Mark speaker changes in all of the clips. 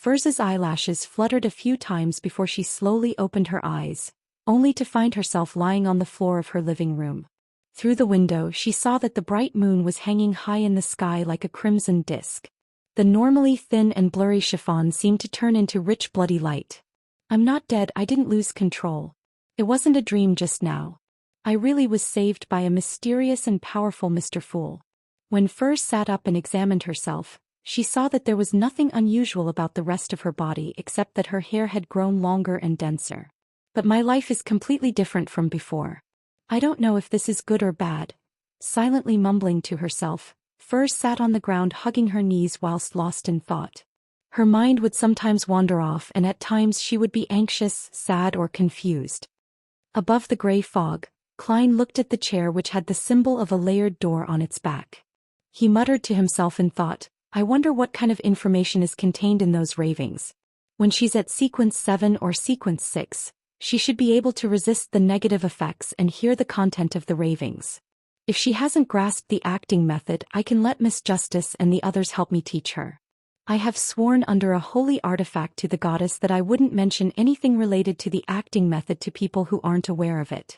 Speaker 1: Firz's eyelashes fluttered a few times before she slowly opened her eyes, only to find herself lying on the floor of her living room. Through the window she saw that the bright moon was hanging high in the sky like a crimson disk. The normally thin and blurry chiffon seemed to turn into rich bloody light. I'm not dead, I didn't lose control. It wasn't a dream just now. I really was saved by a mysterious and powerful Mr. Fool. When Furz sat up and examined herself, she saw that there was nothing unusual about the rest of her body except that her hair had grown longer and denser. But my life is completely different from before. I don't know if this is good or bad. Silently mumbling to herself, Furz sat on the ground hugging her knees whilst lost in thought. Her mind would sometimes wander off and at times she would be anxious, sad or confused. Above the grey fog, Klein looked at the chair which had the symbol of a layered door on its back. He muttered to himself in thought, I wonder what kind of information is contained in those ravings. When she's at sequence 7 or sequence 6, she should be able to resist the negative effects and hear the content of the ravings. If she hasn't grasped the acting method, I can let Miss Justice and the others help me teach her. I have sworn under a holy artifact to the goddess that I wouldn't mention anything related to the acting method to people who aren't aware of it.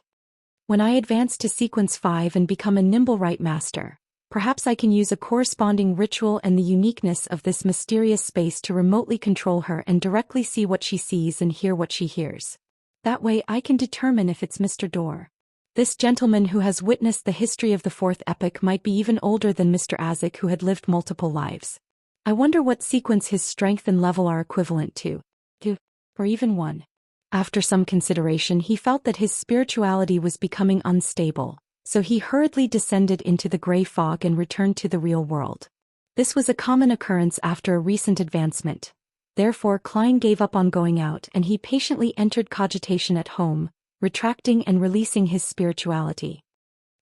Speaker 1: When I advance to sequence 5 and become a nimble rite master, perhaps I can use a corresponding ritual and the uniqueness of this mysterious space to remotely control her and directly see what she sees and hear what she hears. That way I can determine if it's Mr. Door. This gentleman who has witnessed the history of the fourth epoch might be even older than Mr. Azek, who had lived multiple lives. I wonder what sequence his strength and level are equivalent to. 2, or even 1. After some consideration he felt that his spirituality was becoming unstable, so he hurriedly descended into the grey fog and returned to the real world. This was a common occurrence after a recent advancement. Therefore Klein gave up on going out and he patiently entered cogitation at home, retracting and releasing his spirituality.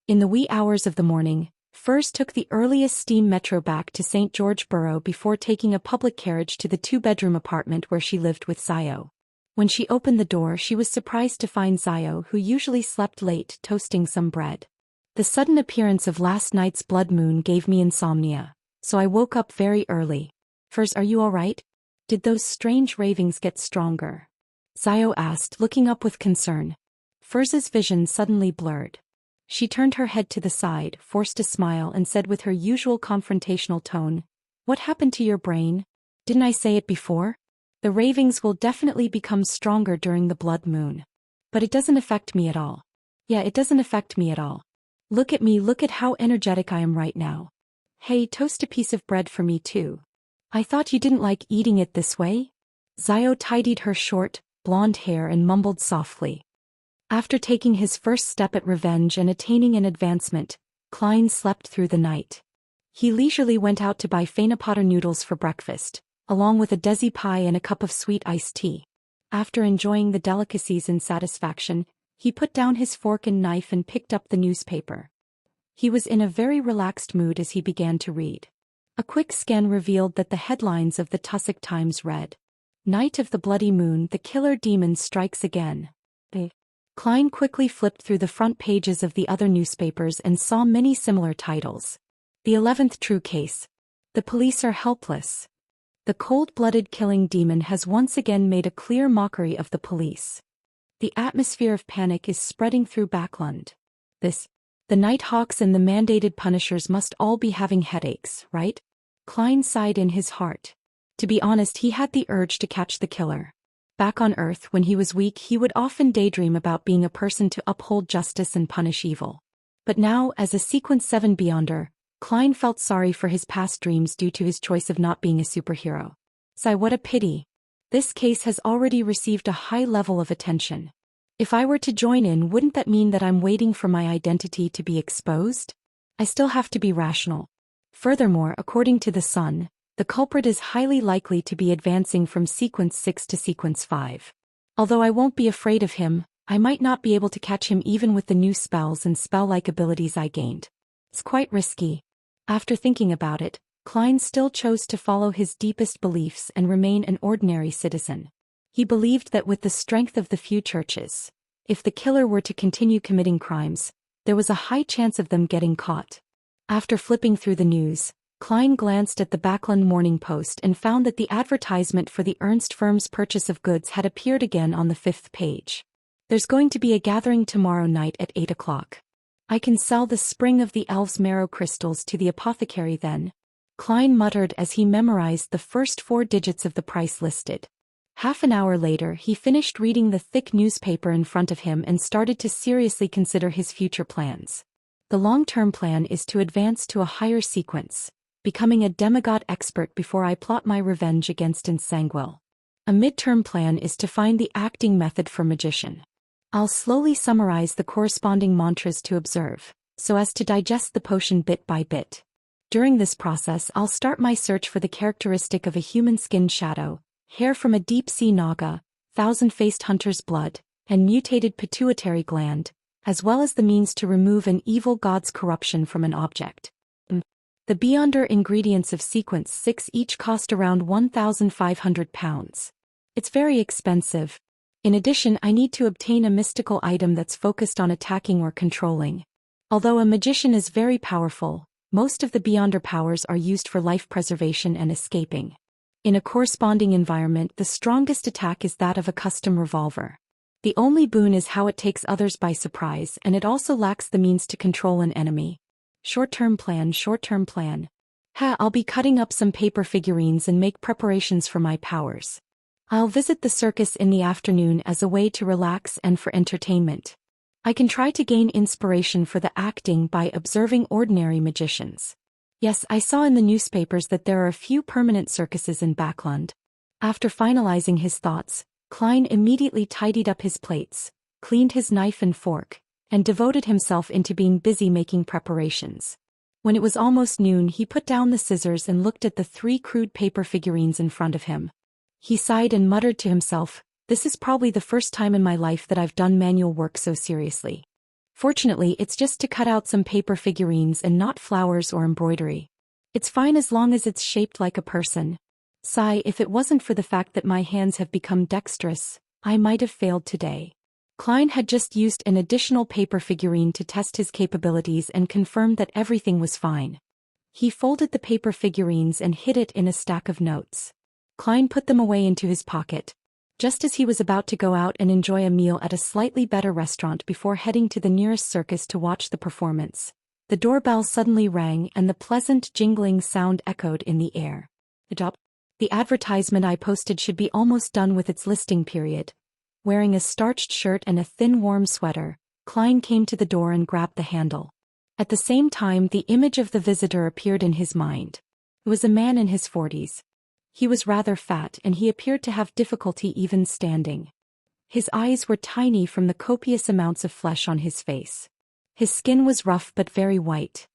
Speaker 1: In the wee hours of the morning, Furz took the earliest steam metro back to St. George Borough before taking a public carriage to the 2-bedroom apartment where she lived with Zio. When she opened the door she was surprised to find Zio, who usually slept late, toasting some bread. The sudden appearance of last night's blood moon gave me insomnia, so I woke up very early. Furz, are you all right? Did those strange ravings get stronger? Zio asked, looking up with concern. Furz's vision suddenly blurred. She turned her head to the side, forced a smile and said with her usual confrontational tone, What happened to your brain? Didn't I say it before? The ravings will definitely become stronger during the blood moon. But it doesn't affect me at all. Yeah, it doesn't affect me at all. Look at me, look at how energetic I am right now. Hey, toast a piece of bread for me too. I thought you didn't like eating it this way? Zio tidied her short, blonde hair and mumbled softly. After taking his first step at revenge and attaining an advancement, Klein slept through the night. He leisurely went out to buy Fainapotter noodles for breakfast, along with a desi pie and a cup of sweet iced tea. After enjoying the delicacies in satisfaction, he put down his fork and knife and picked up the newspaper. He was in a very relaxed mood as he began to read. A quick scan revealed that the headlines of the Tussock Times read, Night of the Bloody Moon, the Killer Demon Strikes Again. Klein quickly flipped through the front pages of the other newspapers and saw many similar titles. The 11th True Case. The Police Are Helpless. The cold-blooded killing demon has once again made a clear mockery of the police. The atmosphere of panic is spreading through Backlund. The Nighthawks and the mandated punishers must all be having headaches, right? Klein sighed in his heart. To be honest, he had the urge to catch the killer. Back on Earth, when he was weak, he would often daydream about being a person to uphold justice and punish evil. But now, as a Sequence 7 Beyonder, Klein felt sorry for his past dreams due to his choice of not being a superhero. Sigh, what a pity. This case has already received a high level of attention. If I were to join in, wouldn't that mean that I'm waiting for my identity to be exposed? I still have to be rational. Furthermore, according to the Sun, the culprit is highly likely to be advancing from Sequence 6 to Sequence 5. Although I won't be afraid of him, I might not be able to catch him even with the new spells and spell-like abilities I gained. It's quite risky. After thinking about it, Klein still chose to follow his deepest beliefs and remain an ordinary citizen. He believed that with the strength of the few churches, if the killer were to continue committing crimes, there was a high chance of them getting caught. After flipping through the news, Klein glanced at the Backland Morning Post and found that the advertisement for the Ernst firm's purchase of goods had appeared again on the 5th page. There's going to be a gathering tomorrow night at 8 o'clock. I can sell the Spring of the Elves marrow crystals to the apothecary then. Klein muttered as he memorized the first 4 digits of the price listed. Half an hour later he finished reading the thick newspaper in front of him and started to seriously consider his future plans. The long-term plan is to advance to a higher sequence, becoming a demigod expert before I plot my revenge against Ensanguil. A mid-term plan is to find the acting method for magician. I'll slowly summarize the corresponding mantras to observe, so as to digest the potion bit by bit. During this process I'll start my search for the characteristic of a human-skinned shadow, hair from a deep-sea naga, thousand-faced hunter's blood, and mutated pituitary gland, as well as the means to remove an evil god's corruption from an object. The Beyonder ingredients of sequence 6 each cost around £1,500. It's very expensive. In addition, I need to obtain a mystical item that's focused on attacking or controlling. Although a magician is very powerful, most of the Beyonder powers are used for life preservation and escaping. In a corresponding environment, the strongest attack is that of a custom revolver. The only boon is how it takes others by surprise, and it also lacks the means to control an enemy. Short-term plan, short-term plan. I'll be cutting up some paper figurines and make preparations for my powers. I'll visit the circus in the afternoon as a way to relax and for entertainment. I can try to gain inspiration for the acting by observing ordinary magicians. Yes, I saw in the newspapers that there are a few permanent circuses in Backland. After finalizing his thoughts, Klein immediately tidied up his plates, cleaned his knife and fork, and devoted himself into being busy making preparations. When it was almost noon, he put down the scissors and looked at the 3 crude paper figurines in front of him. He sighed and muttered to himself, "This is probably the first time in my life that I've done manual work so seriously. Fortunately, it's just to cut out some paper figurines and not flowers or embroidery. It's fine as long as it's shaped like a person. Sigh, if it wasn't for the fact that my hands have become dexterous, I might have failed today." Klein had just used an additional paper figurine to test his capabilities and confirmed that everything was fine. He folded the paper figurines and hid it in a stack of notes. Klein put them away into his pocket, just as he was about to go out and enjoy a meal at a slightly better restaurant before heading to the nearest circus to watch the performance. The doorbell suddenly rang and the pleasant jingling sound echoed in the air. The advertisement I posted should be almost done with its listing period. Wearing a starched shirt and a thin warm sweater, Klein came to the door and grabbed the handle. At the same time, the image of the visitor appeared in his mind. It was a man in his 40s. He was rather fat and he appeared to have difficulty even standing. His eyes were tiny from the copious amounts of flesh on his face. His skin was rough but very white.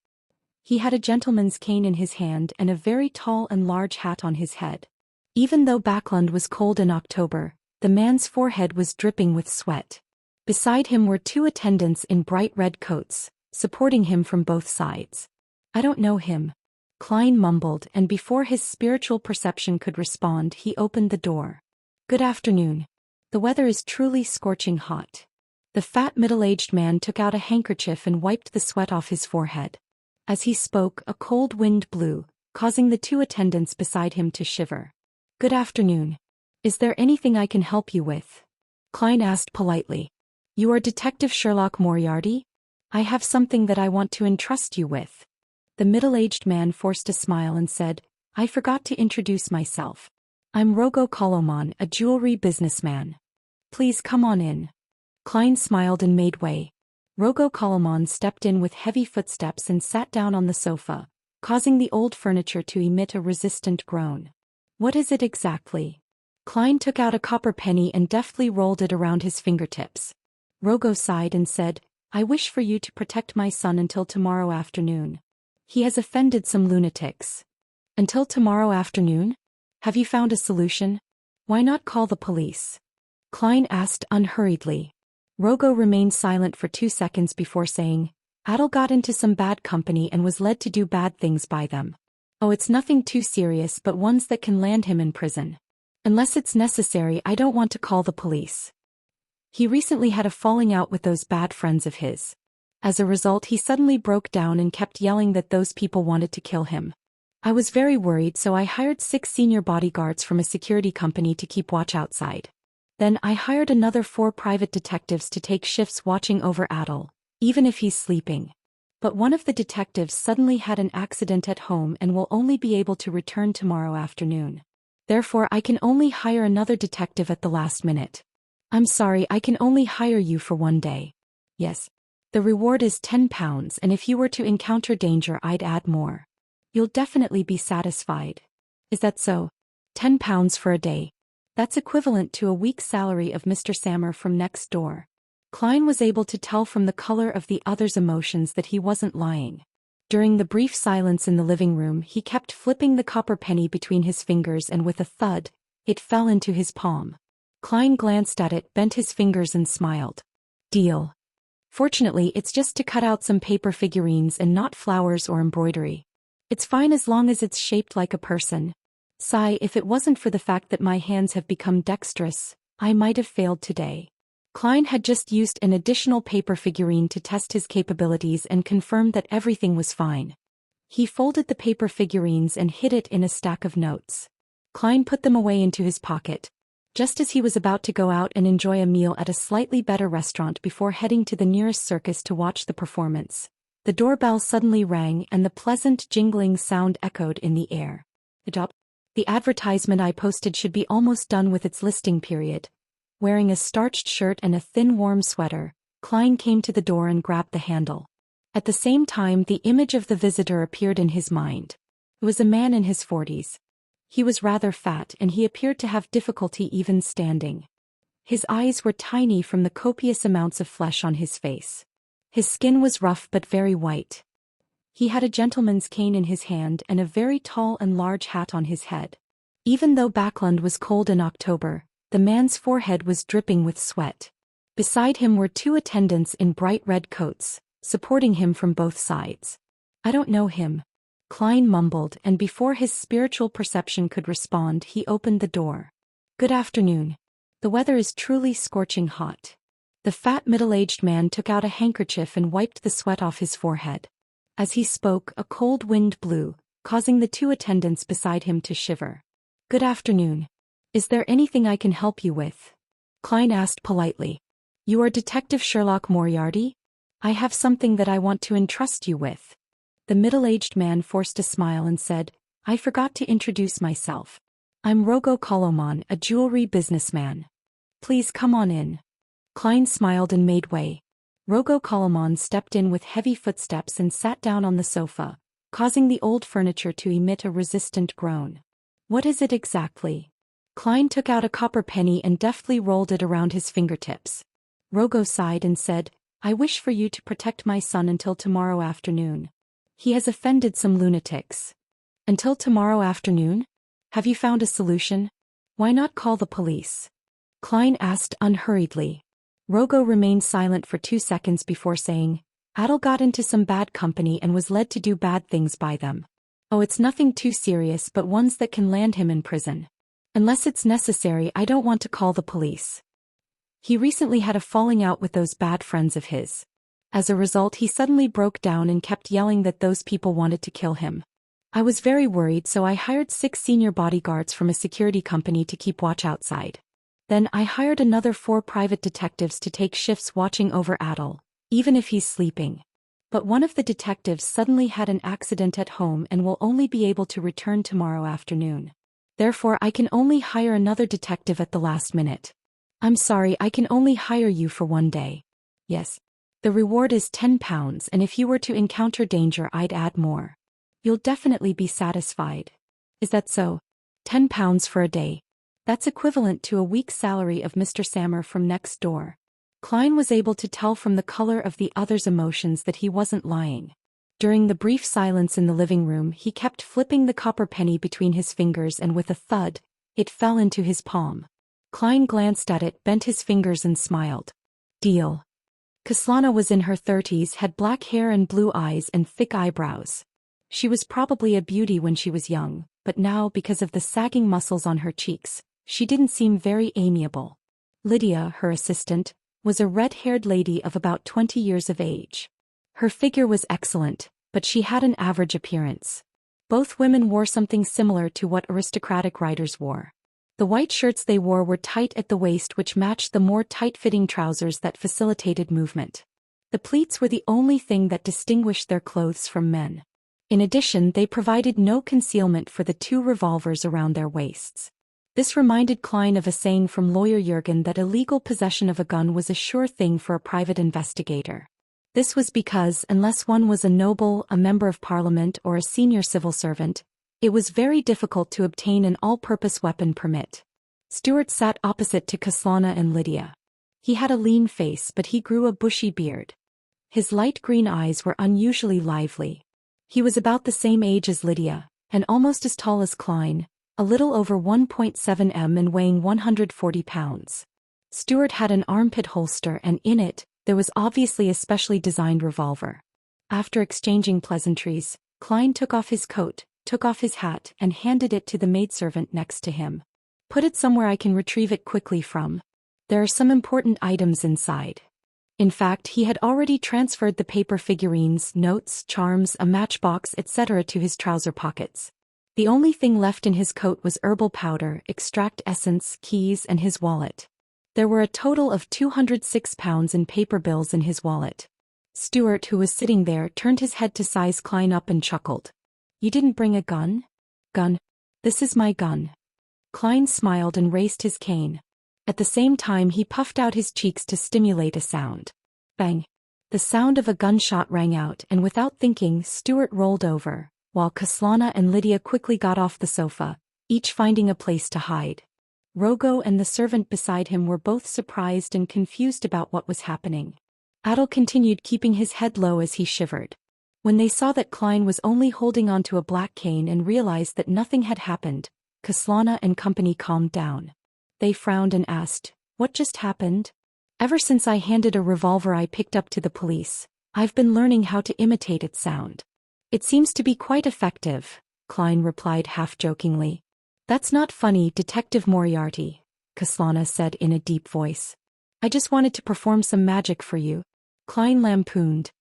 Speaker 1: He had a gentleman's cane in his hand and a very tall and large hat on his head. Even though Backland was cold in October, the man's forehead was dripping with sweat. Beside him were 2 attendants in bright red coats, supporting him from both sides. "I don't know him," Klein mumbled, and before his spiritual perception could respond, he opened the door. "Good afternoon. The weather is truly scorching hot." The fat middle-aged man took out a handkerchief and wiped the sweat off his forehead. As he spoke, a cold wind blew, causing the 2 attendants beside him to shiver. "Good afternoon. Is there anything I can help you with?" Klein asked politely. "You are Detective Sherlock Moriarty? I have something that I want to entrust you with." The middle-aged man forced a smile and said, "I forgot to introduce myself. I'm Rogo Koloman, a jewelry businessman. Please come on in." Klein smiled and made way. Rogo Koloman stepped in with heavy footsteps and sat down on the sofa, causing the old furniture to emit a resistant groan. "What is it exactly?" Klein took out a copper penny and deftly rolled it around his fingertips. Rogo sighed and said, "I wish for you to protect my son until tomorrow afternoon. He has offended some lunatics." "Until tomorrow afternoon? Have you found a solution? Why not call the police?" Klein asked unhurriedly. Rogo remained silent for 2 seconds before saying, "Adel got into some bad company and was led to do bad things by them. Oh, it's nothing too serious but ones that can land him in prison. Unless it's necessary, I don't want to call the police. He recently had a falling out with those bad friends of his. As a result, he suddenly broke down and kept yelling that those people wanted to kill him. I was very worried, so I hired 6 senior bodyguards from a security company to keep watch outside. Then I hired another 4 private detectives to take shifts watching over Adel, even if he's sleeping. But one of the detectives suddenly had an accident at home and will only be able to return tomorrow afternoon. Therefore, I can only hire another detective at the last minute. I'm sorry, I can only hire you for 1 day. Yes. The reward is £10, and if you were to encounter danger, I'd add more. You'll definitely be satisfied. Is that so? £10 for a day. That's equivalent to a week's salary of Mr. Sammer from next door. Klein was able to tell from the color of the other's emotions that he wasn't lying. During the brief silence in the living room, he kept flipping the copper penny between his fingers, and with a thud, it fell into his palm. Klein glanced at it, bent his fingers and smiled. Deal. Fortunately, it's just to cut out some paper figurines and not flowers or embroidery. It's fine as long as it's shaped like a person. Sigh, if it wasn't for the fact that my hands have become dexterous, I might have failed today. Klein had just used an additional paper figurine to test his capabilities and confirmed that everything was fine. He folded the paper figurines and hid it in a stack of notes. Klein put them away into his pocket, just as he was about to go out and enjoy a meal at a slightly better restaurant before heading to the nearest circus to watch the performance. The doorbell suddenly rang and the pleasant jingling sound echoed in the air. The advertisement I posted should be almost done with its listing period. Wearing a starched shirt and a thin warm sweater, Klein came to the door and grabbed the handle. At the same time, the image of the visitor appeared in his mind. It was a man in his 40s. He was rather fat and he appeared to have difficulty even standing. His eyes were tiny from the copious amounts of flesh on his face. His skin was rough but very white. He had a gentleman's cane in his hand and a very tall and large hat on his head. Even though Backland was cold in October, the man's forehead was dripping with sweat. Beside him were 2 attendants in bright red coats, supporting him from both sides. I don't know him, Klein mumbled, and before his spiritual perception could respond, he opened the door. Good afternoon. The weather is truly scorching hot. The fat middle-aged man took out a handkerchief and wiped the sweat off his forehead. As he spoke, a cold wind blew, causing the 2 attendants beside him to shiver. Good afternoon. Is there anything I can help you with? Klein asked politely. You are Detective Sherlock Moriarty? I have something that I want to entrust you with. The middle-aged man forced a smile and said, I forgot to introduce myself. I'm Rogo Koloman, a jewelry businessman. Please come on in. Klein smiled and made way. Rogo Koloman stepped in with heavy footsteps and sat down on the sofa, causing the old furniture to emit a resistant groan. What is it exactly? Klein took out a copper penny and deftly rolled it around his fingertips. Rogo sighed and said, I wish for you to protect my son until tomorrow afternoon. He has offended some lunatics. Until tomorrow afternoon? Have you found a solution? Why not call the police? Klein asked unhurriedly. Rogo remained silent for 2 seconds before saying, Adel got into some bad company and was led to do bad things by them. Oh, it's nothing too serious, but ones that can land him in prison. Unless it's necessary, I don't want to call the police. He recently had a falling out with those bad friends of his. As a result, he suddenly broke down and kept yelling that those people wanted to kill him. I was very worried, so I hired 6 senior bodyguards from a security company to keep watch outside. Then I hired another 4 private detectives to take shifts watching over Adel, even if he's sleeping. But one of the detectives suddenly had an accident at home and will only be able to return tomorrow afternoon. Therefore, I can only hire another detective at the last minute. I'm sorry, I can only hire you for 1 day. Yes. The reward is £10, and if you were to encounter danger, I'd add more. You'll definitely be satisfied. Is that so? £10 for a day. That's equivalent to a week's salary of Mr. Sammer from next door. Klein was able to tell from the color of the other's emotions that he wasn't lying. During the brief silence in the living room, he kept flipping the copper penny between his fingers, and with a thud, it fell into his palm. Klein glanced at it, bent his fingers and smiled. Deal. Kaslana was in her 30s, had black hair and blue eyes and thick eyebrows. She was probably a beauty when she was young, but now, because of the sagging muscles on her cheeks, she didn't seem very amiable. Lydia, her assistant, was a red-haired lady of about 20 years of age. Her figure was excellent, but she had an average appearance. Both women wore something similar to what aristocratic riders wore. The white shirts they wore were tight at the waist, which matched the more tight-fitting trousers that facilitated movement. The pleats were the only thing that distinguished their clothes from men. In addition, they provided no concealment for the two revolvers around their waists. This reminded Klein of a saying from lawyer Jurgen that illegal possession of a gun was a sure thing for a private investigator. This was because, unless one was a noble, a member of parliament, or a senior civil servant, it was very difficult to obtain an all-purpose weapon permit. Stuart sat opposite to Kaslana and Lydia. He had a lean face, but he grew a bushy beard. His light green eyes were unusually lively. He was about the same age as Lydia, and almost as tall as Klein, a little over 1.7 m and weighing 140 pounds. Stuart had an armpit holster, and in it, there was obviously a specially designed revolver. After exchanging pleasantries, Klein took off his coat, took off his hat, and handed it to the maidservant next to him. "Put it somewhere I can retrieve it quickly from. There are some important items inside." In fact, he had already transferred the paper figurines, notes, charms, a matchbox, etc. to his trouser pockets. The only thing left in his coat was herbal powder, extract essence, keys, and his wallet. There were a total of £206 in paper bills in his wallet. Stuart, who was sitting there, turned his head to size Klein up and chuckled. "You didn't bring a gun?" "Gun? This is my gun." Klein smiled and raised his cane. At the same time he puffed out his cheeks to stimulate a sound. Bang! The sound of a gunshot rang out, and without thinking, Stuart rolled over, while Kaslana and Lydia quickly got off the sofa, each finding a place to hide. Rogo and the servant beside him were both surprised and confused about what was happening. Adel continued keeping his head low as he shivered. When they saw that Klein was only holding onto a black cane and realized that nothing had happened, Kaslana and company calmed down. They frowned and asked, "What just happened?" "Ever since I handed a revolver I picked up to the police, I've been learning how to imitate its sound. It seems to be quite effective," Klein replied half-jokingly. "That's not funny, Detective Moriarty," Kaslana said in a deep voice. "I just wanted to perform some magic for you," Klein lampooned.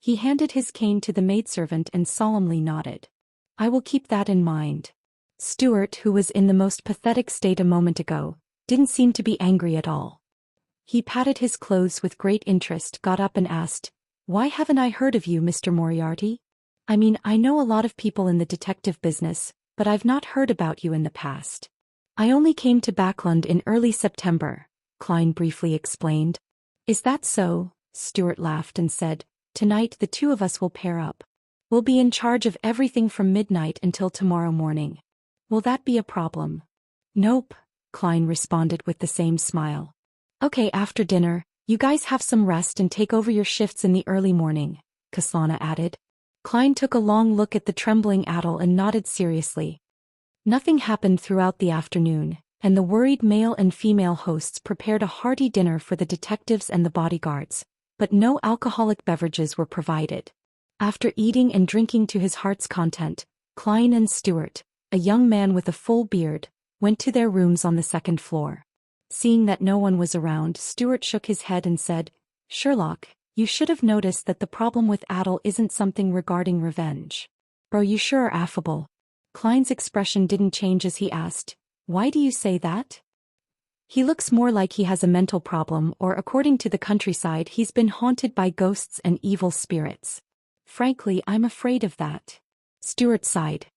Speaker 1: He handed his cane to the maidservant and solemnly nodded. "I will keep that in mind." Stuart, who was in the most pathetic state a moment ago, didn't seem to be angry at all. He patted his clothes with great interest, got up and asked, "Why haven't I heard of you, Mr. Moriarty? I mean, I know a lot of people in the detective business, but I've not heard about you in the past." "I only came to Backlund in early September," Klein briefly explained. "Is that so?" Stuart laughed and said, "Tonight the two of us will pair up. We'll be in charge of everything from midnight until tomorrow morning. Will that be a problem?" "Nope," Klein responded with the same smile. "Okay, after dinner, you guys have some rest and take over your shifts in the early morning," Kaslana added. Klein took a long look at the trembling Adel and nodded seriously. Nothing happened throughout the afternoon, and the worried male and female hosts prepared a hearty dinner for the detectives and the bodyguards, but no alcoholic beverages were provided. After eating and drinking to his heart's content, Klein and Stuart, a young man with a full beard, went to their rooms on the second floor. Seeing that no one was around, Stuart shook his head and said, "Sherlock, you should have noticed that the problem with Adel isn't something regarding revenge. Bro, you sure are affable." Klein's expression didn't change as he asked, "Why do you say that?" "He looks more like he has a mental problem, or according to the countryside he's been haunted by ghosts and evil spirits. Frankly, I'm afraid of that." Stuart sighed.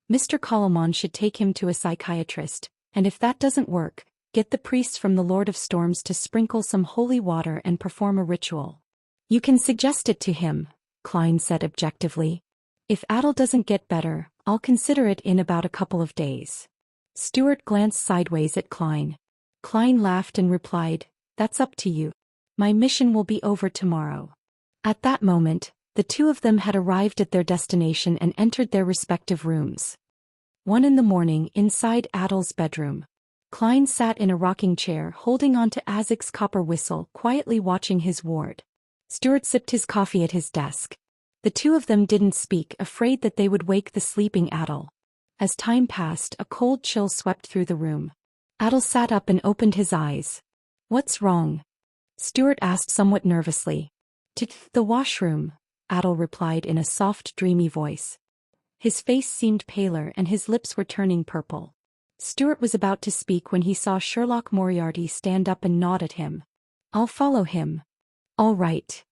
Speaker 1: "Mr. Colomon should take him to a psychiatrist, and if that doesn't work, get the priests from the Lord of Storms to sprinkle some holy water and perform a ritual." "You can suggest it to him," Klein said objectively. "If Adel doesn't get better, I'll consider it in about a couple of days." Stuart glanced sideways at Klein. Klein laughed and replied, "That's up to you. My mission will be over tomorrow." At that moment, the two of them had arrived at their destination and entered their respective rooms. 1 in the morning, inside Adel's bedroom. Klein sat in a rocking chair holding on to Azek's copper whistle, quietly watching his ward. Stuart sipped his coffee at his desk. The two of them didn't speak, afraid that they would wake the sleeping Adel. As time passed, a cold chill swept through the room. Adel sat up and opened his eyes. "What's wrong?" Stuart asked somewhat nervously. "To the washroom," Adel replied in a soft, dreamy voice. His face seemed paler and his lips were turning purple. Stuart was about to speak when he saw Sherlock Moriarty stand up and nod at him. "I'll follow him." "All right."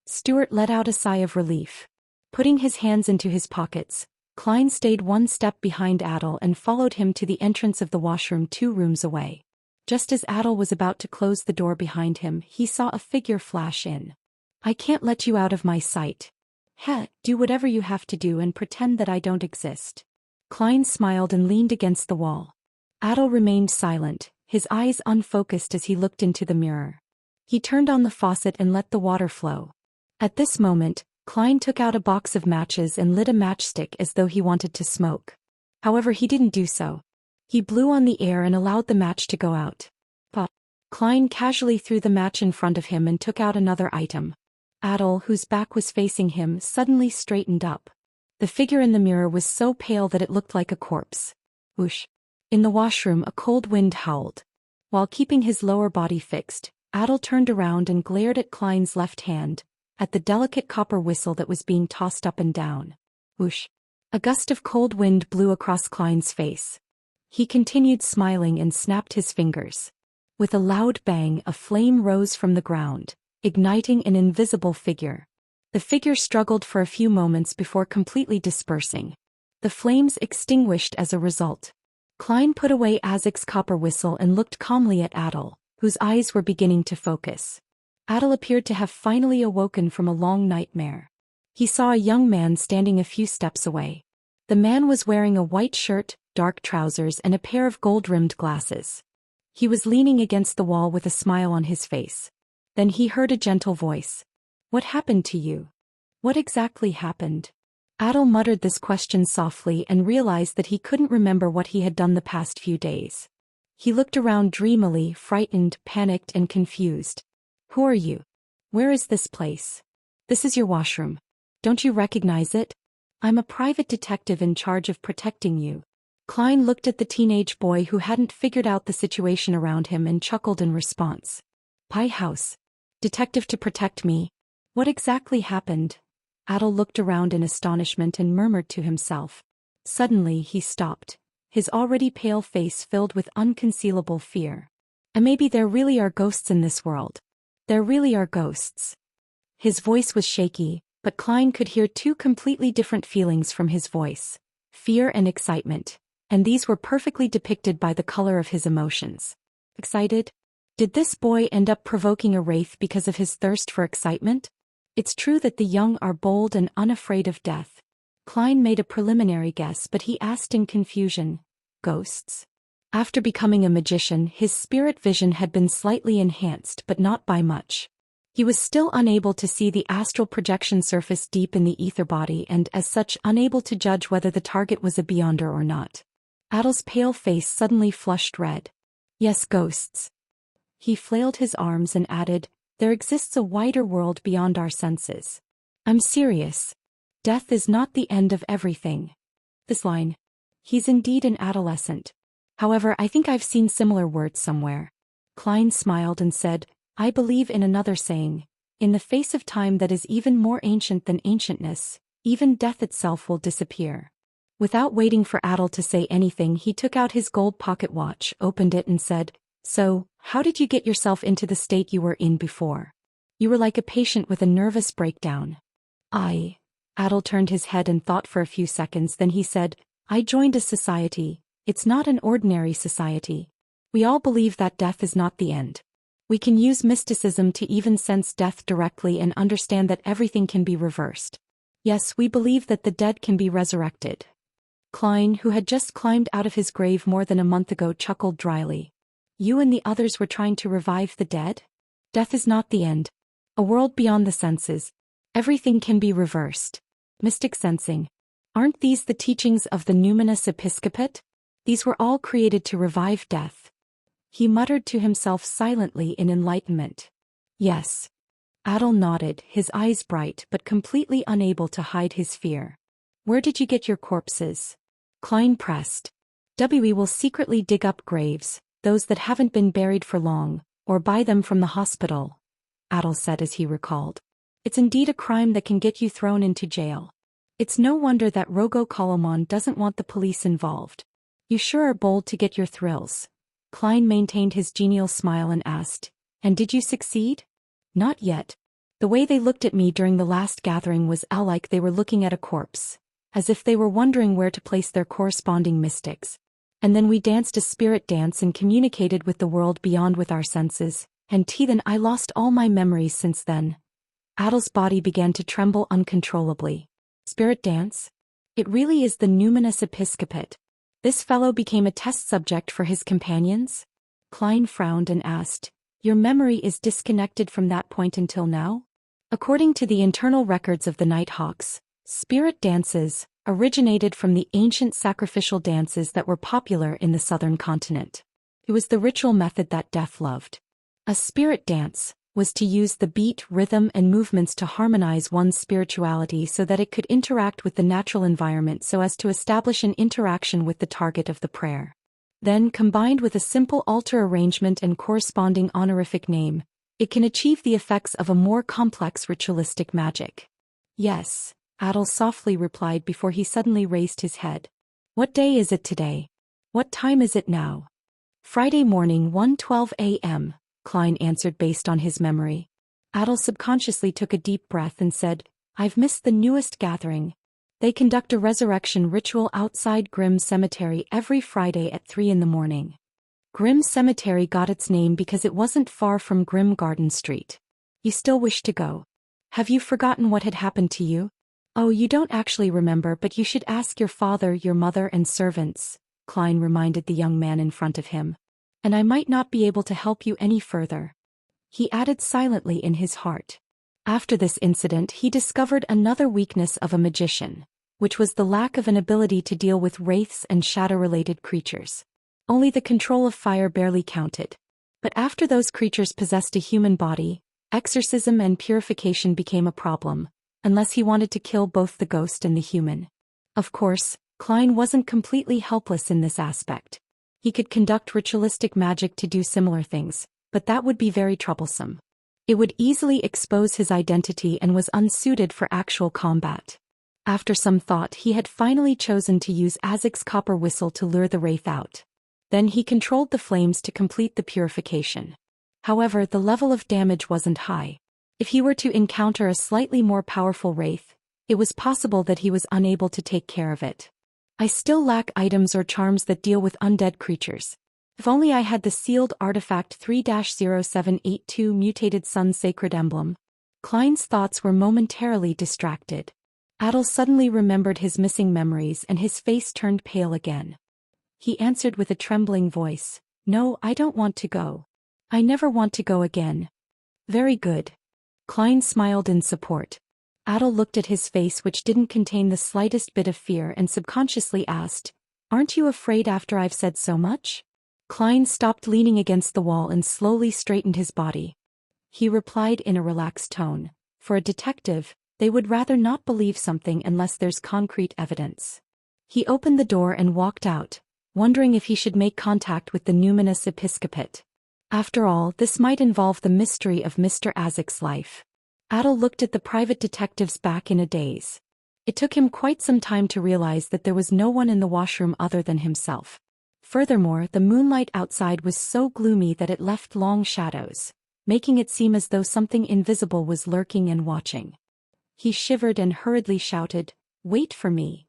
Speaker 1: Stuart let out a sigh of relief. Putting his hands into his pockets, Klein stayed one step behind Adel and followed him to the entrance of the washroom 2 rooms away. Just as Adel was about to close the door behind him, he saw a figure flash in. "I can't let you out of my sight." "Heh, do whatever you have to do and pretend that I don't exist." Klein smiled and leaned against the wall. Adel remained silent, his eyes unfocused as he looked into the mirror. He turned on the faucet and let the water flow. At this moment, Klein took out a box of matches and lit a matchstick as though he wanted to smoke. However, he didn't do so. He blew on the air and allowed the match to go out. Pop. Klein casually threw the match in front of him and took out another item. Adel, whose back was facing him, suddenly straightened up. The figure in the mirror was so pale that it looked like a corpse. Whoosh. In the washroom, a cold wind howled. While keeping his lower body fixed, Adel turned around and glared at Klein's left hand, at the delicate copper whistle that was being tossed up and down. Whoosh. A gust of cold wind blew across Klein's face. He continued smiling and snapped his fingers. With a loud bang, a flame rose from the ground, igniting an invisible figure. The figure struggled for a few moments before completely dispersing. The flames extinguished as a result. Klein put away Azek's copper whistle and looked calmly at Adel, whose eyes were beginning to focus. Adel appeared to have finally awoken from a long nightmare. He saw a young man standing a few steps away. The man was wearing a white shirt, dark trousers and a pair of gold-rimmed glasses. He was leaning against the wall with a smile on his face. Then he heard a gentle voice. "What happened to you? What exactly happened?" Adel muttered this question softly and realized that he couldn't remember what he had done the past few days. He looked around dreamily, frightened, panicked and confused. "Who are you? Where is this place?" "This is your washroom. Don't you recognize it? I'm a private detective in charge of protecting you." Klein looked at the teenage boy who hadn't figured out the situation around him and chuckled in response. "Pie house. Detective to protect me. What exactly happened?" Adel looked around in astonishment and murmured to himself. Suddenly he stopped, his already pale face filled with unconcealable fear. "And maybe there really are ghosts in this world. There really are ghosts." His voice was shaky, but Klein could hear 2 completely different feelings from his voice: fear and excitement, and these were perfectly depicted by the color of his emotions. Excited? Did this boy end up provoking a wraith because of his thirst for excitement? It's true that the young are bold and unafraid of death. Klein made a preliminary guess, but he asked in confusion, "Ghosts?" After becoming a magician, his spirit vision had been slightly enhanced, but not by much. He was still unable to see the astral projection surface deep in the ether body and, as such, unable to judge whether the target was a beyonder or not. Adel's pale face suddenly flushed red. "Yes, ghosts." He flailed his arms and added, "There exists a wider world beyond our senses. I'm serious. Death is not the end of everything." This line. He's indeed an adolescent. However, I think I've seen similar words somewhere. Klein smiled and said, "I believe in another saying. In the face of time that is even more ancient than ancientness, even death itself will disappear." Without waiting for Adel to say anything, he took out his gold pocket watch, opened it and said, "So, how did you get yourself into the state you were in before? You were like a patient with a nervous breakdown." Adel turned his head and thought for a few seconds, then he said, "I joined a society. It's not an ordinary society. We all believe that death is not the end. We can use mysticism to even sense death directly and understand that everything can be reversed. Yes, we believe that the dead can be resurrected." Klein, who had just climbed out of his grave more than a month ago, chuckled dryly. "You and the others were trying to revive the dead? Death is not the end. A world beyond the senses. Everything can be reversed. Mystic sensing. Aren't these the teachings of the Numinous Episcopate? These were all created to revive death." He muttered to himself silently in enlightenment. "Yes." Adel nodded, his eyes bright but completely unable to hide his fear. "Where did you get your corpses?" Klein pressed. "We will secretly dig up graves, those that haven't been buried for long, or buy them from the hospital," Adel said as he recalled. "It's indeed a crime that can get you thrown into jail." It's no wonder that Rogo Colomon doesn't want the police involved. You sure are bold to get your thrills. Klein maintained his genial smile and asked, and did you succeed? Not yet. The way they looked at me during the last gathering was like they were looking at a corpse, as if they were wondering where to place their corresponding mystics. And then we danced a spirit dance and communicated with the world beyond with our senses, and then I lost all my memories since then. Adel's body began to tremble uncontrollably. Spirit dance? It really is the numinous episcopate. This fellow became a test subject for his companions? Klein frowned and asked, your memory is disconnected from that point until now? According to the internal records of the Nighthawks, spirit dances originated from the ancient sacrificial dances that were popular in the southern continent. It was the ritual method that Death loved. A spirit dance was to use the beat, rhythm, and movements to harmonize one's spirituality so that it could interact with the natural environment so as to establish an interaction with the target of the prayer. Then, combined with a simple altar arrangement and corresponding honorific name, it can achieve the effects of a more complex ritualistic magic. Yes, Adel softly replied before he suddenly raised his head. What day is it today? What time is it now? Friday morning, 1:12 a.m., Klein answered based on his memory. Adel subconsciously took a deep breath and said, I've missed the newest gathering. They conduct a resurrection ritual outside Grimm Cemetery every Friday at 3 in the morning. Grimm Cemetery got its name because it wasn't far from Grimm Garden Street. You still wish to go? Have you forgotten what had happened to you? Oh, you don't actually remember, but you should ask your father, your mother, and servants, Klein reminded the young man in front of him. And I might not be able to help you any further. He added silently in his heart. After this incident, he discovered another weakness of a magician, which was the lack of an ability to deal with wraiths and shadow-related creatures. Only the control of fire barely counted. But after those creatures possessed a human body, exorcism and purification became a problem, unless he wanted to kill both the ghost and the human. Of course, Klein wasn't completely helpless in this aspect. He could conduct ritualistic magic to do similar things, but that would be very troublesome. It would easily expose his identity and was unsuited for actual combat. After some thought, he had finally chosen to use Azek's copper whistle to lure the wraith out. Then he controlled the flames to complete the purification. However, the level of damage wasn't high. If he were to encounter a slightly more powerful wraith, it was possible that he was unable to take care of it. I still lack items or charms that deal with undead creatures. If only I had the sealed artifact 3-0782 mutated sun sacred emblem. Klein's thoughts were momentarily distracted. Adel suddenly remembered his missing memories and his face turned pale again. He answered with a trembling voice, No, I don't want to go. I never want to go again. Very good. Klein smiled in support. Adel looked at his face, which didn't contain the slightest bit of fear, and subconsciously asked, Aren't you afraid after I've said so much? Klein stopped leaning against the wall and slowly straightened his body. He replied in a relaxed tone, For a detective, they would rather not believe something unless there's concrete evidence. He opened the door and walked out, wondering if he should make contact with the numinous episcopate. After all, this might involve the mystery of Mr. Azek's life. Adel looked at the private detectives back in a daze. It took him quite some time to realize that there was no one in the washroom other than himself. Furthermore, the moonlight outside was so gloomy that it left long shadows, making it seem as though something invisible was lurking and watching. He shivered and hurriedly shouted, Wait for me.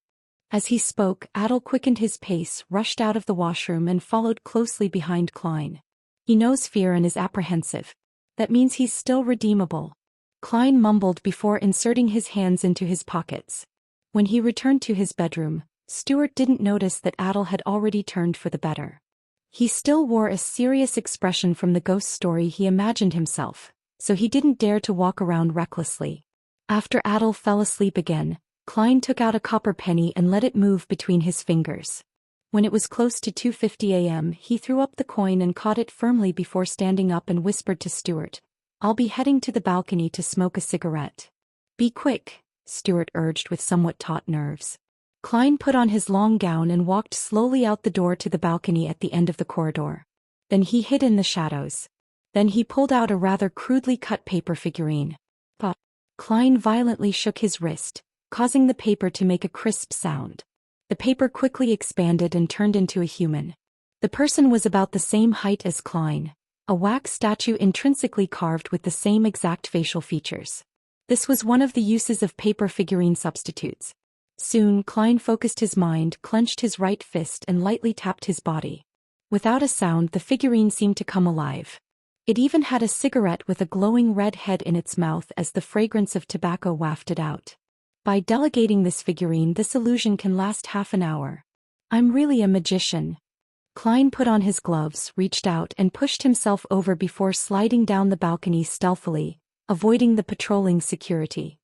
Speaker 1: As he spoke, Adel quickened his pace, rushed out of the washroom and followed closely behind Klein. He knows fear and is apprehensive. That means he's still redeemable. Klein mumbled before inserting his hands into his pockets. When he returned to his bedroom, Stuart didn't notice that Adel had already turned for the better. He still wore a serious expression from the ghost story he imagined himself, so he didn't dare to walk around recklessly. After Adel fell asleep again, Klein took out a copper penny and let it move between his fingers. When it was close to 2:50 a.m., he threw up the coin and caught it firmly before standing up and whispered to Stuart, I'll be heading to the balcony to smoke a cigarette. Be quick, Stuart urged with somewhat taut nerves. Klein put on his long gown and walked slowly out the door to the balcony at the end of the corridor. Then he hid in the shadows. Then he pulled out a rather crudely cut paper figurine. But Klein violently shook his wrist, causing the paper to make a crisp sound. The paper quickly expanded and turned into a human. The person was about the same height as Klein, a wax statue intrinsically carved with the same exact facial features. This was one of the uses of paper figurine substitutes. Soon, Klein focused his mind, clenched his right fist and lightly tapped his body. Without a sound, the figurine seemed to come alive. It even had a cigarette with a glowing red head in its mouth as the fragrance of tobacco wafted out. By delegating this figurine, this illusion can last half an hour. I'm really a magician. Klein put on his gloves, reached out and pushed himself over before sliding down the balcony stealthily, avoiding the patrolling security.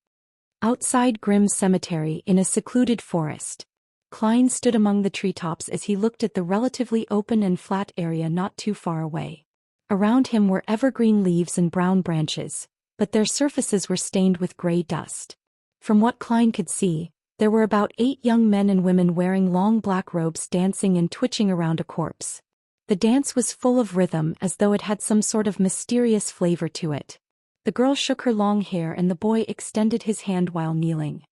Speaker 1: Outside Grimm's cemetery in a secluded forest, Klein stood among the treetops as he looked at the relatively open and flat area not too far away. Around him were evergreen leaves and brown branches, but their surfaces were stained with gray dust. From what Klein could see, there were about 8 young men and women wearing long black robes dancing and twitching around a corpse. The dance was full of rhythm as though it had some sort of mysterious flavor to it. The girl shook her long hair and the boy extended his hand while kneeling.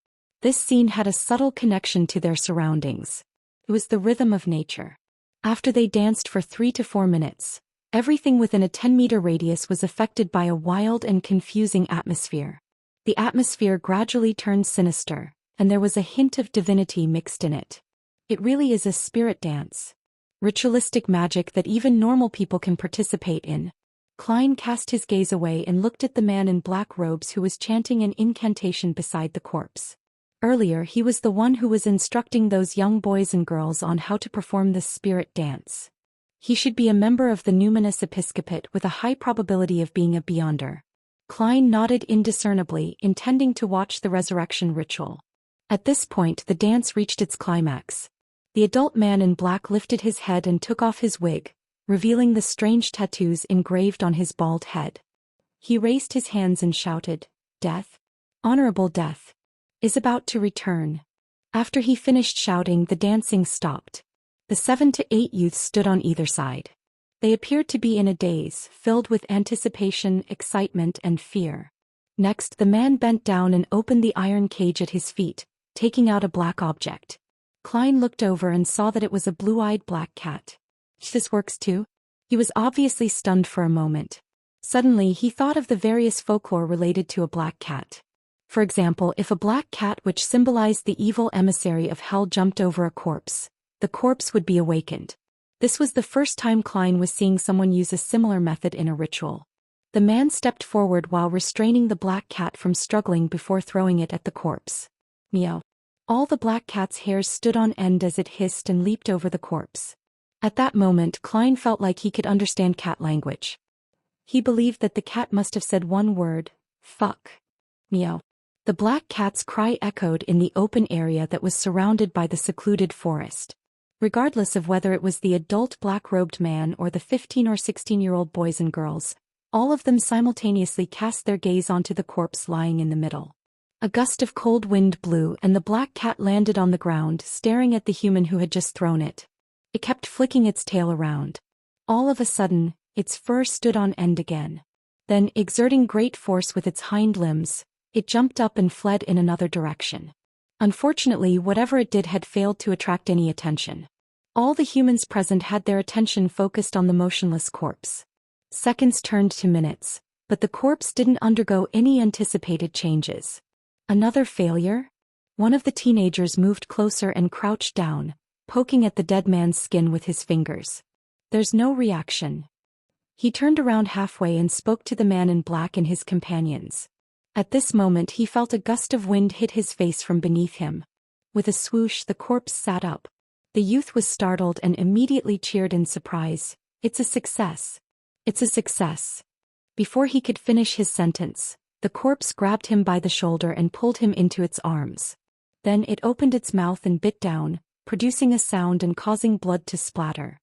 Speaker 1: This scene had a subtle connection to their surroundings. It was the rhythm of nature. After they danced for 3 to 4 minutes, everything within a 10-meter radius was affected by a wild and confusing atmosphere. The atmosphere gradually turned sinister, and there was a hint of divinity mixed in it. It really is a spirit dance. Ritualistic magic that even normal people can participate in. Klein cast his gaze away and looked at the man in black robes who was chanting an incantation beside the corpse. Earlier he was the one who was instructing those young boys and girls on how to perform this spirit dance. He should be a member of the numinous episcopate with a high probability of being a beyonder. Klein nodded indiscernibly, intending to watch the resurrection ritual. At this point the dance reached its climax. The adult man in black lifted his head and took off his wig, revealing the strange tattoos engraved on his bald head. He raised his hands and shouted, "Death, honorable death, is about to return." After he finished shouting, the dancing stopped. The 7 to 8 youths stood on either side. They appeared to be in a daze, filled with anticipation, excitement, and fear. Next, the man bent down and opened the iron cage at his feet, taking out a black object. Klein looked over and saw that it was a blue-eyed black cat. This works too? He was obviously stunned for a moment. Suddenly he thought of the various folklore related to a black cat. For example, if a black cat which symbolized the evil emissary of hell jumped over a corpse, the corpse would be awakened. This was the first time Klein was seeing someone use a similar method in a ritual. The man stepped forward while restraining the black cat from struggling before throwing it at the corpse. Meow. All the black cat's hairs stood on end as it hissed and leaped over the corpse. At that moment, Klein felt like he could understand cat language. He believed that the cat must have said one word: fuck. Meow. The black cat's cry echoed in the open area that was surrounded by the secluded forest. Regardless of whether it was the adult black-robed man or the 15 or 16-year-old boys and girls, all of them simultaneously cast their gaze onto the corpse lying in the middle. A gust of cold wind blew and the black cat landed on the ground, staring at the human who had just thrown it. It kept flicking its tail around. All of a sudden, its fur stood on end again. Then, exerting great force with its hind limbs, it jumped up and fled in another direction. Unfortunately, whatever it did had failed to attract any attention. All the humans present had their attention focused on the motionless corpse. Seconds turned to minutes, but the corpse didn't undergo any anticipated changes. Another failure? One of the teenagers moved closer and crouched down, poking at the dead man's skin with his fingers. There's no reaction. He turned around halfway and spoke to the man in black and his companions. At this moment he felt a gust of wind hit his face from beneath him. With a swoosh, the corpse sat up. The youth was startled and immediately cheered in surprise. "It's a success. It's a success." Before he could finish his sentence, the corpse grabbed him by the shoulder and pulled him into its arms. Then it opened its mouth and bit down, producing a sound and causing blood to splatter.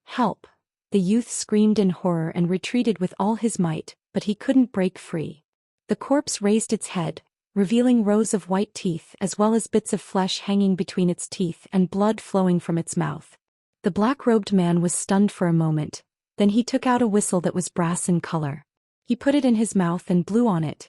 Speaker 1: Help! The youth screamed in horror and retreated with all his might, but he couldn't break free. The corpse raised its head, revealing rows of white teeth as well as bits of flesh hanging between its teeth and blood flowing from its mouth. The black-robed man was stunned for a moment, then he took out a whistle that was brass in color. He put it in his mouth and blew on it.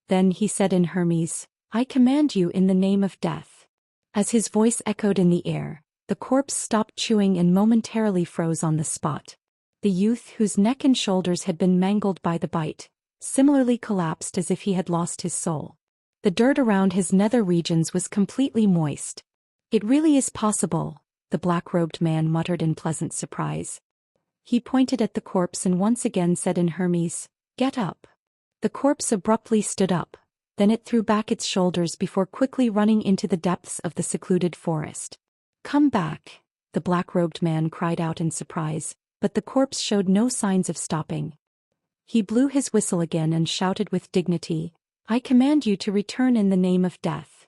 Speaker 1: Then he said in Hermes, I command you in the name of death. As his voice echoed in the air, the corpse stopped chewing and momentarily froze on the spot. The youth, whose neck and shoulders had been mangled by the bite, similarly collapsed as if he had lost his soul. The dirt around his nether regions was completely moist. It really is possible, the black-robed man muttered in pleasant surprise. He pointed at the corpse and once again said in Hermes, "Get up." The corpse abruptly stood up, then it threw back its shoulders before quickly running into the depths of the secluded forest. "Come back," the black-robed man cried out in surprise, but the corpse showed no signs of stopping. He blew his whistle again and shouted with dignity, "I command you to return in the name of death."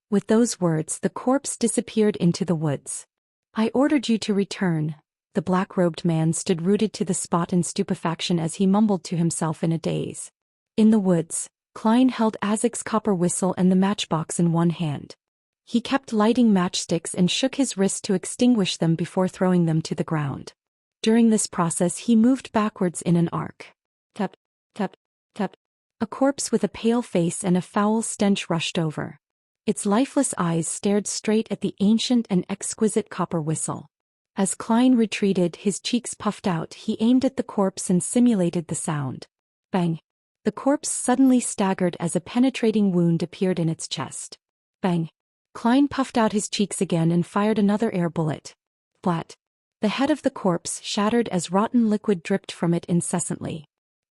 Speaker 1: With those words, the corpse disappeared into the woods. "I ordered you to return." The black-robed man stood rooted to the spot in stupefaction as he mumbled to himself in a daze. In the woods, Klein held Isaac's copper whistle and the matchbox in one hand. He kept lighting matchsticks and shook his wrist to extinguish them before throwing them to the ground. During this process he moved backwards in an arc. Tap, tap, tap. A corpse with a pale face and a foul stench rushed over. Its lifeless eyes stared straight at the ancient and exquisite copper whistle. As Klein retreated, his cheeks puffed out, he aimed at the corpse and simulated the sound. Bang! The corpse suddenly staggered as a penetrating wound appeared in its chest. Bang! Klein puffed out his cheeks again and fired another air bullet. Splat! The head of the corpse shattered as rotten liquid dripped from it incessantly.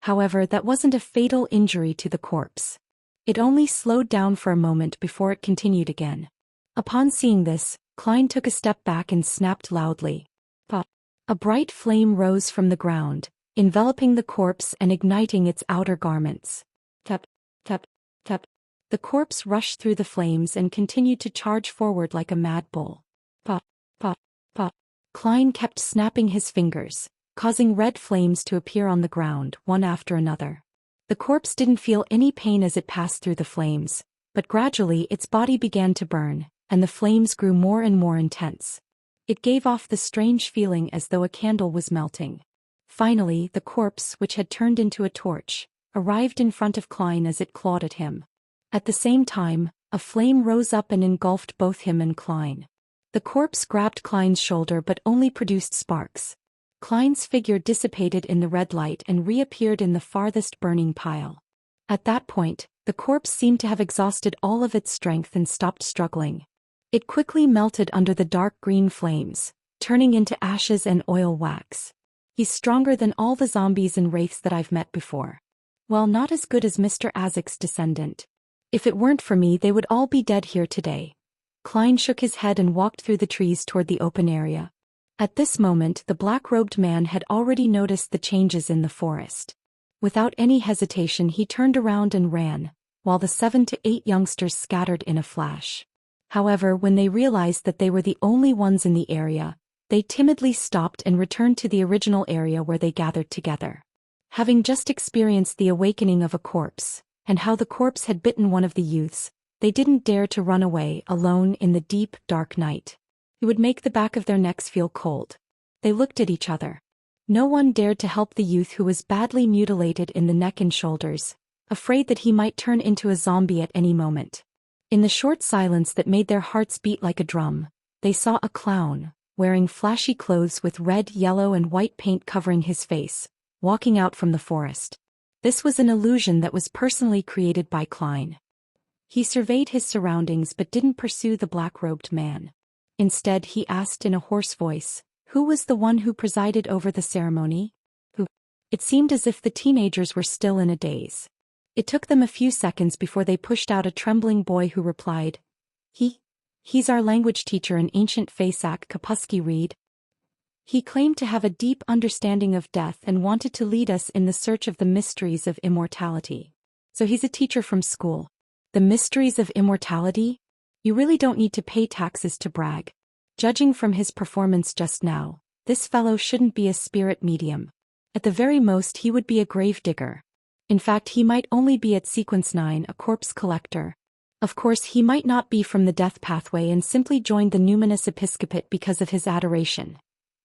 Speaker 1: However, that wasn't a fatal injury to the corpse. It only slowed down for a moment before it continued again. Upon seeing this, Klein took a step back and snapped loudly. Pop! A bright flame rose from the ground, enveloping the corpse and igniting its outer garments. Tap, tap, tap. The corpse rushed through the flames and continued to charge forward like a mad bull. Pop, pop, pop. Klein kept snapping his fingers, causing red flames to appear on the ground, one after another. The corpse didn't feel any pain as it passed through the flames, but gradually its body began to burn, and the flames grew more and more intense. It gave off the strange feeling as though a candle was melting. Finally, the corpse, which had turned into a torch, arrived in front of Klein as it clawed at him. At the same time, a flame rose up and engulfed both him and Klein. The corpse grabbed Klein's shoulder but only produced sparks. Klein's figure dissipated in the red light and reappeared in the farthest burning pile. At that point, the corpse seemed to have exhausted all of its strength and stopped struggling. It quickly melted under the dark green flames, turning into ashes and oil wax. "He's stronger than all the zombies and wraiths that I've met before. Well, not as good as Mr. Isaac's descendant. If it weren't for me, they would all be dead here today." Klein shook his head and walked through the trees toward the open area. At this moment, the black-robed man had already noticed the changes in the forest. Without any hesitation, he turned around and ran, while the 7 to 8 youngsters scattered in a flash. However, when they realized that they were the only ones in the area, they timidly stopped and returned to the original area where they gathered together. Having just experienced the awakening of a corpse, and how the corpse had bitten one of the youths, they didn't dare to run away alone in the deep, dark night. It would make the back of their necks feel cold. They looked at each other. No one dared to help the youth who was badly mutilated in the neck and shoulders, afraid that he might turn into a zombie at any moment. In the short silence that made their hearts beat like a drum, they saw a clown, wearing flashy clothes with red, yellow and white paint covering his face, walking out from the forest. This was an illusion that was personally created by Klein. He surveyed his surroundings but didn't pursue the black-robed man. Instead, he asked in a hoarse voice, "Who was the one who presided over the ceremony?" "Who?" It seemed as if the teenagers were still in a daze. It took them a few seconds before they pushed out a trembling boy who replied, He's our language teacher in ancient Fasak Kapusky Reed. He claimed to have a deep understanding of death and wanted to lead us in the search of the mysteries of immortality. So he's a teacher from school. The mysteries of immortality? You really don't need to pay taxes to brag. Judging from his performance just now, this fellow shouldn't be a spirit medium. At the very most, he would be a grave digger. In fact, he might only be at Sequence 9, a corpse collector. Of course, he might not be from the death pathway and simply joined the numinous episcopate because of his adoration.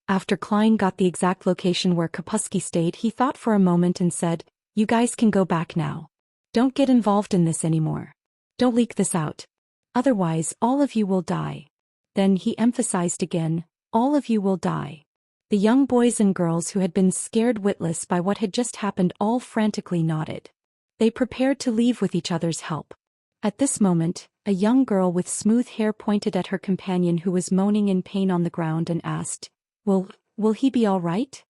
Speaker 1: After Klein got the exact location where Kapusky stayed, he thought for a moment and said, "You guys can go back now. Don't get involved in this anymore." Don't leak this out. Otherwise, all of you will die. Then he emphasized again, all of you will die. The young boys and girls who had been scared witless by what had just happened all frantically nodded. They prepared to leave with each other's help. At this moment, a young girl with smooth hair pointed at her companion who was moaning in pain on the ground and asked, Will he be all right?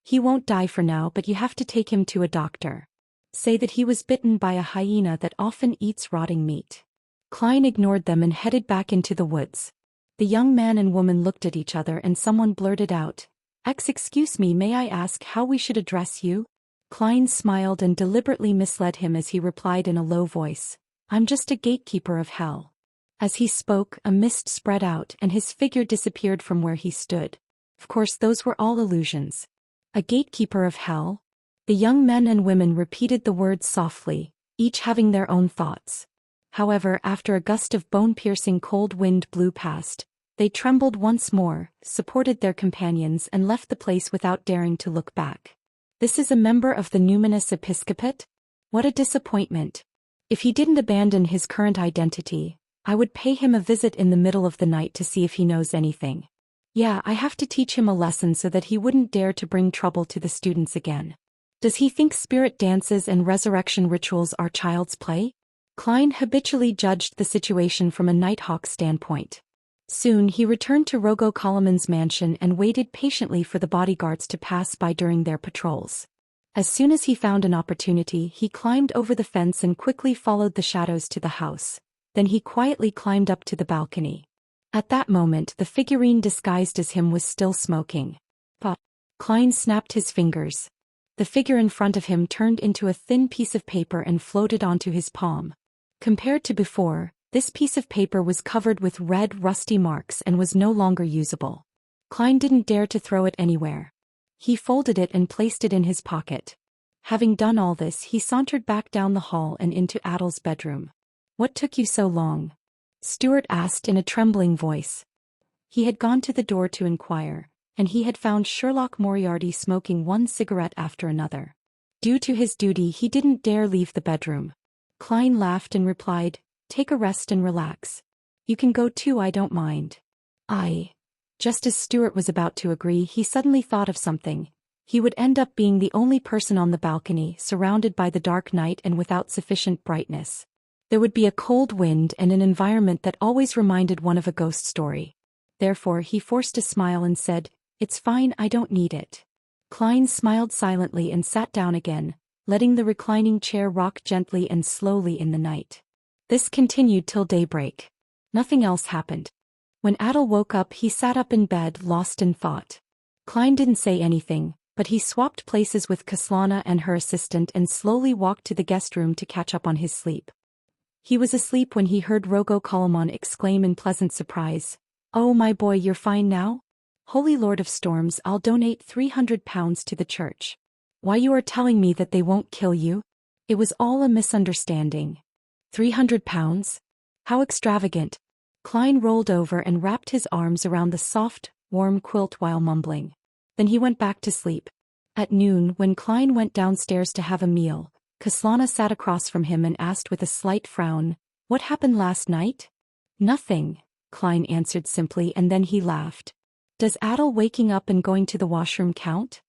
Speaker 1: He won't die for now, but you have to take him to a doctor. Say that he was bitten by a hyena that often eats rotting meat. Klein ignored them and headed back into the woods. The young man and woman looked at each other and someone blurted out, Excuse me, may I ask how we should address you? Klein smiled and deliberately misled him as he replied in a low voice, I'm just a gatekeeper of hell. As he spoke, a mist spread out and his figure disappeared from where he stood. Of course, those were all illusions. A gatekeeper of hell? The young men and women repeated the words softly, each having their own thoughts. However, after a gust of bone-piercing cold wind blew past, they trembled once more, supported their companions and left the place without daring to look back. This is a member of the numinous episcopate? What a disappointment. If he didn't abandon his current identity, I would pay him a visit in the middle of the night to see if he knows anything. Yeah, I have to teach him a lesson so that he wouldn't dare to bring trouble to the students again. Does he think spirit dances and resurrection rituals are child's play? Klein habitually judged the situation from a Nighthawk standpoint. Soon he returned to Rogo Koloman's mansion and waited patiently for the bodyguards to pass by during their patrols. As soon as he found an opportunity, he climbed over the fence and quickly followed the shadows to the house. Then he quietly climbed up to the balcony. At that moment, the figurine disguised as him was still smoking. But Klein snapped his fingers. The figure in front of him turned into a thin piece of paper and floated onto his palm. Compared to before, this piece of paper was covered with red, rusty marks and was no longer usable. Klein didn't dare to throw it anywhere. He folded it and placed it in his pocket. Having done all this, he sauntered back down the hall and into Adel's bedroom. What took you so long? Stuart asked in a trembling voice. He had gone to the door to inquire, and he had found Sherlock Moriarty smoking one cigarette after another. Due to his duty, he didn't dare leave the bedroom. Klein laughed and replied, Take a rest and relax. You can go too, I don't mind. Just as Stuart was about to agree, he suddenly thought of something. He would end up being the only person on the balcony, surrounded by the dark night and without sufficient brightness. There would be a cold wind and an environment that always reminded one of a ghost story. Therefore, he forced a smile and said, It's fine, I don't need it. Klein smiled silently and sat down again, letting the reclining chair rock gently and slowly in the night. This continued till daybreak. Nothing else happened. When Adel woke up, he sat up in bed, lost in thought. Klein didn't say anything, but he swapped places with Kaslana and her assistant and slowly walked to the guest room to catch up on his sleep. He was asleep when he heard Rogo Koloman exclaim in pleasant surprise, Oh my boy, you're fine now? Holy Lord of Storms, I'll donate 300 pounds to the church. Why, you are telling me that they won't kill you? It was all a misunderstanding. 300 pounds? How extravagant. Klein rolled over and wrapped his arms around the soft, warm quilt while mumbling. Then he went back to sleep. At noon, when Klein went downstairs to have a meal, Kaslana sat across from him and asked with a slight frown, What happened last night? Nothing, Klein answered simply, and then he laughed. Does Adel waking up and going to the washroom count?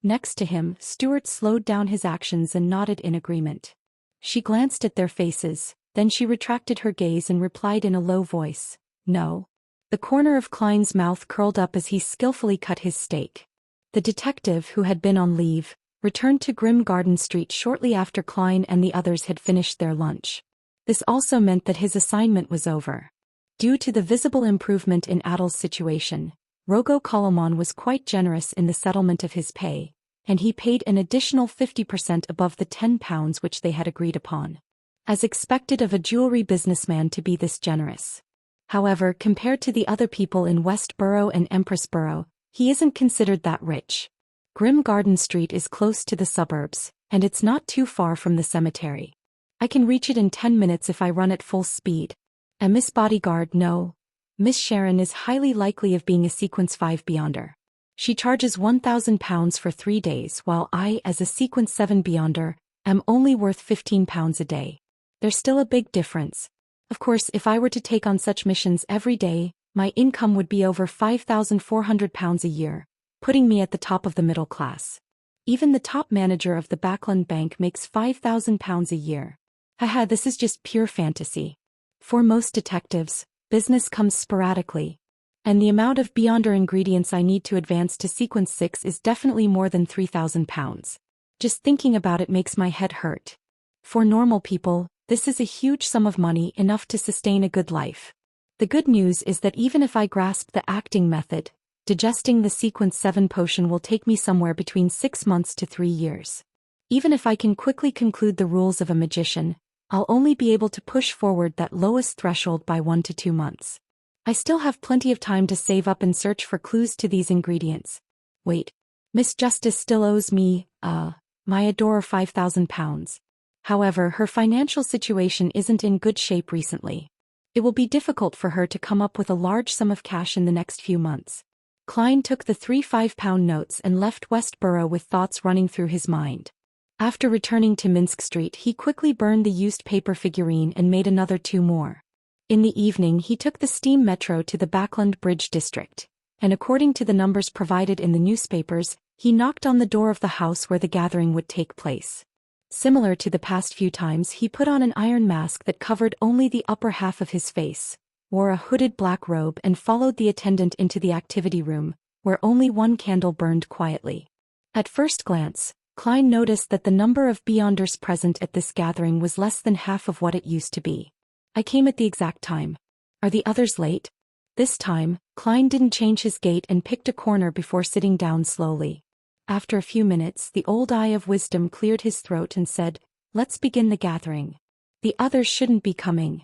Speaker 1: Next to him, Stuart slowed down his actions and nodded in agreement. She glanced at their faces, then she retracted her gaze and replied in a low voice, No. The corner of Klein's mouth curled up as he skillfully cut his steak. The detective, who had been on leave, returned to Grim Garden Street shortly after Klein and the others had finished their lunch. This also meant that his assignment was over. Due to the visible improvement in Adel's situation, Rogo Koloman was quite generous in the settlement of his pay, and he paid an additional 50% above the £10 which they had agreed upon. As expected of a jewelry businessman to be this generous. However, compared to the other people in Westborough and Empressborough, he isn't considered that rich. Grim Garden Street is close to the suburbs, and it's not too far from the cemetery. I can reach it in 10 minutes if I run at full speed. And Miss Bodyguard, no. Miss Sharon is highly likely of being a Sequence 5 Beyonder. She charges £1,000 for 3 days, while I, as a Sequence 7 Beyonder, am only worth £15 a day. There's still a big difference, Of course, if I were to take on such missions every day, my income would be over £5,400 a year, putting me at the top of the middle class. Even the top manager of the Backland Bank makes £5,000 a year. Haha, this is just pure fantasy. For most detectives, business comes sporadically. And the amount of Beyonder ingredients I need to advance to sequence 6 is definitely more than £3,000. Just thinking about it makes my head hurt. For normal people, this is a huge sum of money, enough to sustain a good life. The good news is that even if I grasp the acting method, digesting the sequence 7 potion will take me somewhere between 6 months to 3 years. Even if I can quickly conclude the rules of a magician, I'll only be able to push forward that lowest threshold by 1 to 2 months. I still have plenty of time to save up and search for clues to these ingredients. Wait, Miss Justice still owes me, my adorer £5,000. However, her financial situation isn't in good shape recently. It will be difficult for her to come up with a large sum of cash in the next few months. Klein took the 3 £5 notes and left Westboro with thoughts running through his mind. After returning to Minsk Street, he quickly burned the used paper figurine and made another 2 more. In the evening, he took the steam metro to the Backland Bridge district, and according to the numbers provided in the newspapers, he knocked on the door of the house where the gathering would take place. Similar to the past few times, he put on an iron mask that covered only the upper half of his face, wore a hooded black robe and followed the attendant into the activity room, where only one candle burned quietly. At first glance, Klein noticed that the number of Beyonders present at this gathering was less than half of what it used to be. I came at the exact time. Are the others late? This time, Klein didn't change his gait and picked a corner before sitting down slowly. After a few minutes, the old eye of wisdom cleared his throat and said, "Let's begin the gathering. The others shouldn't be coming."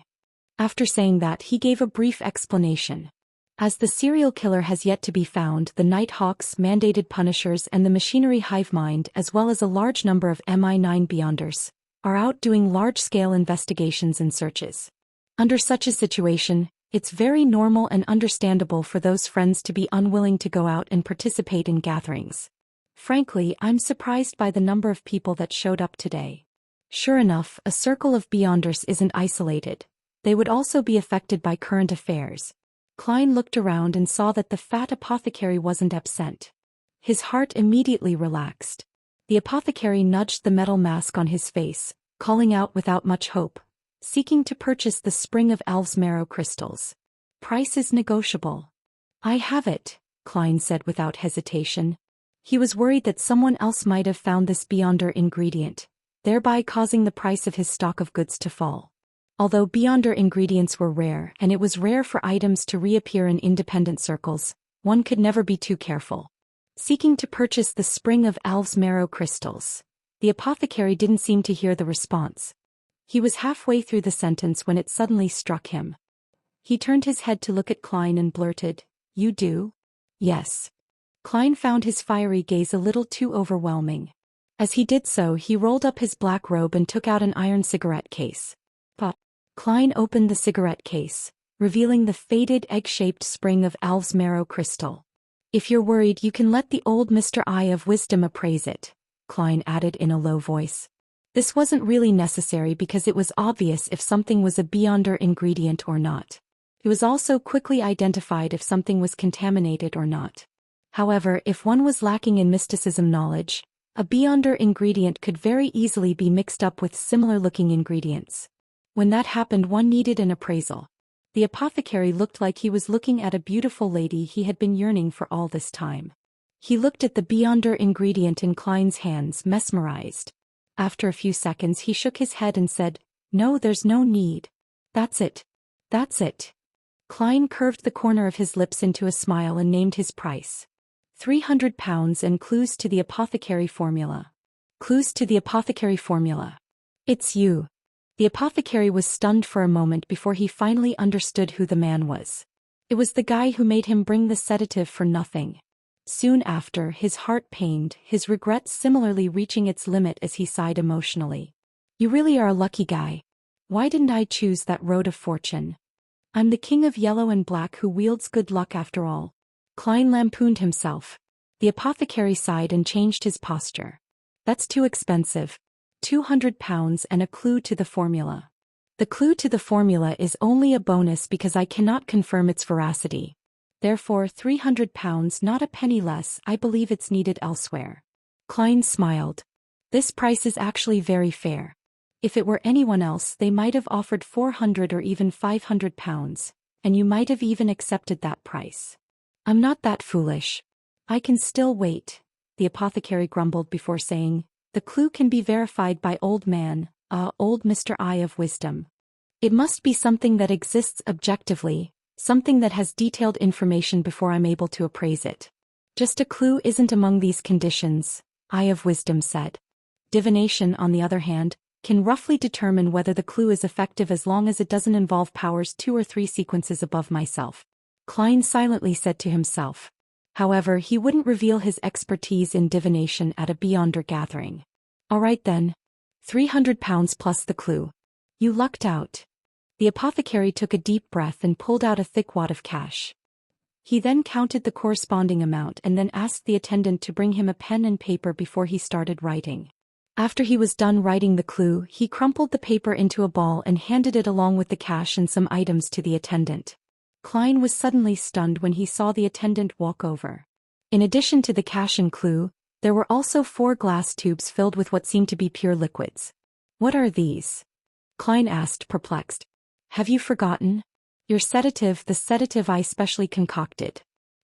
Speaker 1: After saying that, he gave a brief explanation. As the serial killer has yet to be found, the Nighthawks, mandated punishers and the machinery hive mind, as well as a large number of MI9 Beyonders, are out doing large-scale investigations and searches. Under such a situation, it's very normal and understandable for those friends to be unwilling to go out and participate in gatherings. Frankly, I'm surprised by the number of people that showed up today. Sure enough, a circle of Beyonders isn't isolated. They would also be affected by current affairs. Klein looked around and saw that the fat apothecary wasn't absent. His heart immediately relaxed. The apothecary nudged the metal mask on his face, calling out without much hope, seeking to purchase the spring of Elves Marrow crystals. Price is negotiable. I have it, Klein said without hesitation. He was worried that someone else might have found this Beyonder ingredient, thereby causing the price of his stock of goods to fall. Although Beyonder ingredients were rare and it was rare for items to reappear in independent circles, one could never be too careful. Seeking to purchase the spring of Elves Marrow crystals. The apothecary didn't seem to hear the response. He was halfway through the sentence when it suddenly struck him. He turned his head to look at Klein and blurted, "You do?" "Yes." Klein found his fiery gaze a little too overwhelming. As he did so, he rolled up his black robe and took out an iron cigarette case. But Klein opened the cigarette case, revealing the faded egg-shaped spring of Elves Marrow crystal. "If you're worried, you can let the old Mr. Eye of Wisdom appraise it," Klein added in a low voice. This wasn't really necessary because it was obvious if something was a Beyonder ingredient or not. It was also quickly identified if something was contaminated or not. However, if one was lacking in mysticism knowledge, a Beyonder ingredient could very easily be mixed up with similar-looking ingredients. When that happened, one needed an appraisal. The apothecary looked like he was looking at a beautiful lady he had been yearning for all this time. He looked at the Beyonder ingredient in Klein's hands, mesmerized. After a few seconds, he shook his head and said, "No, there's no need. That's it. That's it." Klein curved the corner of his lips into a smile and named his price. £300 and clues to the apothecary formula. Clues to the apothecary formula. "It's you." The apothecary was stunned for a moment before he finally understood who the man was. It was the guy who made him bring the sedative for nothing. Soon after, his heart pained, his regret similarly reaching its limit as he sighed emotionally. "You really are a lucky guy. Why didn't I choose that road of fortune? I'm the king of yellow and black who wields good luck after all." Klein lampooned himself. The apothecary sighed and changed his posture. "That's too expensive. £200 and a clue to the formula." The clue to the formula is only a bonus because I cannot confirm its veracity. Therefore £300, not a penny less. I believe it's needed elsewhere. Klein smiled. This price is actually very fair. If it were anyone else, they might have offered £400 or even £500, and you might have even accepted that price. I'm not that foolish. I can still wait, the apothecary grumbled before saying, the clue can be verified by old Mr. Eye of Wisdom. It must be something that exists objectively, something that has detailed information before I'm able to appraise it. Just a clue isn't among these conditions, Eye of Wisdom said. Divination, on the other hand, can roughly determine whether the clue is effective as long as it doesn't involve powers 2 or 3 sequences above myself. Klein silently said to himself. However, he wouldn't reveal his expertise in divination at a Beyonder gathering. All right then. £300 plus the clue. You lucked out. The apothecary took a deep breath and pulled out a thick wad of cash. He then counted the corresponding amount and then asked the attendant to bring him a pen and paper before he started writing. After he was done writing the clue, he crumpled the paper into a ball and handed it along with the cash and some items to the attendant. Klein was suddenly stunned when he saw the attendant walk over. In addition to the cash and clue, there were also 4 glass tubes filled with what seemed to be pure liquids. What are these? Klein asked, perplexed. Have you forgotten? Your sedative, the sedative I specially concocted.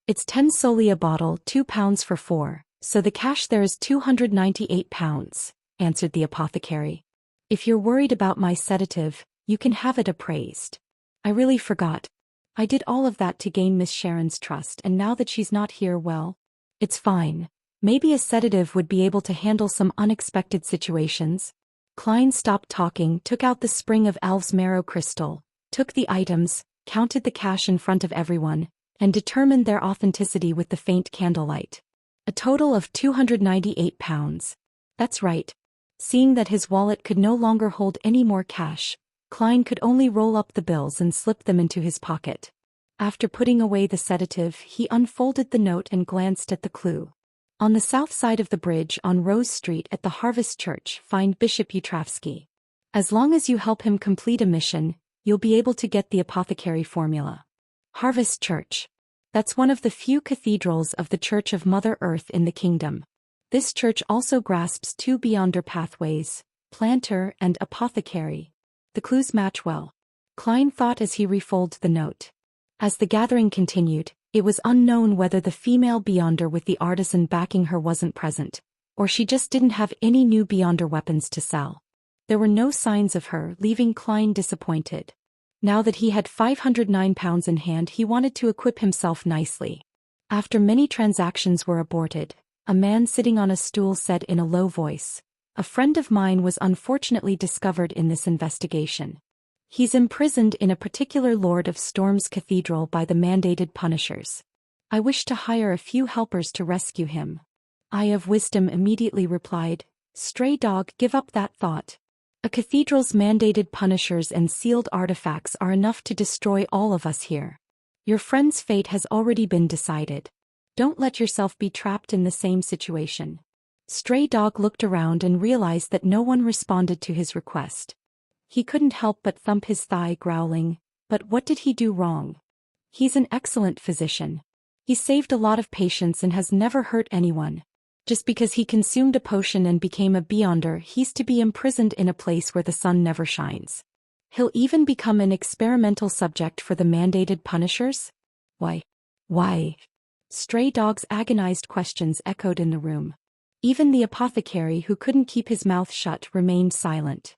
Speaker 1: It's 10 soldi a bottle, £2 for 4, so the cash there is £298. Answered the apothecary. If you're worried about my sedative, you can have it appraised. I really forgot. I did all of that to gain Miss Sharon's trust, and now that she's not here, well, it's fine. Maybe a sedative would be able to handle some unexpected situations. Klein stopped talking, took out the spring of Alv's marrow crystal, took the items, counted the cash in front of everyone, and determined their authenticity with the faint candlelight. A total of £298. That's right. Seeing that his wallet could no longer hold any more cash, Klein could only roll up the bills and slip them into his pocket. After putting away the sedative, he unfolded the note and glanced at the clue. On the south side of the bridge on Rose Street at the Harvest Church, find Bishop Utravsky. As long as you help him complete a mission, you'll be able to get the apothecary formula. Harvest Church. That's one of the few cathedrals of the Church of Mother Earth in the kingdom. This church also grasps 2 Beyonder pathways, planter and apothecary. The clues match well. Klein thought as he refolded the note. As the gathering continued, it was unknown whether the female Beyonder with the artisan backing her wasn't present, or she just didn't have any new Beyonder weapons to sell. There were no signs of her, leaving Klein disappointed. Now that he had £509 in hand, he wanted to equip himself nicely. After many transactions were aborted, a man sitting on a stool said in a low voice, "A friend of mine was unfortunately discovered in this investigation. He's imprisoned in a particular Lord of Storm's cathedral by the mandated punishers. I wish to hire a few helpers to rescue him." Eye of Wisdom immediately replied, "Stray dog, give up that thought. A cathedral's mandated punishers and sealed artifacts are enough to destroy all of us here. Your friend's fate has already been decided. Don't let yourself be trapped in the same situation." Stray Dog looked around and realized that no one responded to his request. He couldn't help but thump his thigh, growling, "But what did he do wrong? He's an excellent physician. He saved a lot of patients and has never hurt anyone. Just because he consumed a potion and became a Beyonder, he's to be imprisoned in a place where the sun never shines. He'll even become an experimental subject for the mandated punishers? Why? Stray Dog's agonized questions echoed in the room. Even the apothecary, who couldn't keep his mouth shut, remained silent.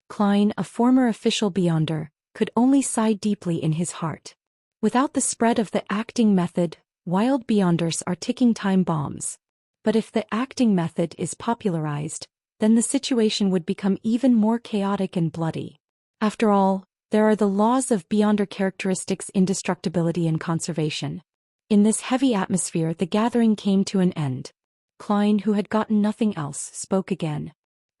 Speaker 1: Klein, a former official Beyonder, could only sigh deeply in his heart. Without the spread of the acting method, wild Beyonders are ticking time bombs. But if the acting method is popularized, then the situation would become even more chaotic and bloody. After all, there are the laws of Beyonder characteristics, indestructibility and conservation. In this heavy atmosphere, the gathering came to an end. Klein, who had gotten nothing else, spoke again.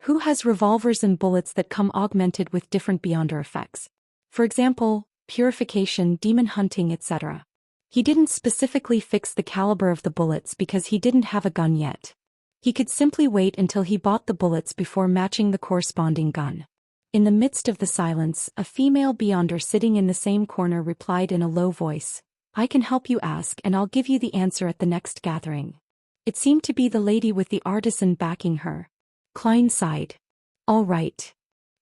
Speaker 1: "Who has revolvers and bullets that come augmented with different Beyonder effects? For example, purification, demon hunting, etc." He didn't specifically fix the caliber of the bullets because he didn't have a gun yet. He could simply wait until he bought the bullets before matching the corresponding gun. In the midst of the silence, a female beyonder sitting in the same corner replied in a low voice, "I can help you ask and I'll give you the answer at the next gathering." It seemed to be the lady with the artisan backing her. Klein sighed. All right.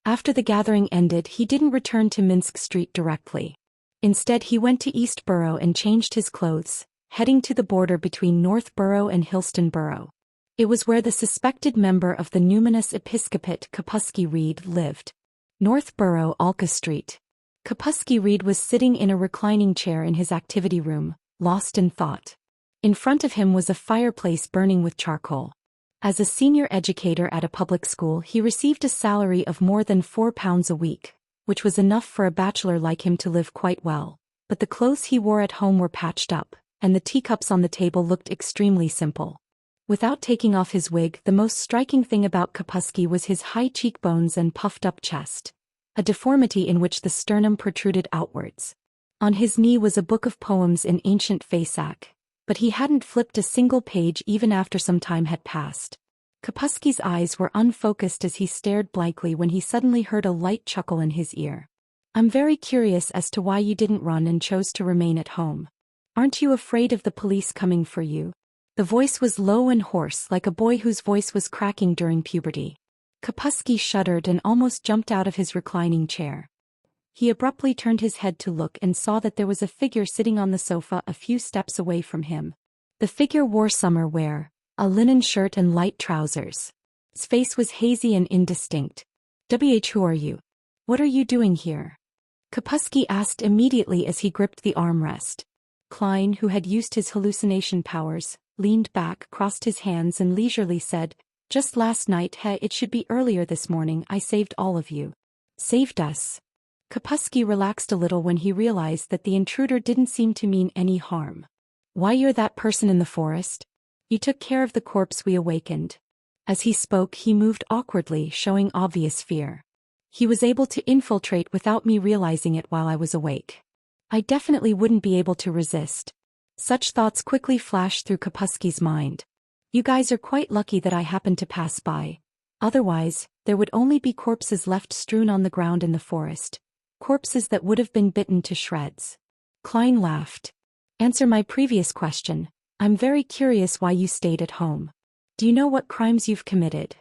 Speaker 1: After the gathering ended, he didn't return to Minsk Street directly. Instead, he went to East Borough and changed his clothes, heading to the border between North Borough and Hillston Borough. It was where the suspected member of the numinous episcopate Kapusky Reed lived. North Borough, Alka Street. Kapusky Reed was sitting in a reclining chair in his activity room, lost in thought. In front of him was a fireplace burning with charcoal. As a senior educator at a public school, he received a salary of more than £4 a week, which was enough for a bachelor like him to live quite well. But the clothes he wore at home were patched up, and the teacups on the table looked extremely simple. Without taking off his wig, the most striking thing about Kapusky was his high cheekbones and puffed-up chest, a deformity in which the sternum protruded outwards. On his knee was a book of poems in ancient Fasak, but he hadn't flipped a single page even after some time had passed. Kapusky's eyes were unfocused as he stared blankly when he suddenly heard a light chuckle in his ear. "I'm very curious as to why you didn't run and chose to remain at home. Aren't you afraid of the police coming for you?" The voice was low and hoarse, like a boy whose voice was cracking during puberty. Kapusky shuddered and almost jumped out of his reclining chair. He abruptly turned his head to look and saw that there was a figure sitting on the sofa a few steps away from him. The figure wore summer wear, a linen shirt and light trousers. His face was hazy and indistinct. "Who are you? What are you doing here?" Kapusky asked immediately as he gripped the armrest. Klein, who had used his hallucination powers, leaned back, crossed his hands and leisurely said, "Just last night, it should be earlier this morning, I saved all of you." "Saved us?" Kapusky relaxed a little when he realized that the intruder didn't seem to mean any harm. "Why, you're that person in the forest? You took care of the corpse we awakened." As he spoke, he moved awkwardly, showing obvious fear. "He was able to infiltrate without me realizing it while I was awake. I definitely wouldn't be able to resist." Such thoughts quickly flashed through Kapusky's mind. "You guys are quite lucky that I happened to pass by. Otherwise, there would only be corpses left strewn on the ground in the forest. Corpses that would have been bitten to shreds." Klein laughed. "Answer my previous question. I'm very curious why you stayed at home. Do you know what crimes you've committed?"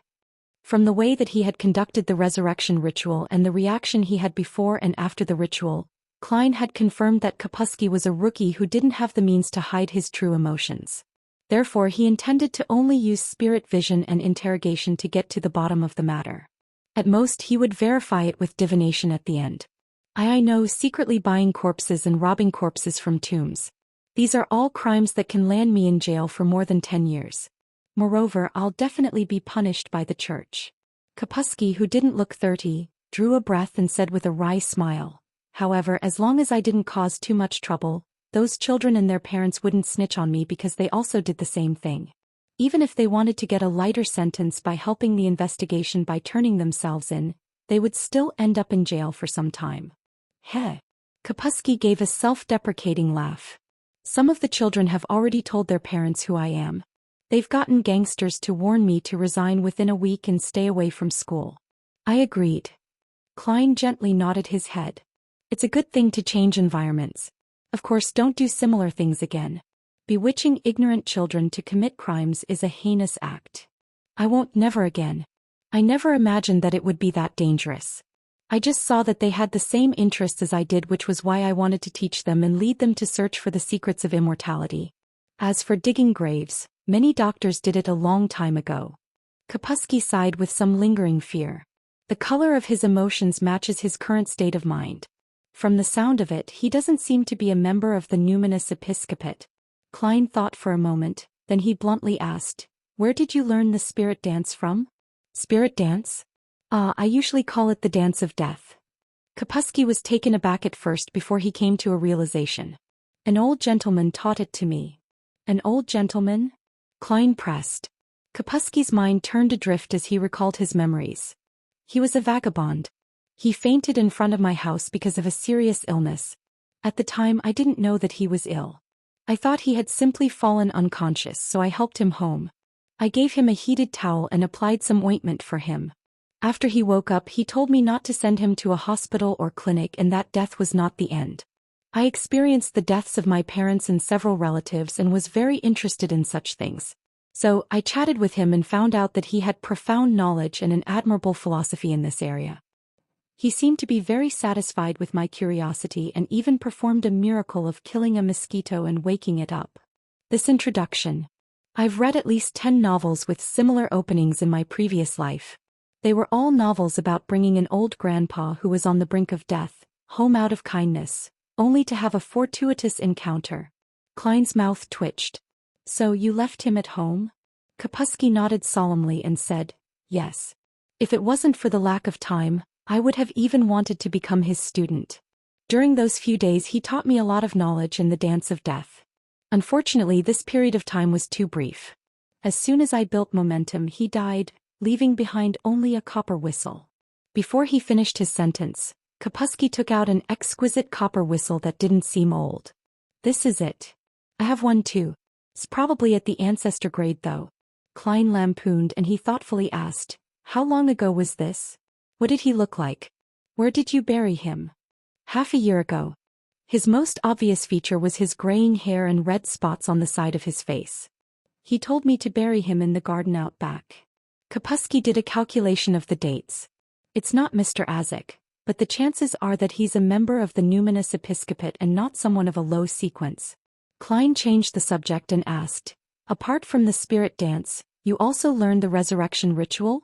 Speaker 1: From the way that he had conducted the resurrection ritual and the reaction he had before and after the ritual, Klein had confirmed that Kapusky was a rookie who didn't have the means to hide his true emotions. Therefore, he intended to only use spirit vision and interrogation to get to the bottom of the matter. At most, he would verify it with divination at the end. I know, secretly buying corpses and robbing corpses from tombs. These are all crimes that can land me in jail for more than 10 years. Moreover, I'll definitely be punished by the church." Kapusky, who didn't look 30, drew a breath and said with a wry smile, "However, as long as I didn't cause too much trouble, those children and their parents wouldn't snitch on me because they also did the same thing. Even if they wanted to get a lighter sentence by helping the investigation by turning themselves in, they would still end up in jail for some time." Heh. Kapusky gave a self-deprecating laugh. "Some of the children have already told their parents who I am. They've gotten gangsters to warn me to resign within a week and stay away from school." I agreed. Klein gently nodded his head. "It's a good thing to change environments. Of course, don't do similar things again. Bewitching ignorant children to commit crimes is a heinous act. I won't, never again. I never imagined that it would be that dangerous. I just saw that they had the same interests as I did, which was why I wanted to teach them and lead them to search for the secrets of immortality. As for digging graves, many doctors did it a long time ago." Kapusky sighed with some lingering fear. The color of his emotions matches his current state of mind. From the sound of it, he doesn't seem to be a member of the numinous episcopate. Klein thought for a moment, then he bluntly asked, "Where did you learn the spirit dance from?" "Spirit dance? I usually call it the dance of death." Kapusky was taken aback at first before he came to a realization. "An old gentleman taught it to me." "An old gentleman?" Klein pressed. Kapusky's mind turned adrift as he recalled his memories. "He was a vagabond. He fainted in front of my house because of a serious illness. At the time, I didn't know that he was ill. I thought he had simply fallen unconscious, so I helped him home. I gave him a heated towel and applied some ointment for him. After he woke up, he told me not to send him to a hospital or clinic and that death was not the end. I experienced the deaths of my parents and several relatives and was very interested in such things. So, I chatted with him and found out that he had profound knowledge and an admirable philosophy in this area. He seemed to be very satisfied with my curiosity and even performed a miracle of killing a mosquito and waking it up. This introduction. I've read at least 10 novels with similar openings in my previous life. They were all novels about bringing an old grandpa who was on the brink of death, home out of kindness, only to have a fortuitous encounter. Klein's mouth twitched. So you left him at home? Kapusky nodded solemnly and said, yes. If it wasn't for the lack of time, I would have even wanted to become his student. During those few days he taught me a lot of knowledge in the dance of death. Unfortunately, this period of time was too brief. As soon as I built momentum, he died, leaving behind only a copper whistle. Before he finished his sentence, Kapusky took out an exquisite copper whistle that didn't seem old. This is it. I have one too. It's probably at the ancestor grade though. Klein lampooned and he thoughtfully asked, how long ago was this? What did he look like? Where did you bury him? Half a year ago. His most obvious feature was his graying hair and red spots on the side of his face. He told me to bury him in the garden out back. Kapusky did a calculation of the dates. It's not Mr. Azek, but the chances are that he's a member of the numinous episcopate and not someone of a low sequence. Klein changed the subject and asked, apart from the spirit dance, you also learned the resurrection ritual?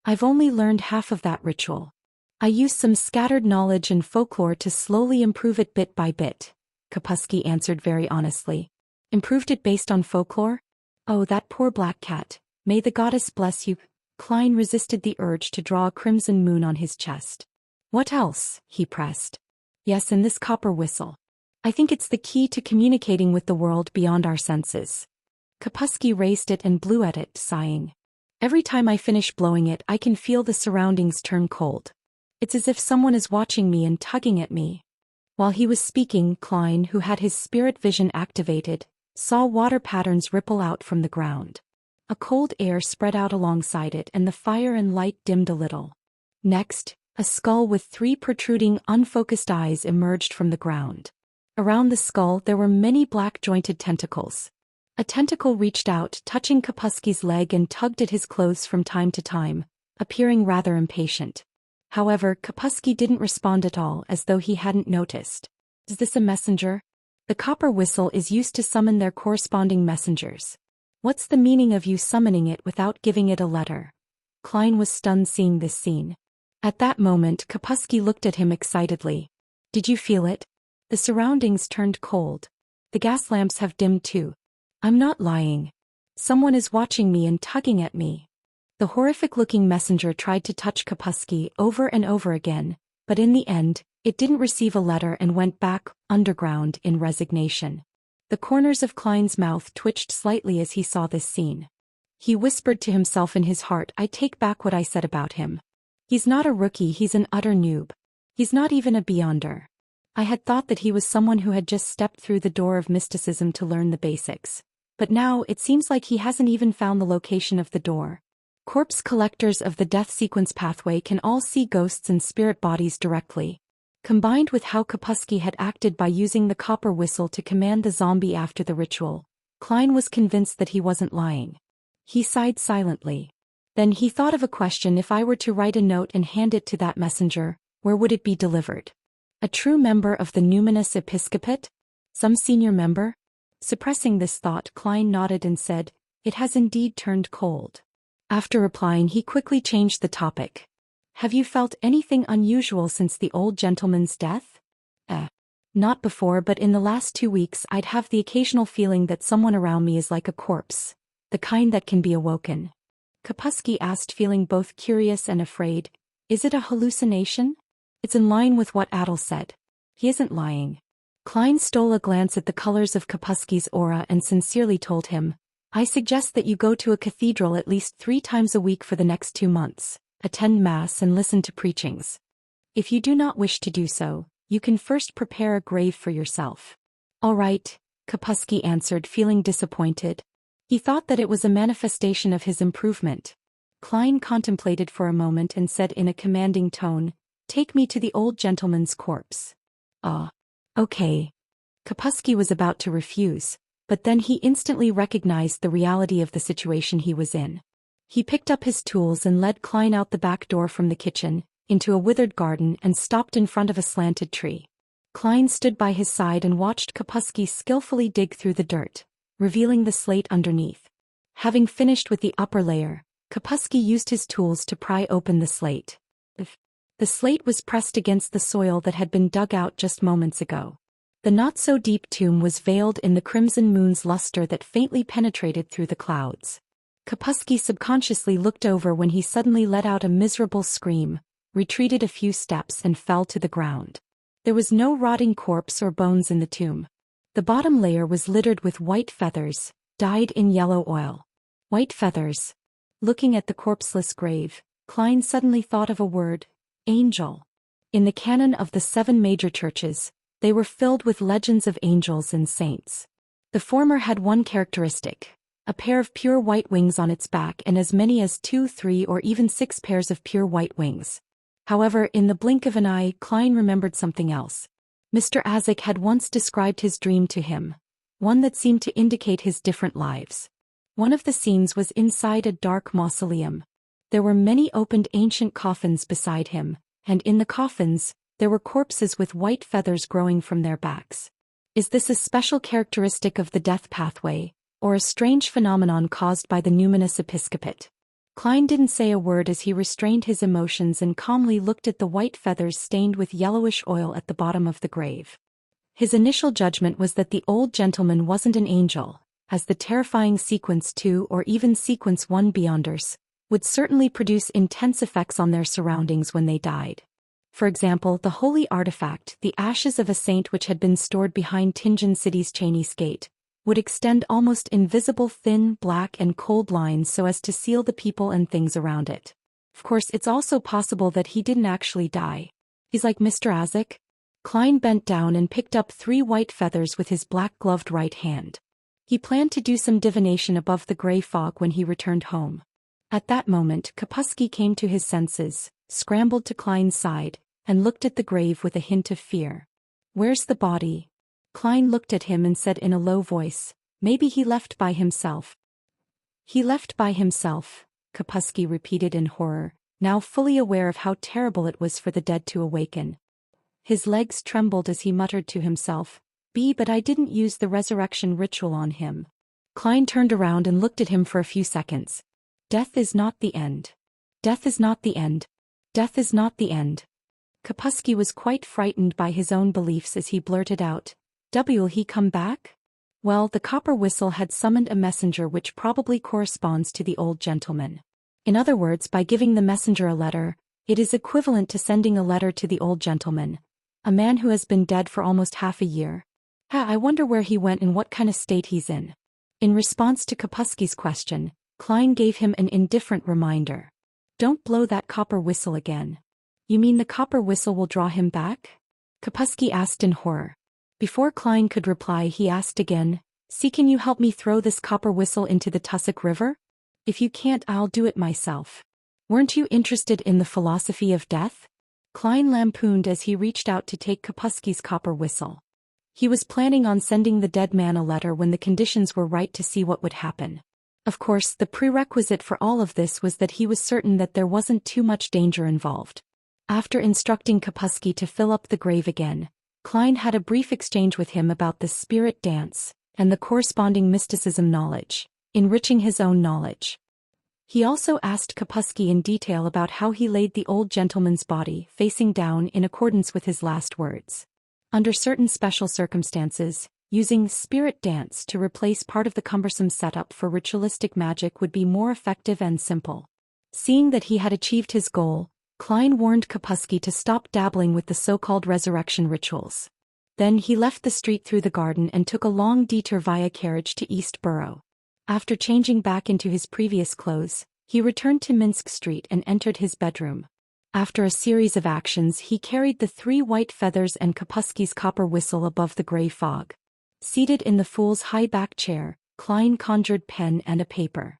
Speaker 1: I've only learned half of that ritual. I used some scattered knowledge and folklore to slowly improve it bit by bit, Kapusky answered very honestly. Improved it based on folklore? Oh, that poor black cat. May the goddess bless you. Klein resisted the urge to draw a crimson moon on his chest. What else? He pressed. Yes, and this copper whistle. I think it's the key to communicating with the world beyond our senses. Kapusky raised it and blew at it, sighing. Every time I finish blowing it, I can feel the surroundings turn cold. It's as if someone is watching me and tugging at me. While he was speaking, Klein, who had his spirit vision activated, saw water patterns ripple out from the ground. A cold air spread out alongside it and the fire and light dimmed a little. Next, a skull with 3 protruding, unfocused eyes emerged from the ground. Around the skull there were many black-jointed tentacles. A tentacle reached out, touching Kapusky's leg and tugged at his clothes from time to time, appearing rather impatient. However, Kapusky didn't respond at all, as though he hadn't noticed. Is this a messenger? The copper whistle is used to summon their corresponding messengers. What's the meaning of you summoning it without giving it a letter? Klein was stunned seeing this scene. At that moment, Kapusky looked at him excitedly. Did you feel it? The surroundings turned cold. The gas lamps have dimmed too. I'm not lying. Someone is watching me and tugging at me. The horrific-looking messenger tried to touch Kapusky over and over again, but in the end, it didn't receive a letter and went back, underground, in resignation. The corners of Klein's mouth twitched slightly as he saw this scene. He whispered to himself in his heart, I take back what I said about him. He's not a rookie, he's an utter noob. He's not even a beyonder. I had thought that he was someone who had just stepped through the door of mysticism to learn the basics. But now, it seems like he hasn't even found the location of the door. Corpse collectors of the death sequence pathway can all see ghosts and spirit bodies directly. Combined with how Kapusky had acted by using the copper whistle to command the zombie after the ritual, Klein was convinced that he wasn't lying. He sighed silently. Then he thought of a question: if I were to write a note and hand it to that messenger, where would it be delivered? A true member of the numinous episcopate? Some senior member? Suppressing this thought, Klein nodded and said, it has indeed turned cold. After replying, he quickly changed the topic. Have you felt anything unusual since the old gentleman's death? Not before, but in the last 2 weeks I'd have the occasional feeling that someone around me is like a corpse, the kind that can be awoken. Kapusky asked, feeling both curious and afraid, is it a hallucination? It's in line with what Adel said. He isn't lying. Klein stole a glance at the colors of Kapusky's aura and sincerely told him, I suggest that you go to a cathedral at least 3 times a week for the next 2 months, attend mass and listen to preachings. If you do not wish to do so, you can first prepare a grave for yourself. All right, Kapusky answered, feeling disappointed. He thought that it was a manifestation of his improvement. Klein contemplated for a moment and said in a commanding tone, "Take me to the old gentleman's corpse." Okay. Kapusky was about to refuse, but then he instantly recognized the reality of the situation he was in. He picked up his tools and led Klein out the back door from the kitchen, into a withered garden, and stopped in front of a slanted tree. Klein stood by his side and watched Kapusky skillfully dig through the dirt, revealing the slate underneath. Having finished with the upper layer, Kapusky used his tools to pry open the slate. The slate was pressed against the soil that had been dug out just moments ago. The not-so-deep tomb was veiled in the crimson moon's luster that faintly penetrated through the clouds. Kapusky subconsciously looked over when he suddenly let out a miserable scream, retreated a few steps and fell to the ground. There was no rotting corpse or bones in the tomb. The bottom layer was littered with white feathers, dyed in yellow oil. White feathers. Looking at the corpseless grave, Klein suddenly thought of a word: angel. In the canon of the 7 major churches, they were filled with legends of angels and saints. The former had one characteristic: a pair of pure white wings on its back and as many as 2, 3, or even 6 pairs of pure white wings. However, in the blink of an eye, Klein remembered something else. Mr. Azek had once described his dream to him, one that seemed to indicate his different lives. One of the scenes was inside a dark mausoleum. There were many opened ancient coffins beside him, and in the coffins, there were corpses with white feathers growing from their backs. Is this a special characteristic of the death pathway, or a strange phenomenon caused by the numinous episcopate? Klein didn't say a word as he restrained his emotions and calmly looked at the white feathers stained with yellowish oil at the bottom of the grave. His initial judgment was that the old gentleman wasn't an angel, as the terrifying sequence 2 or even sequence 1 Beyonders would certainly produce intense effects on their surroundings when they died. For example, the holy artifact, the ashes of a saint which had been stored behind Tianjin City's Chinese gate, would extend almost invisible thin, black and cold lines so as to seal the people and things around it. Of course, it's also possible that he didn't actually die. He's like Mr. Azek. Klein bent down and picked up 3 white feathers with his black-gloved right hand. He planned to do some divination above the gray fog when he returned home. At that moment, Kapusky came to his senses, scrambled to Klein's side, and looked at the grave with a hint of fear. "Where's the body?" Klein looked at him and said in a low voice, "Maybe he left by himself." "He left by himself," Kapusky repeated in horror, now fully aware of how terrible it was for the dead to awaken. His legs trembled as he muttered to himself, But I didn't use the resurrection ritual on him." Klein turned around and looked at him for a few seconds. "Death is not the end. Death is not the end. Death is not the end." Kapusky was quite frightened by his own beliefs as he blurted out, "Will he come back?" Well, the copper whistle had summoned a messenger which probably corresponds to the old gentleman. In other words, by giving the messenger a letter, it is equivalent to sending a letter to the old gentleman, a man who has been dead for almost half a year. I wonder where he went and what kind of state he's in. In response to Kapusky's question, Klein gave him an indifferent reminder. "Don't blow that copper whistle again." "You mean the copper whistle will draw him back?" Kapusky asked in horror. Before Klein could reply, he asked again, Can you help me throw this copper whistle into the Tussock River? If you can't, I'll do it myself." "Weren't you interested in the philosophy of death?" Klein lampooned as he reached out to take Kapusky's copper whistle. He was planning on sending the dead man a letter when the conditions were right to see what would happen. Of course, the prerequisite for all of this was that he was certain that there wasn't too much danger involved. After instructing Kapusky to fill up the grave again, Klein had a brief exchange with him about the spirit dance and the corresponding mysticism knowledge, enriching his own knowledge. He also asked Kapusky in detail about how he laid the old gentleman's body facing down in accordance with his last words. Under certain special circumstances, using spirit dance to replace part of the cumbersome setup for ritualistic magic would be more effective and simple. Seeing that he had achieved his goal, Klein warned Kapusky to stop dabbling with the so-called resurrection rituals. Then he left the street through the garden and took a long detour via carriage to East Borough. After changing back into his previous clothes, he returned to Minsk Street and entered his bedroom. After a series of actions, he carried the 3 white feathers and Kapusky's copper whistle above the gray fog. Seated in the fool's high-back chair, Klein conjured pen and a paper.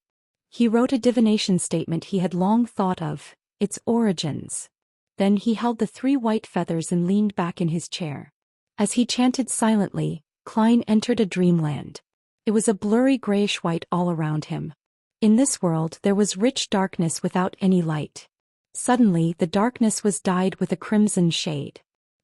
Speaker 1: He wrote a divination statement he had long thought of, its origins. Then he held the 3 white feathers and leaned back in his chair. As he chanted silently, Klein entered a dreamland. It was a blurry grayish-white all around him. In this world there was rich darkness without any light. Suddenly the darkness was dyed with a crimson shade.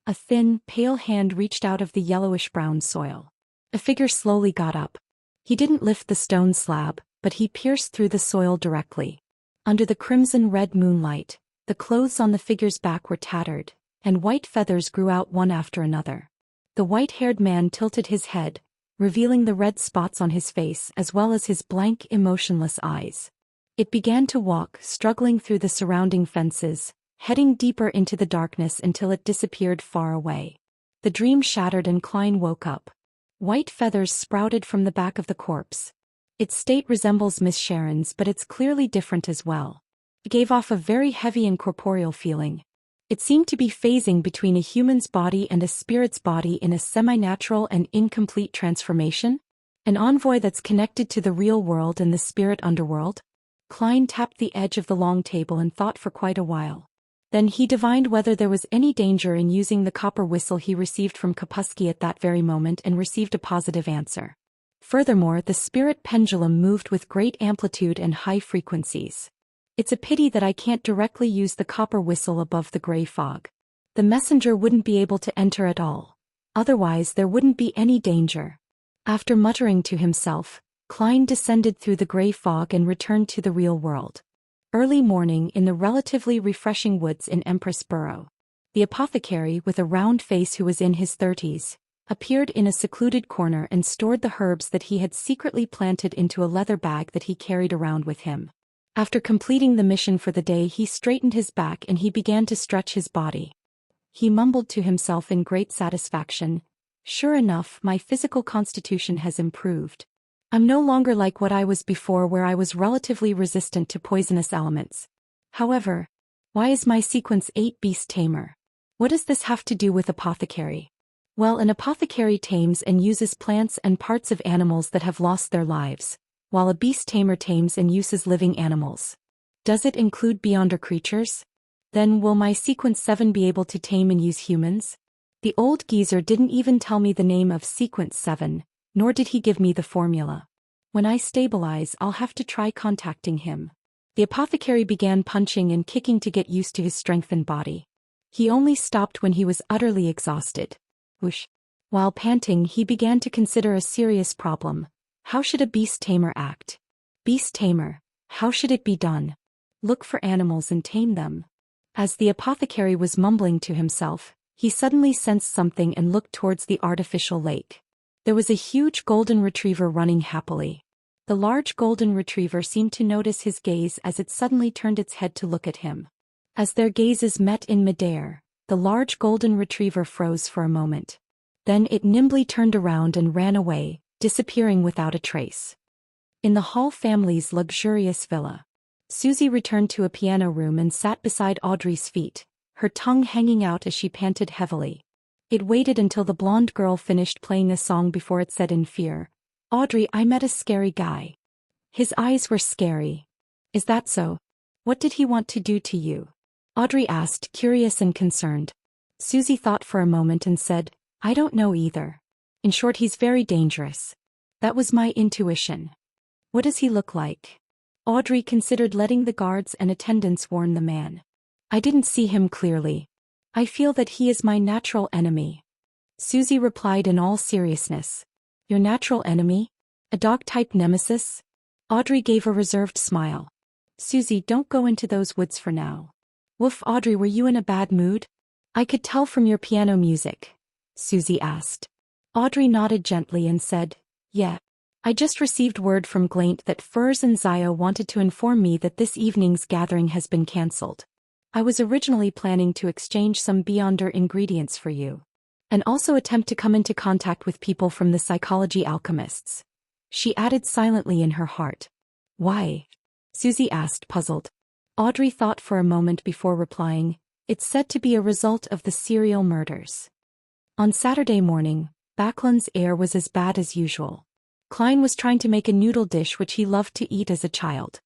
Speaker 1: A thin, pale hand reached out of the yellowish-brown soil. A figure slowly got up. He didn't lift the stone slab, but he pierced through the soil directly. Under the crimson-red moonlight, the clothes on the figure's back were tattered, and white feathers grew out one after another. The white-haired man tilted his head, revealing the red spots on his face as well as his blank, emotionless eyes. It began to walk, struggling through the surrounding fences, heading deeper into the darkness until it disappeared far away. The dream shattered and Klein woke up. White feathers sprouted from the back of the corpse. Its state resembles Miss Sharon's, but it's clearly different as well. It gave off a very heavy and corporeal feeling. It seemed to be phasing between a human's body and a spirit's body in a semi-natural and incomplete transformation. An envoy that's connected to the real world and the spirit underworld. Klein tapped the edge of the long table and thought for quite a while. Then he divined whether there was any danger in using the copper whistle he received from Kapusky at that very moment and received a positive answer. Furthermore, the spirit pendulum moved with great amplitude and high frequencies. It's a pity that I can't directly use the copper whistle above the gray fog. The messenger wouldn't be able to enter at all. Otherwise there wouldn't be any danger. After muttering to himself, Klein descended through the gray fog and returned to the real world. Early morning in the relatively refreshing woods in Empress Borough. The apothecary with a round face who was in his 30s, appeared in a secluded corner and stored the herbs that he had secretly planted into a leather bag that he carried around with him. After completing the mission for the day, he straightened his back and he began to stretch his body. He mumbled to himself in great satisfaction, "Sure enough, my physical constitution has improved. I'm no longer like what I was before, where I was relatively resistant to poisonous elements. However, why is my sequence 8 beast tamer? What does this have to do with apothecary? Well, an apothecary tames and uses plants and parts of animals that have lost their lives, while a beast tamer tames and uses living animals. Does it include beyonder creatures? Then will my sequence 7 be able to tame and use humans? The old geezer didn't even tell me the name of sequence 7, nor did he give me the formula. When I stabilize, I'll have to try contacting him." The apothecary began punching and kicking to get used to his strengthened body. He only stopped when he was utterly exhausted. Whoosh. While panting, he began to consider a serious problem. How should a beast tamer act? Beast tamer, how should it be done? Look for animals and tame them. As the apothecary was mumbling to himself, he suddenly sensed something and looked towards the artificial lake. There was a huge golden retriever running happily. The large golden retriever seemed to notice his gaze as it suddenly turned its head to look at him. As their gazes met in midair, the large golden retriever froze for a moment. Then it nimbly turned around and ran away, disappearing without a trace. In the Hall family's luxurious villa, Susie returned to a piano room and sat beside Audrey's feet, her tongue hanging out as she panted heavily. It waited until the blonde girl finished playing a song before it said in fear, "Audrey, I met a scary guy. His eyes were scary." "Is that so? What did he want to do to you?" Audrey asked, curious and concerned. Susie thought for a moment and said, "I don't know either. In short, he's very dangerous. That was my intuition." "What does he look like?" Audrey considered letting the guards and attendants warn the man. "I didn't see him clearly. I feel that he is my natural enemy." Susie replied in all seriousness. "Your natural enemy? A dog-type nemesis?" Audrey gave a reserved smile. "Susie, don't go into those woods for now." "Woof, Audrey, were you in a bad mood?" "I could tell from your piano music," Susie asked. Audrey nodded gently and said, "Yeah. I just received word from Glaint that Furs and Zio wanted to inform me that this evening's gathering has been cancelled. I was originally planning to exchange some Beyonder ingredients for you. And also attempt to come into contact with people from the psychology alchemists," she added silently in her heart. "Why?" Susie asked, puzzled. Audrey thought for a moment before replying, "It's said to be a result of the serial murders." On Saturday morning, Backlund's air was as bad as usual. Klein was trying to make a noodle dish which he loved to eat as a child.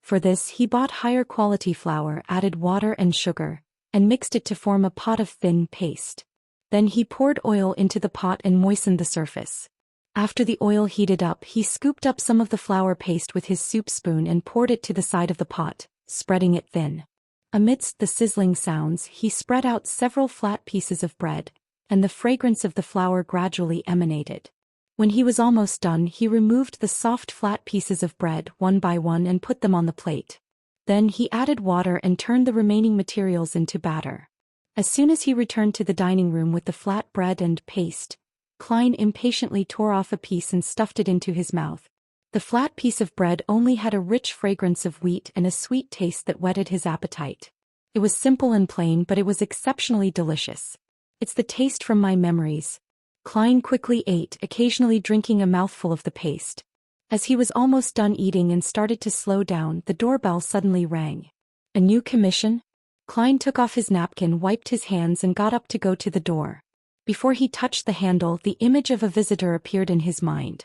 Speaker 1: For this he bought higher quality flour, added water and sugar, and mixed it to form a pot of thin paste. Then he poured oil into the pot and moistened the surface. After the oil heated up, he scooped up some of the flour paste with his soup spoon and poured it to the side of the pot, spreading it thin. Amidst the sizzling sounds, he spread out several flat pieces of bread, and the fragrance of the flour gradually emanated. When he was almost done, he removed the soft flat pieces of bread one by one and put them on the plate. Then he added water and turned the remaining materials into batter. As soon as he returned to the dining room with the flat bread and paste, Klein impatiently tore off a piece and stuffed it into his mouth. The flat piece of bread only had a rich fragrance of wheat and a sweet taste that whetted his appetite. It was simple and plain, but it was exceptionally delicious. It's the taste from my memories. Klein quickly ate, occasionally drinking a mouthful of the paste. As he was almost done eating and started to slow down, the doorbell suddenly rang. A new commission? Klein took off his napkin, wiped his hands and got up to go to the door. Before he touched the handle, the image of a visitor appeared in his mind.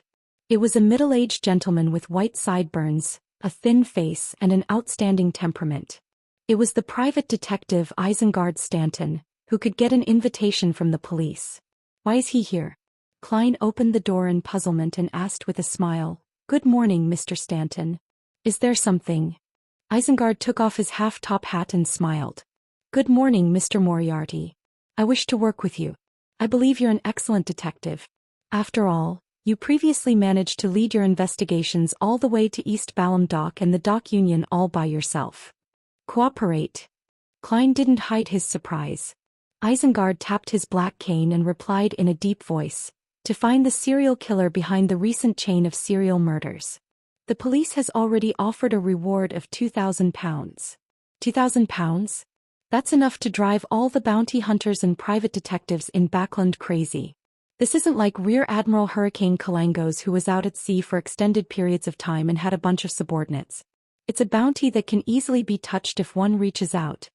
Speaker 1: It was a middle-aged gentleman with white sideburns, a thin face and an outstanding temperament. It was the private detective Isengard Stanton, who could get an invitation from the police. Why is he here? Klein opened the door in puzzlement and asked with a smile, "Good morning, Mr. Stanton. Is there something?" Isengard took off his half-top hat and smiled. "Good morning, Mr. Moriarty. I wish to work with you. I believe you're an excellent detective. After all, you previously managed to lead your investigations all the way to East Balham Dock and the Dock Union all by yourself. Cooperate." Klein didn't hide his surprise. Isengard tapped his black cane and replied in a deep voice, "To find the serial killer behind the recent chain of serial murders. The police has already offered a reward of £2,000. £2,000? That's enough to drive all the bounty hunters and private detectives in Backland crazy. This isn't like Rear Admiral Hurricane Kalangos, who was out at sea for extended periods of time and had a bunch of subordinates. It's a bounty that can easily be touched if one reaches out.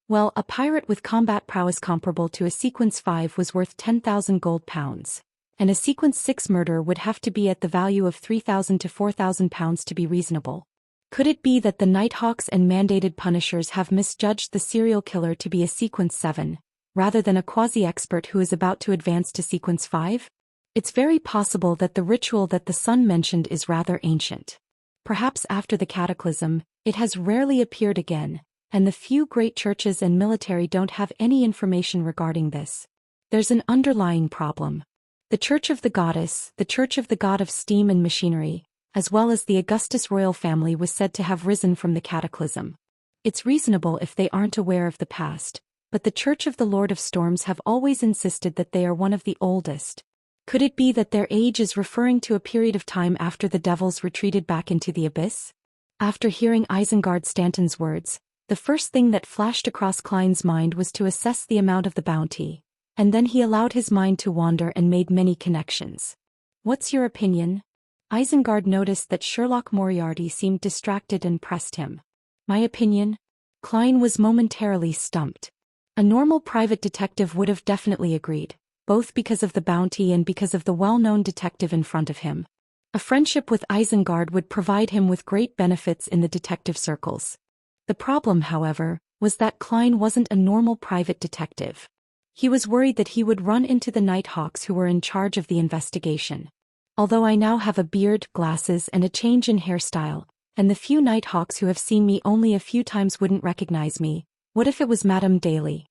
Speaker 1: Well, a pirate with combat prowess comparable to a Sequence 5 was worth 10,000 gold pounds, and a Sequence 6 murder would have to be at the value of 3,000 to 4,000 pounds to be reasonable. Could it be that the Nighthawks and mandated punishers have misjudged the serial killer to be a Sequence 7, rather than a quasi-expert who is about to advance to Sequence 5? It's very possible that the ritual that the Sun mentioned is rather ancient. Perhaps after the cataclysm, it has rarely appeared again, and the few great churches and military don't have any information regarding this. There's an underlying problem. The Church of the Goddess, the Church of the God of Steam and Machinery, as well as the Augustus royal family, was said to have risen from the cataclysm. It's reasonable if they aren't aware of the past, but the Church of the Lord of Storms have always insisted that they are one of the oldest. Could it be that their age is referring to a period of time after the devils retreated back into the abyss? After hearing Isengard Stanton's words, the first thing that flashed across Klein's mind was to assess the amount of the bounty, and then he allowed his mind to wander and made many connections. "What's your opinion?" Isengard noticed that Sherlock Moriarty seemed distracted and pressed him. "My opinion?" Klein was momentarily stumped. A normal private detective would have definitely agreed, both because of the bounty and because of the well-known detective in front of him. A friendship with Isengard would provide him with great benefits in the detective circles. The problem, however, was that Klein wasn't a normal private detective. He was worried that he would run into the Nighthawks who were in charge of the investigation. "Although I now have a beard, glasses and a change in hairstyle, and the few Nighthawks who have seen me only a few times wouldn't recognize me, what if it was Madame Daly?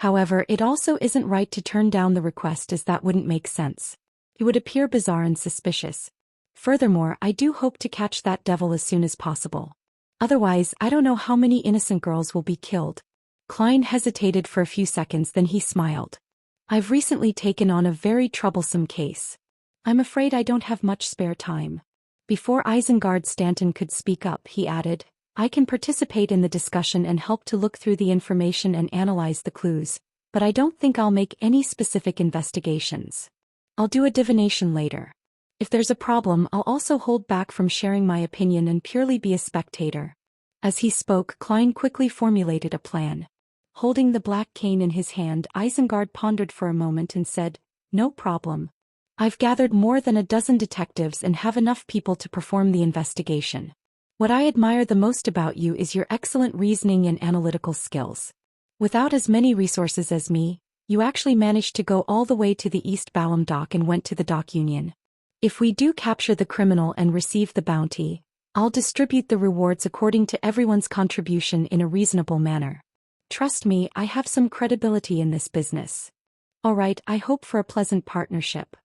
Speaker 1: However, it also isn't right to turn down the request, as that wouldn't make sense. It would appear bizarre and suspicious. Furthermore, I do hope to catch that devil as soon as possible. Otherwise, I don't know how many innocent girls will be killed." Klein hesitated for a few seconds, then he smiled. "I've recently taken on a very troublesome case. I'm afraid I don't have much spare time." Before Isengard Stanton could speak up, he added, "I can participate in the discussion and help to look through the information and analyze the clues, but I don't think I'll make any specific investigations. I'll do a divination later. If there's a problem, I'll also hold back from sharing my opinion and purely be a spectator." As he spoke, Klein quickly formulated a plan. Holding the black cane in his hand, Isengard pondered for a moment and said, "No problem. I've gathered more than a dozen detectives and have enough people to perform the investigation. What I admire the most about you is your excellent reasoning and analytical skills. Without as many resources as me, you actually managed to go all the way to the East Balham dock and went to the dock union. If we do capture the criminal and receive the bounty, I'll distribute the rewards according to everyone's contribution in a reasonable manner. Trust me, I have some credibility in this business. All right, I hope for a pleasant partnership.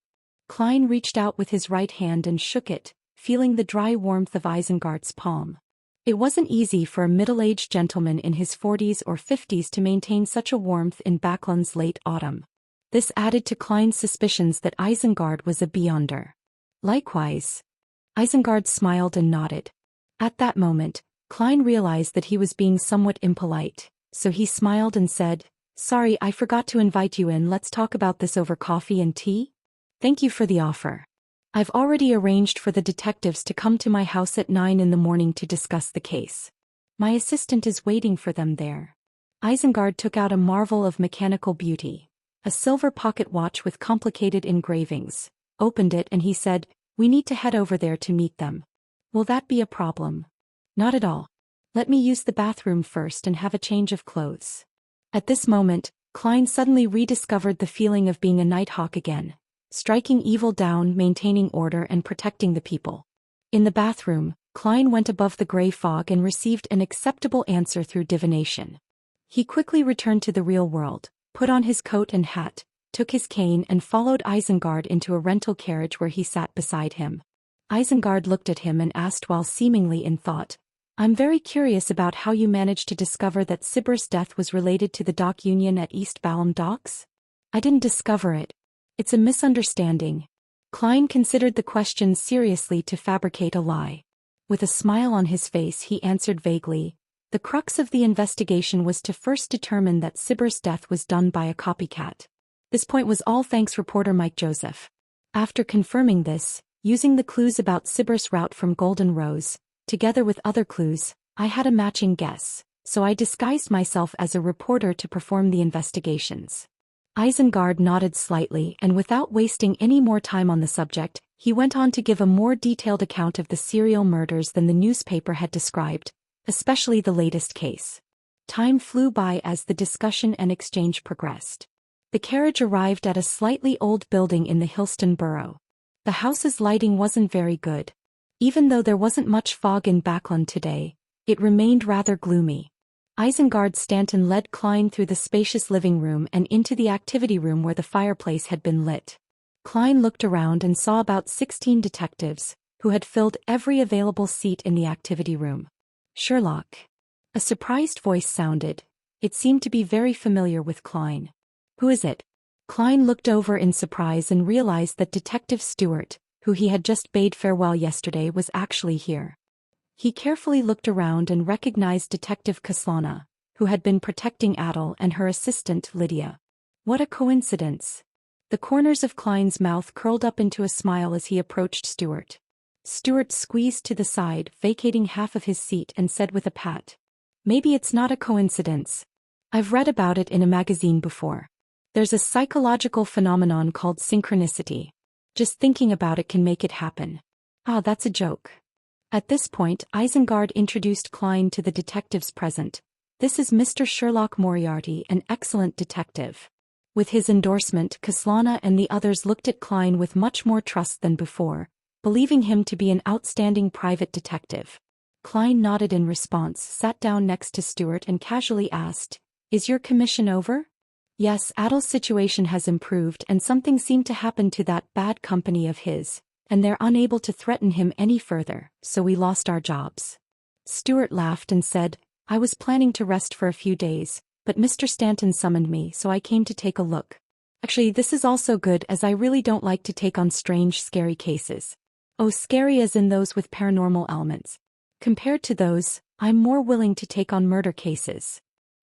Speaker 1: Klein reached out with his right hand and shook it, feeling the dry warmth of Isengard's palm. It wasn't easy for a middle-aged gentleman in his 40s or 50s to maintain such a warmth in Backlund's late autumn. This added to Klein's suspicions that Isengard was a beyonder. Likewise. Isengard smiled and nodded. At that moment, Klein realized that he was being somewhat impolite, so he smiled and said, "Sorry, I forgot to invite you in. Let's talk about this over coffee and tea? Thank you for the offer. I've already arranged for the detectives to come to my house at 9 in the morning to discuss the case. My assistant is waiting for them there." Isengard took out a marvel of mechanical beauty, a silver pocket watch with complicated engravings, opened it and he said, "We need to head over there to meet them. Will that be a problem?" "Not at all. Let me use the bathroom first and have a change of clothes." At this moment, Klein suddenly rediscovered the feeling of being a nighthawk again, striking evil down, maintaining order and protecting the people. In the bathroom, Klein went above the gray fog and received an acceptable answer through divination. He quickly returned to the real world, put on his coat and hat, took his cane and followed Isengard into a rental carriage where he sat beside him. Isengard looked at him and asked while seemingly in thought, "I'm very curious about how you managed to discover that Sibber's death was related to the dock union at East Balham docks?" "I didn't discover it. It's a misunderstanding." Klein considered the question seriously to fabricate a lie. With a smile on his face he answered vaguely, "The crux of the investigation was to first determine that Sibber's death was done by a copycat. This point was all thanks reporter Mike Joseph. After confirming this, using the clues about Sibber's route from Golden Rose, together with other clues, I had a matching guess, so I disguised myself as a reporter to perform the investigations." Isengard nodded slightly and without wasting any more time on the subject, he went on to give a more detailed account of the serial murders than the newspaper had described, especially the latest case. Time flew by as the discussion and exchange progressed. The carriage arrived at a slightly old building in the Hillston borough. The house's lighting wasn't very good. Even though there wasn't much fog in Backlund today, it remained rather gloomy. Isengard Stanton led Klein through the spacious living room and into the activity room where the fireplace had been lit. Klein looked around and saw about 16 detectives, who had filled every available seat in the activity room. "Sherlock." A surprised voice sounded. It seemed to be very familiar with Klein. "Who is it?" Klein looked over in surprise and realized that Detective Stewart, who he had just bade farewell yesterday, was actually here. He carefully looked around and recognized Detective Kaslana, who had been protecting Adel, and her assistant Lydia. What a coincidence. The corners of Klein's mouth curled up into a smile as he approached Stewart. Stewart squeezed to the side, vacating half of his seat, and said with a pat, "Maybe it's not a coincidence. I've read about it in a magazine before. There's a psychological phenomenon called synchronicity. Just thinking about it can make it happen." "Ah, that's a joke." At this point, Isengard introduced Klein to the detectives present. "This is Mr. Sherlock Moriarty, an excellent detective." With his endorsement, Kaslana and the others looked at Klein with much more trust than before, believing him to be an outstanding private detective. Klein nodded in response, sat down next to Stewart and casually asked, "Is your commission over?" "Yes, Adel's situation has improved and something seemed to happen to that bad company of his, and they're unable to threaten him any further, so we lost our jobs." Stewart laughed and said, "I was planning to rest for a few days, but Mr. Stanton summoned me, so I came to take a look. Actually, this is also good as I really don't like to take on strange, scary cases. Oh, scary as in those with paranormal elements. Compared to those, I'm more willing to take on murder cases."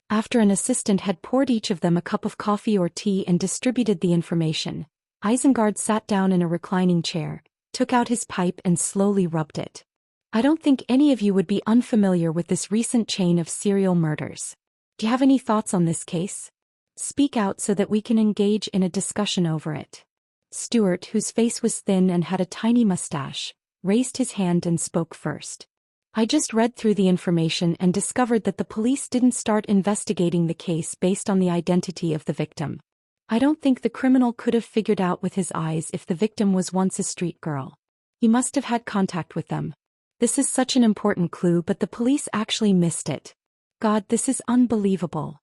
Speaker 1: After an assistant had poured each of them a cup of coffee or tea and distributed the information, Isengard sat down in a reclining chair, took out his pipe and slowly rubbed it. "I don't think any of you would be unfamiliar with this recent chain of serial murders. Do you have any thoughts on this case? Speak out so that we can engage in a discussion over it." Stewart, whose face was thin and had a tiny mustache, raised his hand and spoke first. I just read through the information and discovered that the police didn't start investigating the case based on the identity of the victim. I don't think the criminal could have figured out with his eyes if the victim was once a street girl. He must have had contact with them. This is such an important clue, but the police actually missed it. God, this is unbelievable.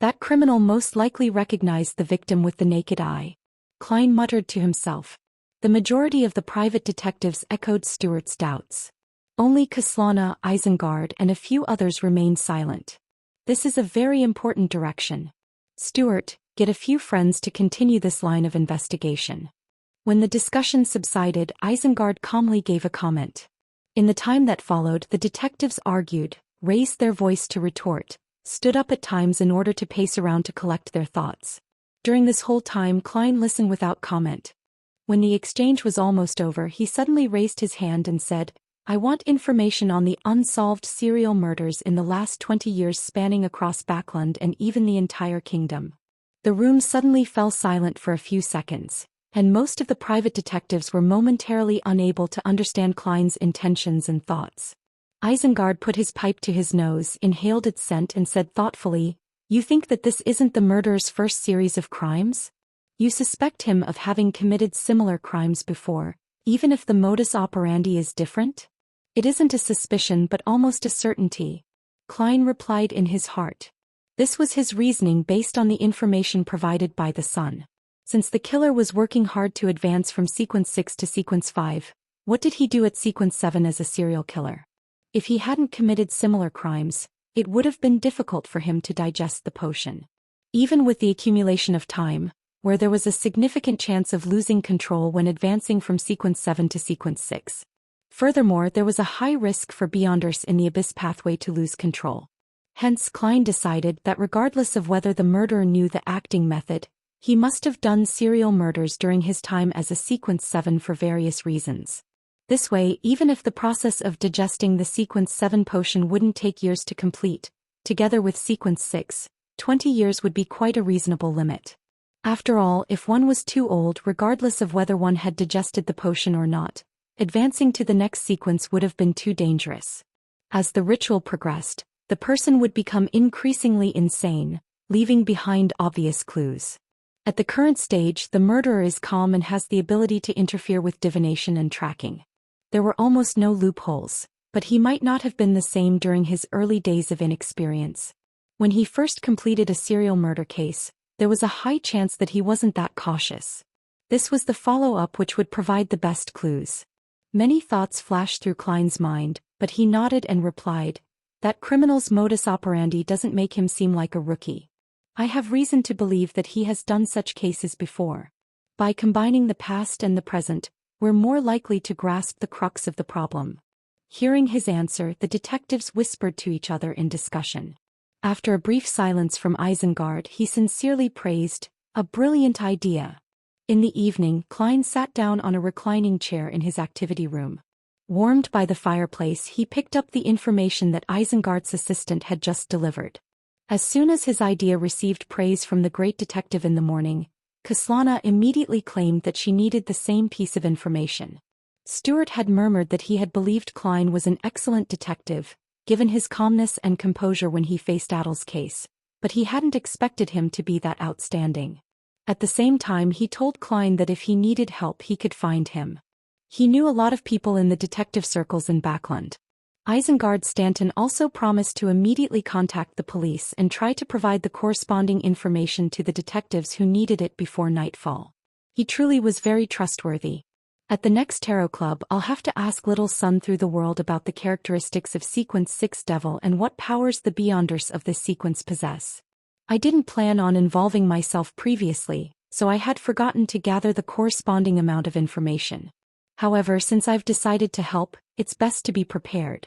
Speaker 1: That criminal most likely recognized the victim with the naked eye. Klein muttered to himself. The majority of the private detectives echoed Stewart's doubts. Only Kaslana, Isengard, and a few others remained silent. This is a very important direction. Stewart, get a few friends to continue this line of investigation. When the discussion subsided, Isengard calmly gave a comment. In the time that followed, the detectives argued, raised their voice to retort, stood up at times in order to pace around to collect their thoughts. During this whole time, Klein listened without comment. When the exchange was almost over, he suddenly raised his hand and said, I want information on the unsolved serial murders in the last 20 years spanning across Backland and even the entire kingdom. The room suddenly fell silent for a few seconds, and most of the private detectives were momentarily unable to understand Klein's intentions and thoughts. Isengard put his pipe to his nose, inhaled its scent and said thoughtfully, You think that this isn't the murderer's first series of crimes? You suspect him of having committed similar crimes before, even if the modus operandi is different? It isn't a suspicion but almost a certainty. Klein replied in his heart. This was his reasoning based on the information provided by the Sun. Since the killer was working hard to advance from Sequence 6 to Sequence 5, what did he do at Sequence 7 as a serial killer? If he hadn't committed similar crimes, it would have been difficult for him to digest the potion. Even with the accumulation of time, where there was a significant chance of losing control when advancing from Sequence 7 to Sequence 6. Furthermore, there was a high risk for Beyonders in the Abyss pathway to lose control. Hence, Klein decided that regardless of whether the murderer knew the acting method, he must have done serial murders during his time as a Sequence 7 for various reasons. This way, even if the process of digesting the Sequence 7 potion wouldn't take years to complete, together with Sequence 6, 20 years would be quite a reasonable limit. After all, if one was too old, regardless of whether one had digested the potion or not, advancing to the next sequence would have been too dangerous. As the ritual progressed, the person would become increasingly insane, leaving behind obvious clues. At the current stage, the murderer is calm and has the ability to interfere with divination and tracking. There were almost no loopholes, but he might not have been the same during his early days of inexperience. When he first completed a serial murder case, there was a high chance that he wasn't that cautious. This was the follow-up which would provide the best clues. Many thoughts flashed through Klein's mind, but he nodded and replied, That criminal's modus operandi doesn't make him seem like a rookie. I have reason to believe that he has done such cases before. By combining the past and the present, we're more likely to grasp the crux of the problem. Hearing his answer, the detectives whispered to each other in discussion. After a brief silence from Isengard, he sincerely praised, A brilliant idea. In the evening, Klein sat down on a reclining chair in his activity room. Warmed by the fireplace, he picked up the information that Isengard's assistant had just delivered. As soon as his idea received praise from the great detective in the morning, Kaslana immediately claimed that she needed the same piece of information. Stewart had murmured that he had believed Klein was an excellent detective, given his calmness and composure when he faced Adel's case, but he hadn't expected him to be that outstanding. At the same time, he told Klein that if he needed help he could find him. He knew a lot of people in the detective circles in Backland. Isengard Stanton also promised to immediately contact the police and try to provide the corresponding information to the detectives who needed it before nightfall. He truly was very trustworthy. At the next tarot club, I'll have to ask Little Sun through the world about the characteristics of Sequence 6 Devil and what powers the Beyonders of this sequence possess. I didn't plan on involving myself previously, so I had forgotten to gather the corresponding amount of information. However, since I've decided to help, it's best to be prepared.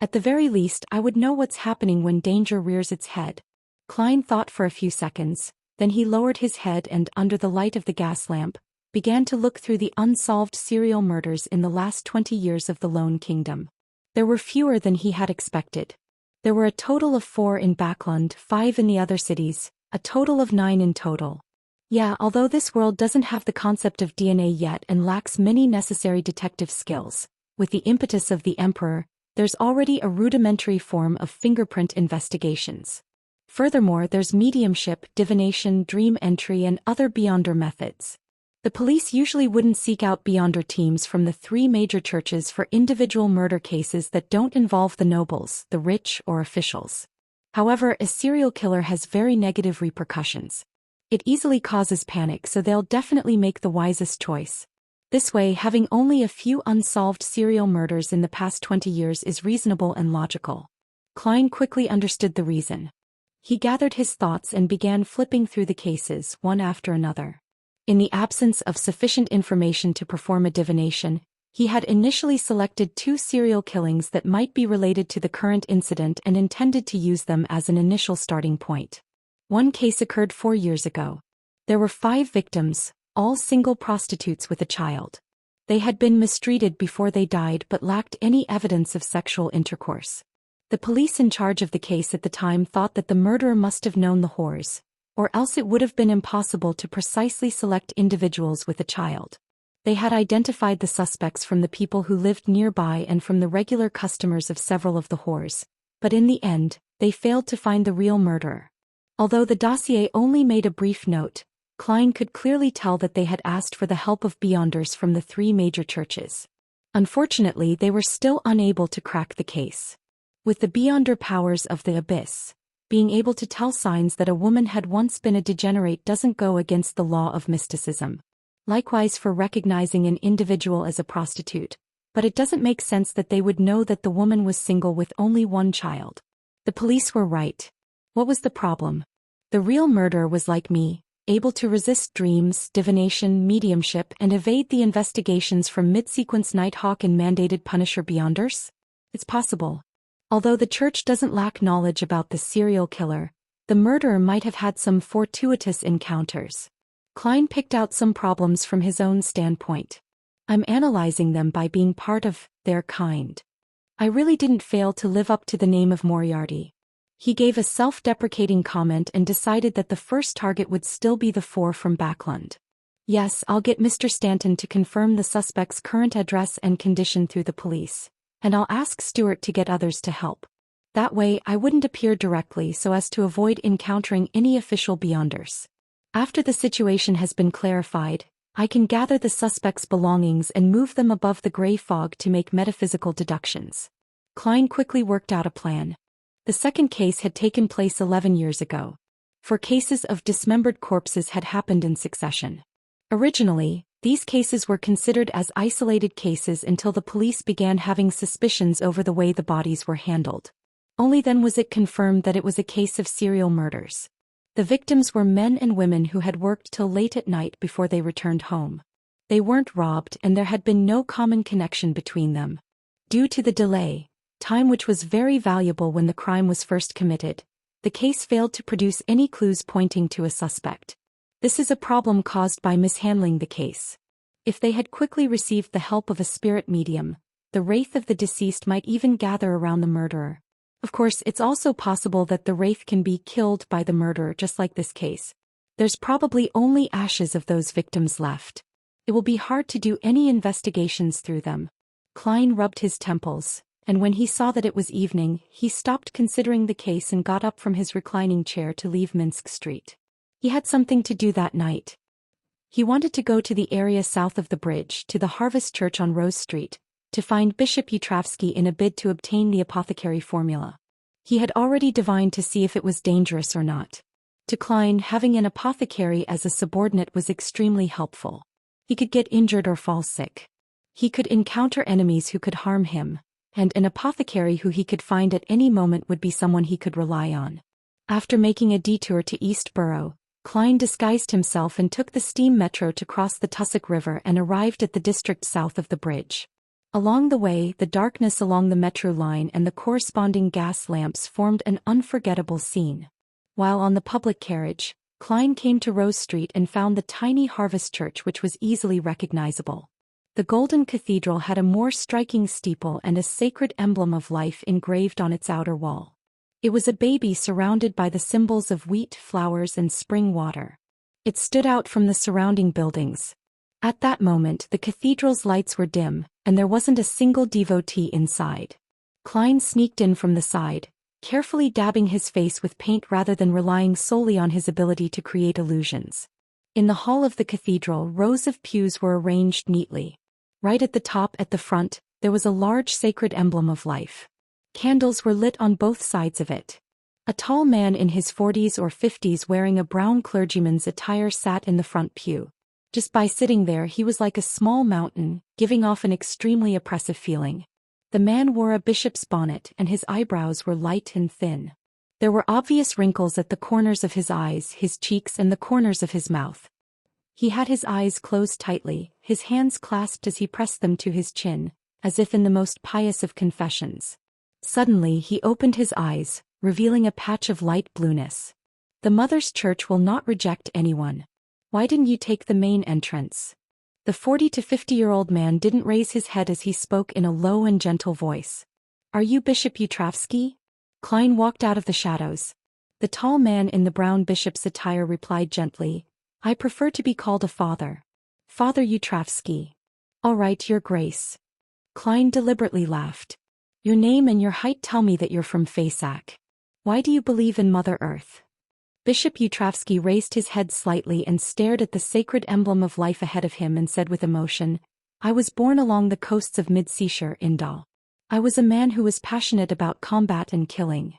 Speaker 1: At the very least, I would know what's happening when danger rears its head. Klein thought for a few seconds, then he lowered his head and, under the light of the gas lamp, began to look through the unsolved serial murders in the last 20 years of the Lone Kingdom. There were fewer than he had expected. There were a total of 4 in Backland, 5 in the other cities, a total of 9 in total. Yeah, although this world doesn't have the concept of DNA yet and lacks many necessary detective skills, with the impetus of the Emperor, there's already a rudimentary form of fingerprint investigations. Furthermore, there's mediumship, divination, dream entry, and other beyonder methods. The police usually wouldn't seek out beyonder teams from the three major churches for individual murder cases that don't involve the nobles, the rich, or officials. However, a serial killer has very negative repercussions. It easily causes panic, so they'll definitely make the wisest choice. This way, having only a few unsolved serial murders in the past 20 years is reasonable and logical. Klein quickly understood the reason. He gathered his thoughts and began flipping through the cases, one after another. In the absence of sufficient information to perform a divination, he had initially selected 2 serial killings that might be related to the current incident and intended to use them as an initial starting point. One case occurred 4 years ago. There were 5 victims, all single prostitutes with a child. They had been mistreated before they died but lacked any evidence of sexual intercourse. The police in charge of the case at the time thought that the murderer must have known the whores, or else it would have been impossible to precisely select individuals with a child. They had identified the suspects from the people who lived nearby and from the regular customers of several of the whores, but in the end, they failed to find the real murderer. Although the dossier only made a brief note, Klein could clearly tell that they had asked for the help of beyonders from the 3 major churches. Unfortunately, they were still unable to crack the case. With the beyonder powers of the abyss, being able to tell signs that a woman had once been a degenerate doesn't go against the law of mysticism. Likewise for recognizing an individual as a prostitute, but it doesn't make sense that they would know that the woman was single with only 1 child. The police were right. What was the problem? The real murderer was like me, able to resist dreams, divination, mediumship, and evade the investigations from mid-sequence Nighthawk and mandated Punisher beyonders? It's possible. Although the church doesn't lack knowledge about the serial killer, the murderer might have had some fortuitous encounters. Klein picked out some problems from his own standpoint. I'm analyzing them by being part of their kind. I really didn't fail to live up to the name of Moriarty. He gave a self-deprecating comment and decided that the first target would still be the 4 from Backlund. Yes, I'll get Mr. Stanton to confirm the suspect's current address and condition through the police, and I'll ask Stewart to get others to help. That way, I wouldn't appear directly so as to avoid encountering any official beyonders. After the situation has been clarified, I can gather the suspect's belongings and move them above the gray fog to make metaphysical deductions. Klein quickly worked out a plan. The second case had taken place 11 years ago. 4 cases of dismembered corpses had happened in succession. Originally, these cases were considered as isolated cases until the police began having suspicions over the way the bodies were handled. Only then was it confirmed that it was a case of serial murders. The victims were men and women who had worked till late at night before they returned home. They weren't robbed and there had been no common connection between them. Due to the delay, time which was very valuable when the crime was first committed, the case failed to produce any clues pointing to a suspect. This is a problem caused by mishandling the case. If they had quickly received the help of a spirit medium, the wraith of the deceased might even gather around the murderer. Of course, it's also possible that the wraith can be killed by the murderer just like this case. There's probably only ashes of those victims left. It will be hard to do any investigations through them. Klein rubbed his temples, and when he saw that it was evening, he stopped considering the case and got up from his reclining chair to leave Minsk Street. He had something to do that night. He wanted to go to the area south of the bridge, to the Harvest Church on Rose Street, to find Bishop Yutravsky in a bid to obtain the apothecary formula. He had already divined to see if it was dangerous or not. To Klein, having an apothecary as a subordinate was extremely helpful. He could get injured or fall sick. He could encounter enemies who could harm him, and an apothecary who he could find at any moment would be someone he could rely on. After making a detour to East Borough, Klein disguised himself and took the steam metro to cross the Tussock River and arrived at the district south of the bridge. Along the way, the darkness along the metro line and the corresponding gas lamps formed an unforgettable scene. While on the public carriage, Klein came to Rose Street and found the tiny Harvest Church, which was easily recognizable. The Golden Cathedral had a more striking steeple and a sacred emblem of life engraved on its outer wall. It was a baby surrounded by the symbols of wheat, flowers, and spring water. It stood out from the surrounding buildings. At that moment, the cathedral's lights were dim, and there wasn't a single devotee inside. Klein sneaked in from the side, carefully dabbing his face with paint rather than relying solely on his ability to create illusions. In the hall of the cathedral, rows of pews were arranged neatly. Right at the top at the front, there was a large sacred emblem of life. Candles were lit on both sides of it. A tall man in his 40s or 50s wearing a brown clergyman's attire sat in the front pew. Just by sitting there he was like a small mountain, giving off an extremely oppressive feeling. The man wore a bishop's bonnet and his eyebrows were light and thin. There were obvious wrinkles at the corners of his eyes, his cheeks and the corners of his mouth. He had his eyes closed tightly, his hands clasped as he pressed them to his chin, as if in the most pious of confessions. Suddenly he opened his eyes, revealing a patch of light blueness. The Mother's Church will not reject anyone. Why didn't you take the main entrance? The 40 to 50-year-old man didn't raise his head as he spoke in a low and gentle voice. Are you Bishop Utravsky? Klein walked out of the shadows. The tall man in the brown bishop's attire replied gently, I prefer to be called a father. Father Utravsky. All right, Your Grace. Klein deliberately laughed. Your name and your height tell me that you're from Fasak. Why do you believe in Mother Earth? Bishop Utravsky raised his head slightly and stared at the sacred emblem of life ahead of him and said with emotion, I was born along the coasts of Mid-Seashire, Indal. I was a man who was passionate about combat and killing.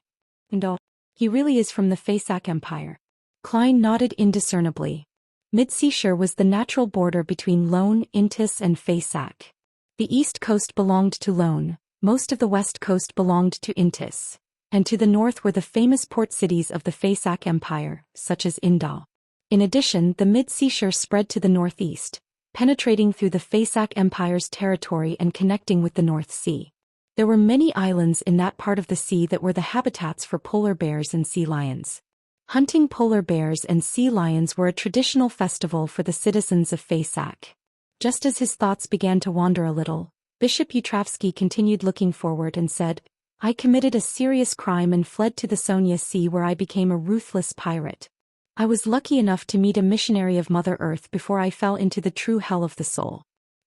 Speaker 1: Indal. He really is from the Fasak Empire. Klein nodded indiscernibly. Mid-Seashire was the natural border between Lone, Intis and Fasak. The east coast belonged to Lone, most of the west coast belonged to Intis. And to the north were the famous port cities of the Fasak Empire, such as Indal. In addition, the Mid-Seashire spread to the northeast, penetrating through the Fasak Empire's territory and connecting with the North Sea. There were many islands in that part of the sea that were the habitats for polar bears and sea lions. Hunting polar bears and sea lions were a traditional festival for the citizens of Fasak. Just as his thoughts began to wander a little, Bishop Utravsky continued looking forward and said, I committed a serious crime and fled to the Sonia Sea where I became a ruthless pirate. I was lucky enough to meet a missionary of Mother Earth before I fell into the true hell of the soul.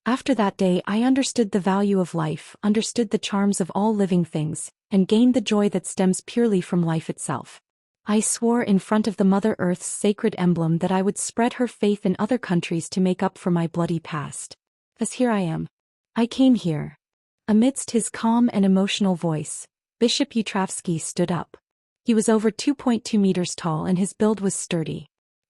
Speaker 1: After that day I understood the value of life, understood the charms of all living things, and gained the joy that stems purely from life itself. I swore in front of the Mother Earth's sacred emblem that I would spread her faith in other countries to make up for my bloody past. As here I am. I came here. Amidst his calm and emotional voice, Bishop Utravsky stood up. He was over 2.2 meters tall and his build was sturdy.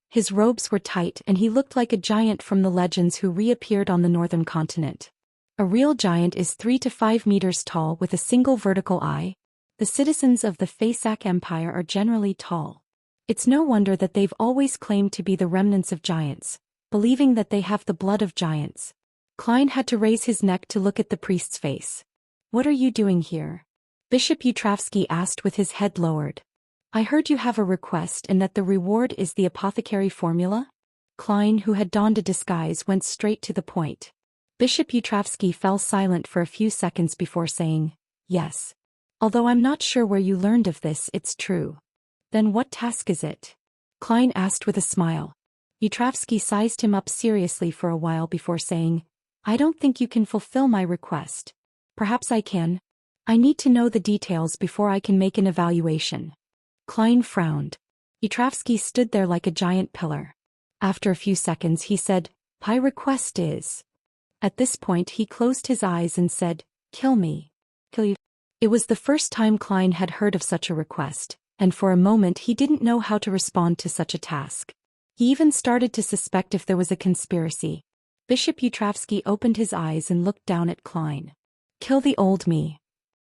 Speaker 1: His robes were tight and he looked like a giant from the legends who reappeared on the northern continent. A real giant is 3 to 5 meters tall with a single vertical eye. The citizens of the Fasak Empire are generally tall. It's no wonder that they've always claimed to be the remnants of giants, believing that they have the blood of giants. Klein had to raise his neck to look at the priest's face. What are you doing here? Bishop Utravsky asked with his head lowered. I heard you have a request and that the reward is the apothecary formula? Klein, who had donned a disguise, went straight to the point. Bishop Utravsky fell silent for a few seconds before saying, Yes. Although I'm not sure where you learned of this, it's true. Then what task is it? Klein asked with a smile. Utravsky sized him up seriously for a while before saying, I don't think you can fulfill my request. Perhaps I can. I need to know the details before I can make an evaluation. Klein frowned. Utravsky stood there like a giant pillar. After a few seconds he said, My request is. At this point he closed his eyes and said, Kill me. Kill you. It was the first time Klein had heard of such a request, and for a moment he didn't know how to respond to such a task. He even started to suspect if there was a conspiracy. Bishop Utravsky opened his eyes and looked down at Klein. Kill the old me.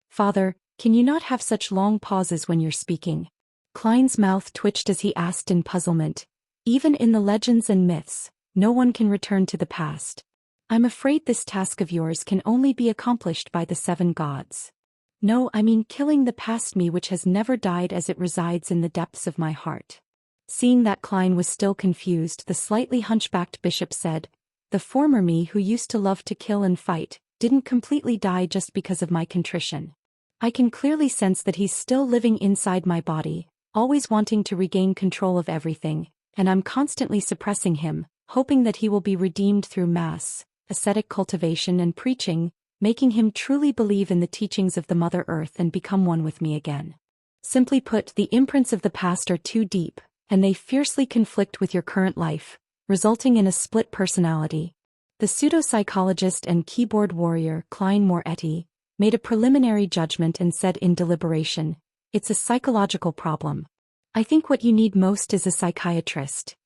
Speaker 1: Father, can you not have such long pauses when you're speaking? Klein's mouth twitched as he asked in puzzlement. Even in the legends and myths, no one can return to the past. I'm afraid this task of yours can only be accomplished by the 7 gods. No, I mean killing the past me which has never died as it resides in the depths of my heart. Seeing that Klein was still confused, the slightly hunchbacked bishop said, The former me who used to love to kill and fight, didn't completely die just because of my contrition. I can clearly sense that he's still living inside my body, always wanting to regain control of everything, and I'm constantly suppressing him, hoping that he will be redeemed through mass, ascetic cultivation and preaching, making him truly believe in the teachings of the Mother Earth and become one with me again. Simply put, the imprints of the past are too deep, and they fiercely conflict with your current life, resulting in a split personality. The pseudopsychologist and keyboard warrior Klein Moretti made a preliminary judgment and said in deliberation, "It's a psychological problem. I think what you need most is a psychiatrist.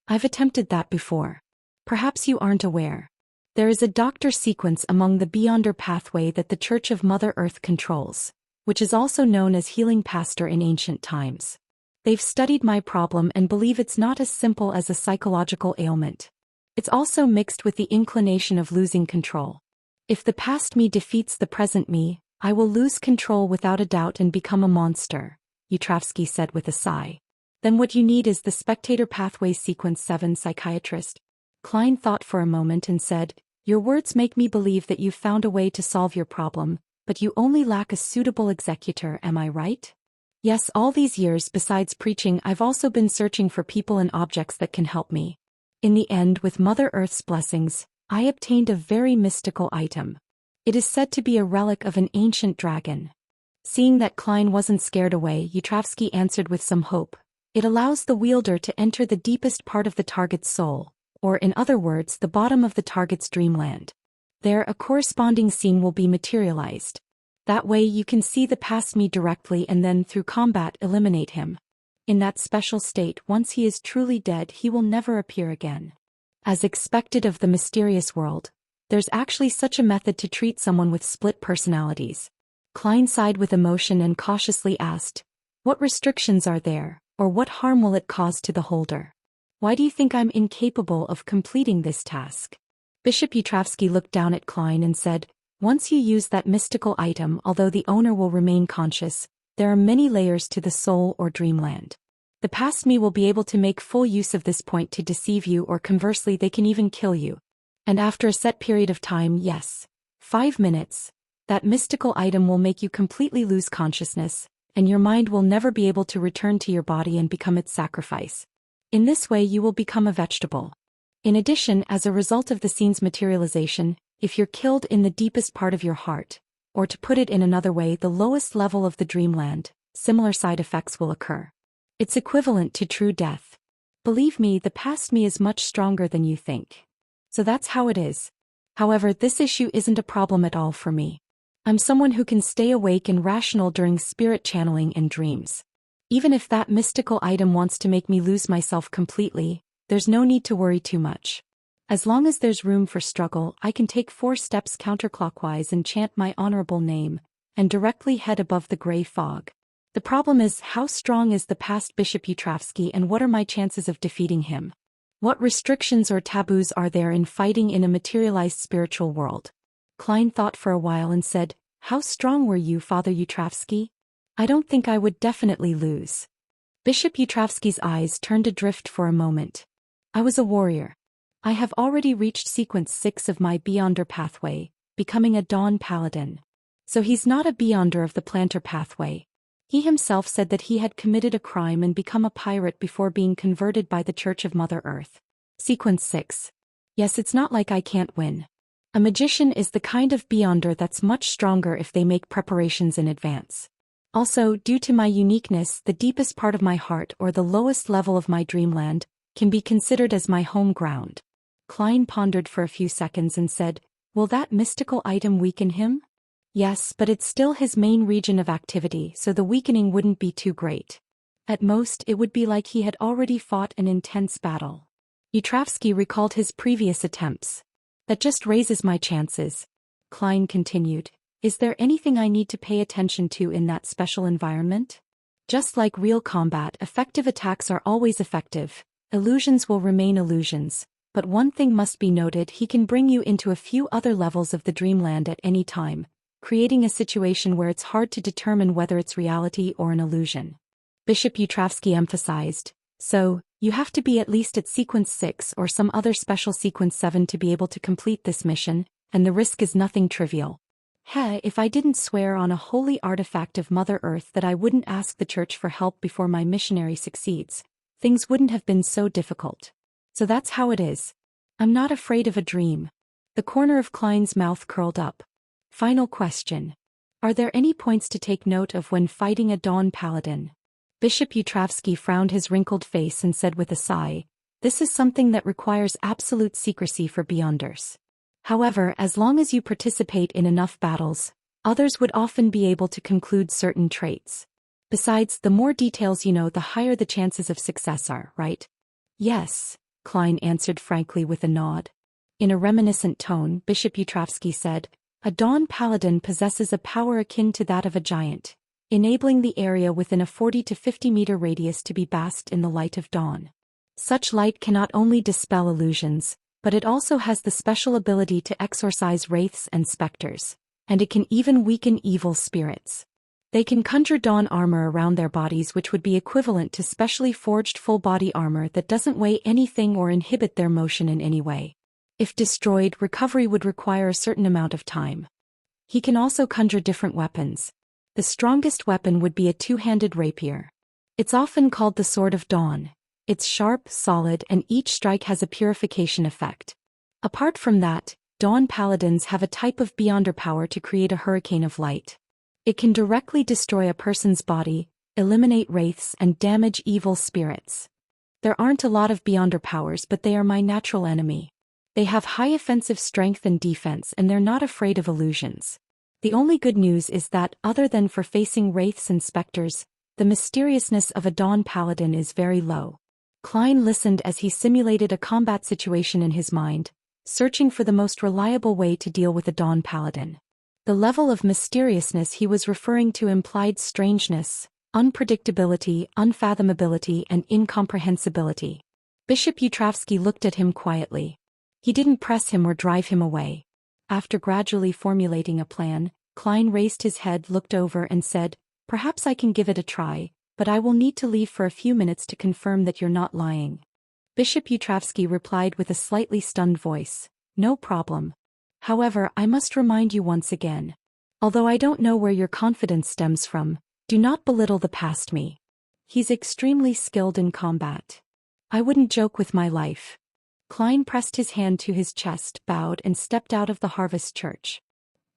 Speaker 1: I've attempted that before. Perhaps you aren't aware. There is a doctor sequence among the Beyonder pathway that the Church of Mother Earth controls, which is also known as healing pastor in ancient times. They've studied my problem and believe it's not as simple as a psychological ailment. It's also mixed with the inclination of losing control. If the past me defeats the present me, I will lose control without a doubt and become a monster," Yutravsky said with a sigh. "Then what you need is the Spectator Pathway Sequence 7 psychiatrist." Klein thought for a moment and said, "Your words make me believe that you've found a way to solve your problem, but you only lack a suitable executor, am I right?" "Yes, all these years besides preaching I've also been searching for people and objects that can help me. In the end, with Mother Earth's blessings, I obtained a very mystical item. It is said to be a relic of an ancient dragon." Seeing that Klein wasn't scared away, Yutravsky answered with some hope, "It allows the wielder to enter the deepest part of the target's soul, or in other words, the bottom of the target's dreamland. There, a corresponding scene will be materialized. That way you can see the past me directly and then through combat eliminate him. In that special state, once he is truly dead, he will never appear again. As expected of the mysterious world, there's actually such a method to treat someone with split personalities." Klein sighed with emotion and cautiously asked, "What restrictions are there, or what harm will it cause to the holder? Why do you think I'm incapable of completing this task?" Bishop Yutravsky looked down at Klein and said, "Once you use that mystical item, although the owner will remain conscious, there are many layers to the soul or dreamland. The past me will be able to make full use of this point to deceive you, or conversely they can even kill you. And after a set period of time, yes, 5 minutes, that mystical item will make you completely lose consciousness, and your mind will never be able to return to your body and become its sacrifice. In this way you will become a vegetable. In addition, as a result of the scene's materialization, if you're killed in the deepest part of your heart, or to put it in another way, the lowest level of the dreamland, similar side effects will occur. It's equivalent to true death. Believe me, the past me is much stronger than you think. So that's how it is. However, this issue isn't a problem at all for me. I'm someone who can stay awake and rational during spirit channeling and dreams. Even if that mystical item wants to make me lose myself completely, there's no need to worry too much. As long as there's room for struggle, I can take 4 steps counterclockwise and chant my honorable name, and directly head above the gray fog. The problem is, how strong is the past Bishop Yutravsky and what are my chances of defeating him? What restrictions or taboos are there in fighting in a materialized spiritual world?" Klein thought for a while and said, "How strong were you, Father Yutravsky? I don't think I would definitely lose." Bishop Yutravsky's eyes turned adrift for a moment. "I was a warrior. I have already reached sequence 6 of my Beyonder pathway, becoming a Dawn Paladin. So he's not a Beyonder of the Planter pathway. He himself said that he had committed a crime and become a pirate before being converted by the Church of Mother Earth. Sequence 6. Yes, it's not like I can't win. A magician is the kind of Beyonder that's much stronger if they make preparations in advance. Also, due to my uniqueness, the deepest part of my heart or the lowest level of my dreamland can be considered as my home ground." Klein pondered for a few seconds and said, "Will that mystical item weaken him?" "Yes, but it's still his main region of activity, so the weakening wouldn't be too great. At most, it would be like he had already fought an intense battle." Yutravsky recalled his previous attempts. "That just raises my chances," Klein continued. "Is there anything I need to pay attention to in that special environment? Just like real combat, effective attacks are always effective. Illusions will remain illusions. But one thing must be noted, he can bring you into a few other levels of the dreamland at any time, creating a situation where it's hard to determine whether it's reality or an illusion." Bishop Yutravsky emphasized, "So, you have to be at least at sequence 6 or some other special sequence 7 to be able to complete this mission, and the risk is nothing trivial. If I didn't swear on a holy artifact of Mother Earth that I wouldn't ask the Church for help before my missionary succeeds, things wouldn't have been so difficult. So that's how it is. I'm not afraid of a dream." The corner of Klein's mouth curled up. Final question. Are there any points to take note of when fighting a Dawn Paladin? Bishop Yutravsky frowned his wrinkled face and said with a sigh, "This is something that requires absolute secrecy for Beyonders. However, as long as you participate in enough battles, others would often be able to conclude certain traits. Besides, the more details you know, the higher the chances of success are, right?" "Yes," Klein answered frankly with a nod. In a reminiscent tone, Bishop Yutravsky said, "A Dawn Paladin possesses a power akin to that of a giant, enabling the area within a 40 to 50 meter radius to be basked in the light of dawn. Such light can not only dispel illusions, but it also has the special ability to exorcise wraiths and specters, and it can even weaken evil spirits. They can conjure dawn armor around their bodies, which would be equivalent to specially forged full-body armor that doesn't weigh anything or inhibit their motion in any way. If destroyed, recovery would require a certain amount of time. He can also conjure different weapons. The strongest weapon would be a two-handed rapier. It's often called the Sword of Dawn. It's sharp, solid, and each strike has a purification effect. Apart from that, Dawn Paladins have a type of Beyonder power to create a hurricane of light. It can directly destroy a person's body, eliminate wraiths, and damage evil spirits. There aren't a lot of Beyonder powers, but they are my natural enemy. They have high offensive strength and defense, and they're not afraid of illusions. The only good news is that, other than for facing wraiths and specters, the mysteriousness of a Dawn Paladin is very low." Klein listened as he simulated a combat situation in his mind, searching for the most reliable way to deal with a Dawn Paladin. The level of mysteriousness he was referring to implied strangeness, unpredictability, unfathomability, and incomprehensibility. Bishop Yutravsky looked at him quietly. He didn't press him or drive him away. After gradually formulating a plan, Klein raised his head, looked over, and said, "Perhaps I can give it a try, but I will need to leave for a few minutes to confirm that you're not lying." Bishop Yutravsky replied with a slightly stunned voice, "No problem. However, I must remind you once again. Although I don't know where your confidence stems from, do not belittle the past me. He's extremely skilled in combat. I wouldn't joke with my life." Klein pressed his hand to his chest, bowed, and stepped out of the Harvest Church.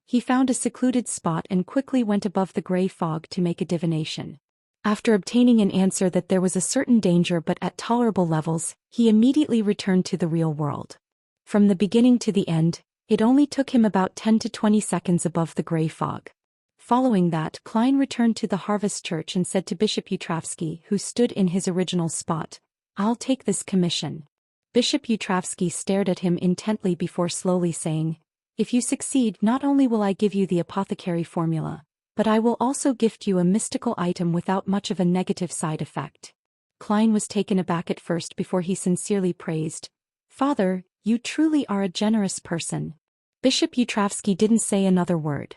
Speaker 1: He found a secluded spot and quickly went above the gray fog to make a divination. After obtaining an answer that there was a certain danger but at tolerable levels, he immediately returned to the real world. From the beginning to the end, it only took him about 10 to 20 seconds above the gray fog. Following that, Klein returned to the Harvest Church and said to Bishop Yutravsky, who stood in his original spot, "I'll take this commission." Bishop Yutravsky stared at him intently before slowly saying, "If you succeed, not only will I give you the apothecary formula, but I will also gift you a mystical item without much of a negative side effect." Klein was taken aback at first before he sincerely praised, "Father, you truly are a generous person." Bishop Yutravsky didn't say another word.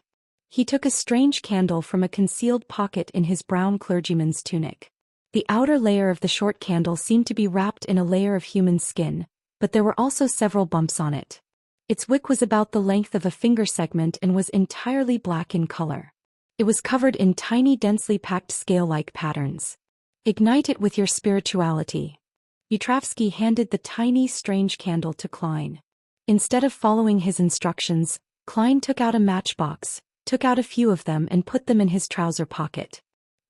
Speaker 1: He took a strange candle from a concealed pocket in his brown clergyman's tunic. The outer layer of the short candle seemed to be wrapped in a layer of human skin, but there were also several bumps on it. Its wick was about the length of a finger segment and was entirely black in color. It was covered in tiny, densely packed scale-like patterns. "Ignite it with your spirituality." Yutravsky handed the tiny, strange candle to Klein. Instead of following his instructions, Klein took out a matchbox, took out a few of them and put them in his trouser pocket.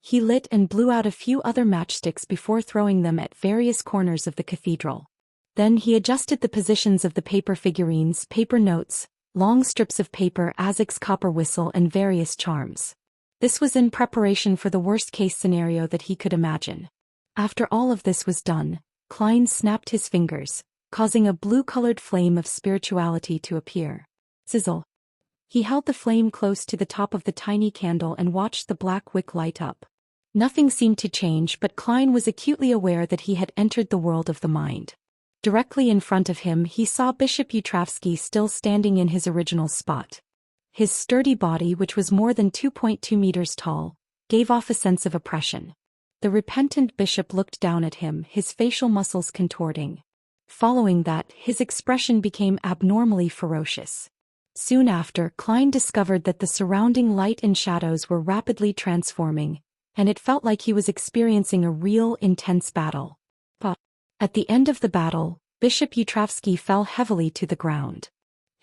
Speaker 1: He lit and blew out a few other matchsticks before throwing them at various corners of the cathedral. Then he adjusted the positions of the paper figurines, paper notes, long strips of paper, Azek's copper whistle, and various charms. This was in preparation for the worst-case scenario that he could imagine. After all of this was done, Klein snapped his fingers, causing a blue-colored flame of spirituality to appear. Sizzle. He held the flame close to the top of the tiny candle and watched the black wick light up. Nothing seemed to change, but Klein was acutely aware that he had entered the world of the mind. Directly in front of him he saw Bishop Yutravsky still standing in his original spot. His sturdy body, which was more than 2.2 meters tall, gave off a sense of oppression. The repentant bishop looked down at him, his facial muscles contorting. Following that, his expression became abnormally ferocious. Soon after, Klein discovered that the surrounding light and shadows were rapidly transforming, and it felt like he was experiencing a real, intense battle. But at the end of the battle, Bishop Yutravsky fell heavily to the ground.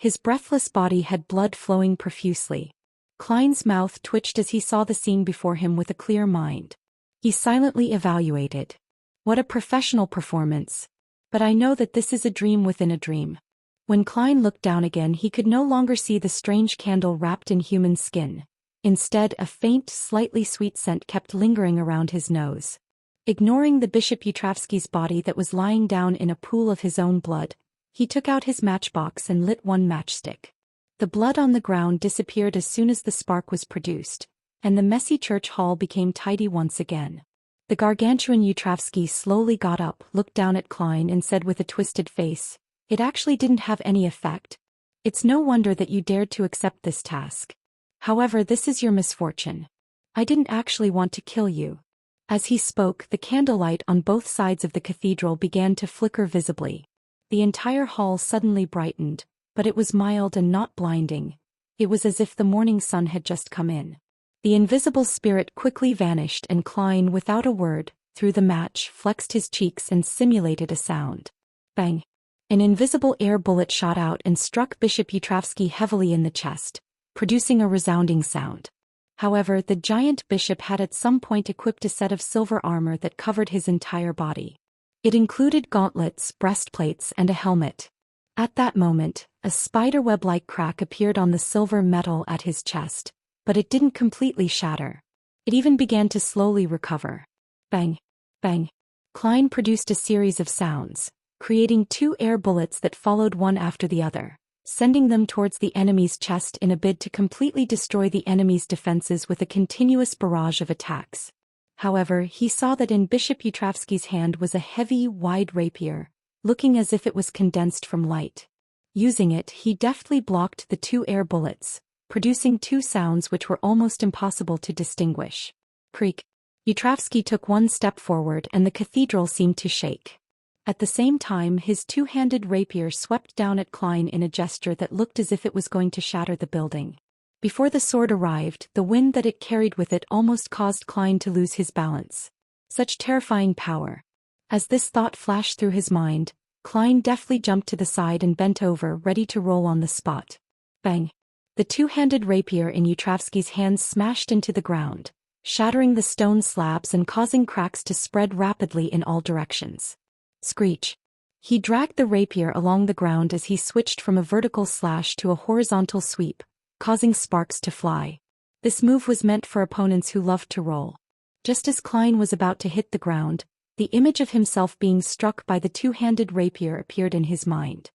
Speaker 1: His breathless body had blood flowing profusely. Klein's mouth twitched as he saw the scene before him with a clear mind. He silently evaluated. What a professional performance. But I know that this is a dream within a dream. When Klein looked down again, he could no longer see the strange candle wrapped in human skin. Instead, a faint, slightly sweet scent kept lingering around his nose. Ignoring the Bishop Yutravsky's body that was lying down in a pool of his own blood, he took out his matchbox and lit one matchstick. The blood on the ground disappeared as soon as the spark was produced, and the messy church hall became tidy once again. The gargantuan Yutravsky slowly got up, looked down at Klein and said with a twisted face, "It actually didn't have any effect. It's no wonder that you dared to accept this task. However, this is your misfortune. I didn't actually want to kill you." As he spoke, the candlelight on both sides of the cathedral began to flicker visibly. The entire hall suddenly brightened, but it was mild and not blinding. It was as if the morning sun had just come in. The invisible spirit quickly vanished and Klein, without a word, threw the match, flexed his cheeks and simulated a sound. Bang! An invisible air bullet shot out and struck Bishop Yutravsky heavily in the chest, producing a resounding sound. However, the giant bishop had at some point equipped a set of silver armor that covered his entire body. It included gauntlets, breastplates, and a helmet. At that moment, a spiderweb-like crack appeared on the silver metal at his chest, but it didn't completely shatter. It even began to slowly recover. Bang! Bang! Klein produced a series of sounds, creating 2 air bullets that followed one after the other, sending them towards the enemy's chest in a bid to completely destroy the enemy's defenses with a continuous barrage of attacks. However, he saw that in Bishop Yutravsky's hand was a heavy, wide rapier, looking as if it was condensed from light. Using it, he deftly blocked the 2 air bullets, producing 2 sounds which were almost impossible to distinguish. Creak! Yutravsky took one step forward and the cathedral seemed to shake. At the same time, his 2-handed rapier swept down at Klein in a gesture that looked as if it was going to shatter the building. Before the sword arrived, the wind that it carried with it almost caused Klein to lose his balance. Such terrifying power. As this thought flashed through his mind, Klein deftly jumped to the side and bent over, ready to roll on the spot. Bang! The 2-handed rapier in Yutravsky's hands smashed into the ground, shattering the stone slabs and causing cracks to spread rapidly in all directions. Screech! He dragged the rapier along the ground as he switched from a vertical slash to a horizontal sweep, causing sparks to fly. This move was meant for opponents who loved to roll. Just as Klein was about to hit the ground, the image of himself being struck by the 2-handed rapier appeared in his mind.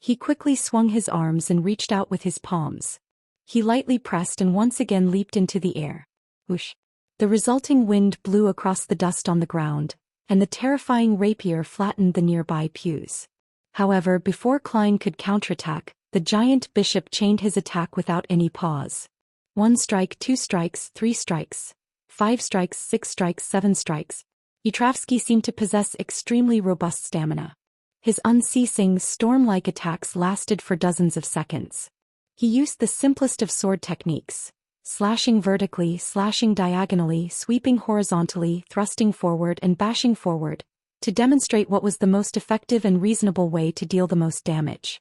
Speaker 1: He quickly swung his arms and reached out with his palms. He lightly pressed and once again leaped into the air. Whoosh! The resulting wind blew across the dust on the ground, and the terrifying rapier flattened the nearby pews. However, before Klein could counterattack, the giant bishop chained his attack without any pause. 1 strike, 2 strikes, 3 strikes, 5 strikes, 6 strikes, 7 strikes. Yutravsky seemed to possess extremely robust stamina. His unceasing, storm-like attacks lasted for dozens of seconds. He used the simplest of sword techniques, slashing vertically, slashing diagonally, sweeping horizontally, thrusting forward and bashing forward, to demonstrate what was the most effective and reasonable way to deal the most damage.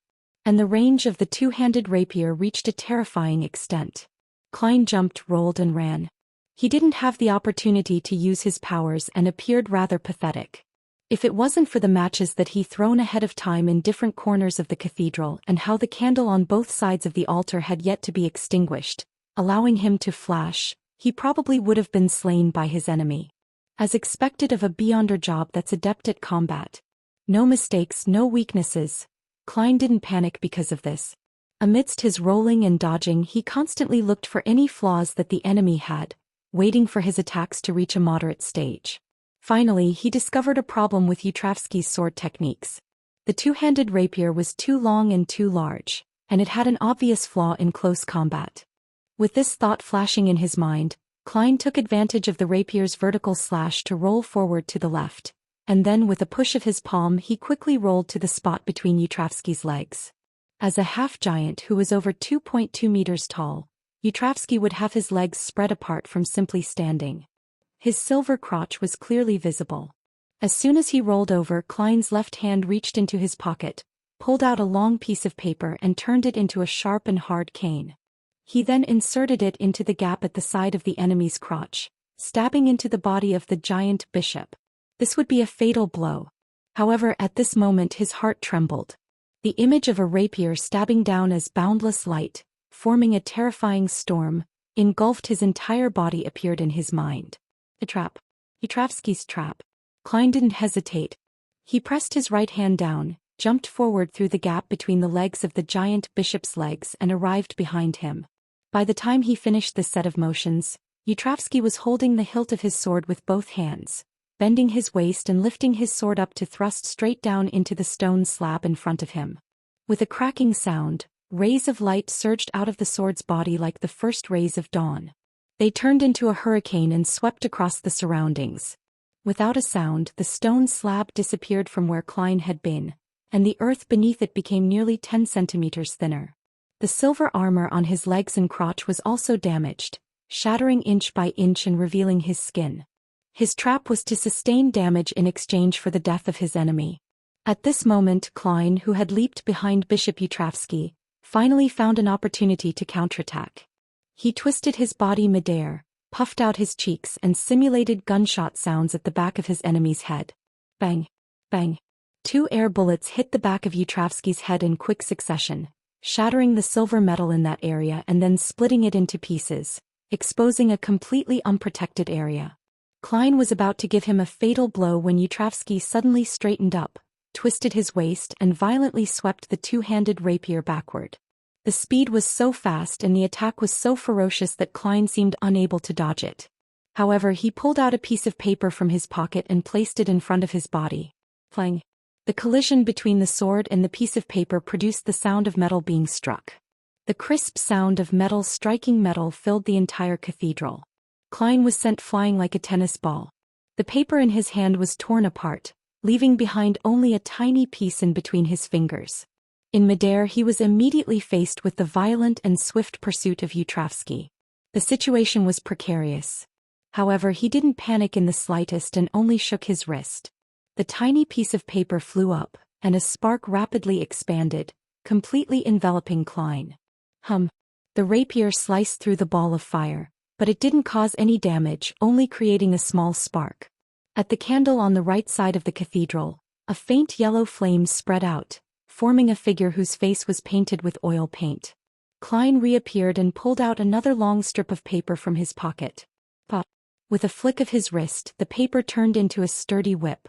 Speaker 1: And the range of the 2-handed rapier reached a terrifying extent. Klein jumped, rolled and ran. He didn't have the opportunity to use his powers and appeared rather pathetic. If it wasn't for the matches that he thrown ahead of time in different corners of the cathedral and how the candle on both sides of the altar had yet to be extinguished, allowing him to flash, he probably would have been slain by his enemy. As expected of a Beyonder job that's adept at combat. No mistakes, no weaknesses. Klein didn't panic because of this. Amidst his rolling and dodging, he constantly looked for any flaws that the enemy had, waiting for his attacks to reach a moderate stage. Finally, he discovered a problem with Yutravsky's sword techniques. The 2-handed rapier was too long and too large, and it had an obvious flaw in close combat. With this thought flashing in his mind, Klein took advantage of the rapier's vertical slash to roll forward to the left, and then with a push of his palm he quickly rolled to the spot between Yutravsky's legs. As a half-giant who was over 2.2 meters tall, Yutravsky would have his legs spread apart from simply standing. His silver crotch was clearly visible. As soon as he rolled over, Klein's left hand reached into his pocket, pulled out a long piece of paper and turned it into a sharp and hard cane. He then inserted it into the gap at the side of the enemy's crotch, stabbing into the body of the giant bishop. This would be a fatal blow. However, at this moment his heart trembled. The image of a rapier stabbing down as boundless light, forming a terrifying storm, engulfed his entire body appeared in his mind. A trap. Yutravsky's trap. Klein didn't hesitate. He pressed his right hand down, jumped forward through the gap between the legs of the giant bishop's legs and arrived behind him. By the time he finished this set of motions, Yutravsky was holding the hilt of his sword with both hands, bending his waist and lifting his sword up to thrust straight down into the stone slab in front of him. With a cracking sound, rays of light surged out of the sword's body like the first rays of dawn. They turned into a hurricane and swept across the surroundings. Without a sound, the stone slab disappeared from where Klein had been, and the earth beneath it became nearly 10 centimeters thinner. The silver armor on his legs and crotch was also damaged, shattering inch by inch and revealing his skin. His trap was to sustain damage in exchange for the death of his enemy. At this moment, Klein, who had leaped behind Bishop Yutravsky, finally found an opportunity to counterattack. He twisted his body midair, puffed out his cheeks and simulated gunshot sounds at the back of his enemy's head. Bang! Bang! 2 air bullets hit the back of Yutravsky's head in quick succession, shattering the silver metal in that area and then splitting it into pieces, exposing a completely unprotected area. Klein was about to give him a fatal blow when Yutravsky suddenly straightened up, twisted his waist and violently swept the 2-handed rapier backward. The speed was so fast and the attack was so ferocious that Klein seemed unable to dodge it. However, he pulled out a piece of paper from his pocket and placed it in front of his body. Clang! The collision between the sword and the piece of paper produced the sound of metal being struck. The crisp sound of metal striking metal filled the entire cathedral. Klein was sent flying like a tennis ball. The paper in his hand was torn apart, leaving behind only a tiny piece in between his fingers. In midair he was immediately faced with the violent and swift pursuit of Yutravsky. The situation was precarious. However, he didn't panic in the slightest and only shook his wrist. The tiny piece of paper flew up, and a spark rapidly expanded, completely enveloping Klein. The rapier sliced through the ball of fire, but it didn't cause any damage, only creating a small spark. At the candle on the right side of the cathedral, a faint yellow flame spread out, forming a figure whose face was painted with oil paint. Klein reappeared and pulled out another long strip of paper from his pocket. Pop! With a flick of his wrist, the paper turned into a sturdy whip.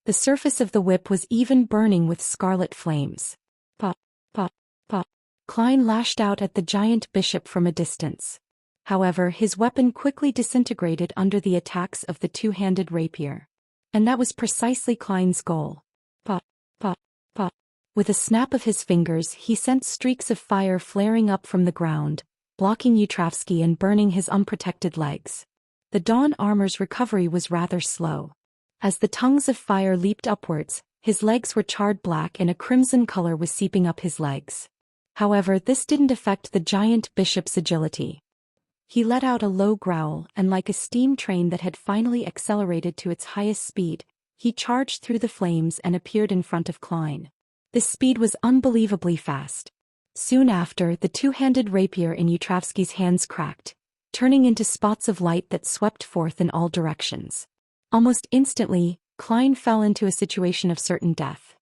Speaker 1: The surface of the whip was even burning with scarlet flames. Pop! Pop! Pop! Klein lashed out at the giant bishop from a distance. However, his weapon quickly disintegrated under the attacks of the 2-handed rapier. And that was precisely Klein's goal. Pop! Pop! Pop! With a snap of his fingers, he sent streaks of fire flaring up from the ground, blocking Yutravsky and burning his unprotected legs. The Dawn armor's recovery was rather slow. As the tongues of fire leaped upwards, his legs were charred black and a crimson color was seeping up his legs. However, this didn't affect the giant bishop's agility. He let out a low growl and, like a steam train that had finally accelerated to its highest speed, he charged through the flames and appeared in front of Klein. This speed was unbelievably fast. Soon after, the 2-handed rapier in Yutravsky's hands cracked, turning into spots of light that swept forth in all directions. Almost instantly, Klein fell into a situation of certain death.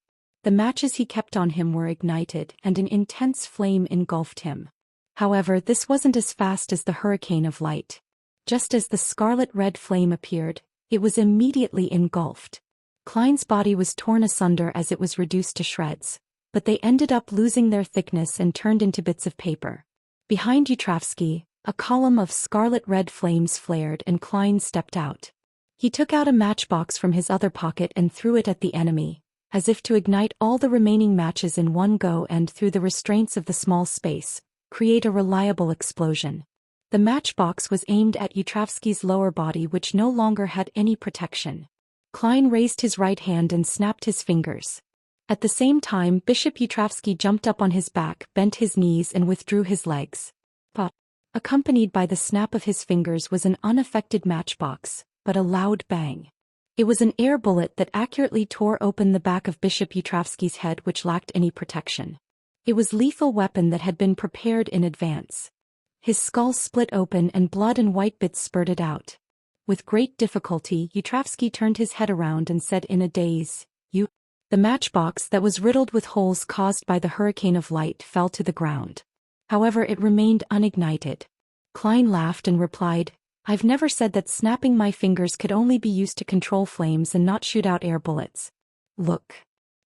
Speaker 1: The matches he kept on him were ignited and an intense flame engulfed him. However, this wasn't as fast as the hurricane of light. Just as the scarlet-red flame appeared, it was immediately engulfed. Klein's body was torn asunder as it was reduced to shreds, but they ended up losing their thickness and turned into bits of paper. Behind Yutravsky, a column of scarlet-red flames flared and Klein stepped out. He took out a matchbox from his other pocket and threw it at the enemy, as if to ignite all the remaining matches in one go and, through the restraints of the small space, create a reliable explosion. The matchbox was aimed at Yutravsky's lower body, which no longer had any protection. Klein raised his right hand and snapped his fingers. At the same time, Bishop Yutravsky jumped up on his back, bent his knees and withdrew his legs. Pop! Accompanied by the snap of his fingers was an unaffected matchbox, but a loud bang. It was an air bullet that accurately tore open the back of Bishop Yutravsky's head, which lacked any protection. It was a lethal weapon that had been prepared in advance. His skull split open and blood and white bits spurted out. With great difficulty, Yutravsky turned his head around and said in a daze, "You." The matchbox that was riddled with holes caused by the hurricane of light fell to the ground. However, it remained unignited. Klein laughed and replied, "I've never said that snapping my fingers could only be used to control flames and not shoot out air bullets. Look.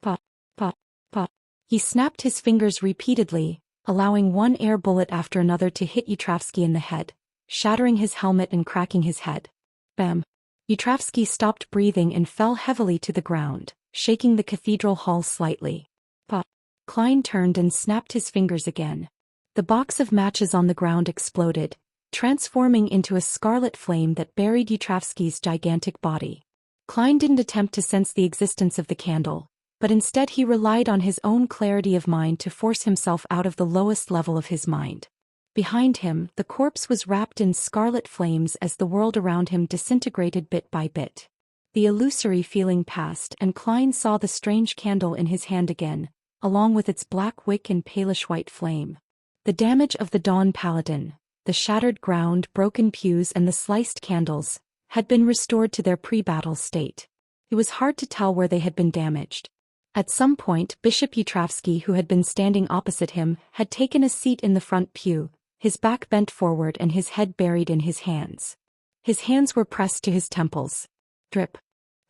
Speaker 1: Pop, pop, pop." He snapped his fingers repeatedly, allowing one air bullet after another to hit Yutravsky in the head, shattering his helmet and cracking his head. Bam! Yutravsky stopped breathing and fell heavily to the ground, shaking the cathedral hall slightly. Pop! Klein turned and snapped his fingers again. The box of matches on the ground exploded, transforming into a scarlet flame that buried Yutravsky's gigantic body. Klein didn't attempt to sense the existence of the candle, but instead he relied on his own clarity of mind to force himself out of the lowest level of his mind. Behind him, the corpse was wrapped in scarlet flames as the world around him disintegrated bit by bit. The illusory feeling passed and Klein saw the strange candle in his hand again, along with its black wick and palish white flame. The damage of the Dawn Paladin, the shattered ground, broken pews and the sliced candles, had been restored to their pre-battle state. It was hard to tell where they had been damaged. At some point, Bishop Yutravsky, who had been standing opposite him, had taken a seat in the front pew, his back bent forward and his head buried in his hands. His hands were pressed to his temples. Drip,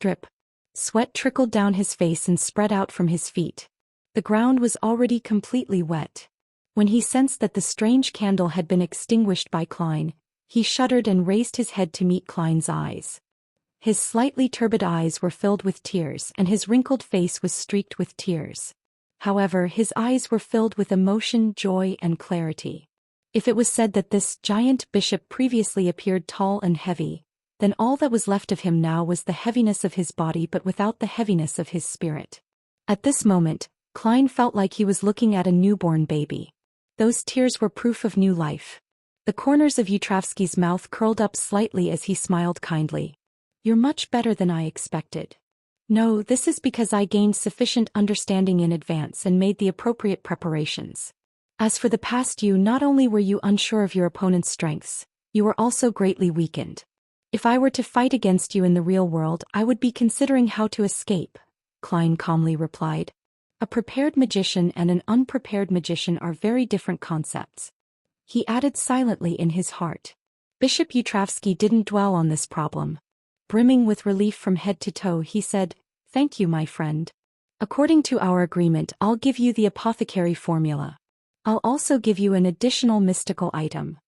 Speaker 1: drip. Sweat trickled down his face and spread out from his feet. The ground was already completely wet. When he sensed that the strange candle had been extinguished by Klein, he shuddered and raised his head to meet Klein's eyes. His slightly turbid eyes were filled with tears and his wrinkled face was streaked with tears. However, his eyes were filled with emotion, joy, and clarity. If it was said that this giant bishop previously appeared tall and heavy, then all that was left of him now was the heaviness of his body but without the heaviness of his spirit. At this moment, Klein felt like he was looking at a newborn baby. Those tears were proof of new life. The corners of Yutravsky's mouth curled up slightly as he smiled kindly. "You're much better than I expected. No, this is because I gained sufficient understanding in advance and made the appropriate preparations. As for the past, you not only were you unsure of your opponent's strengths, you were also greatly weakened. If I were to fight against you in the real world, I would be considering how to escape," Klein calmly replied. A prepared magician and an unprepared magician are very different concepts. He added silently in his heart. Bishop Yutravsky didn't dwell on this problem. Brimming with relief from head to toe, he said, "Thank you, my friend. According to our agreement, I'll give you the apothecary formula. I'll also give you an additional mystical item."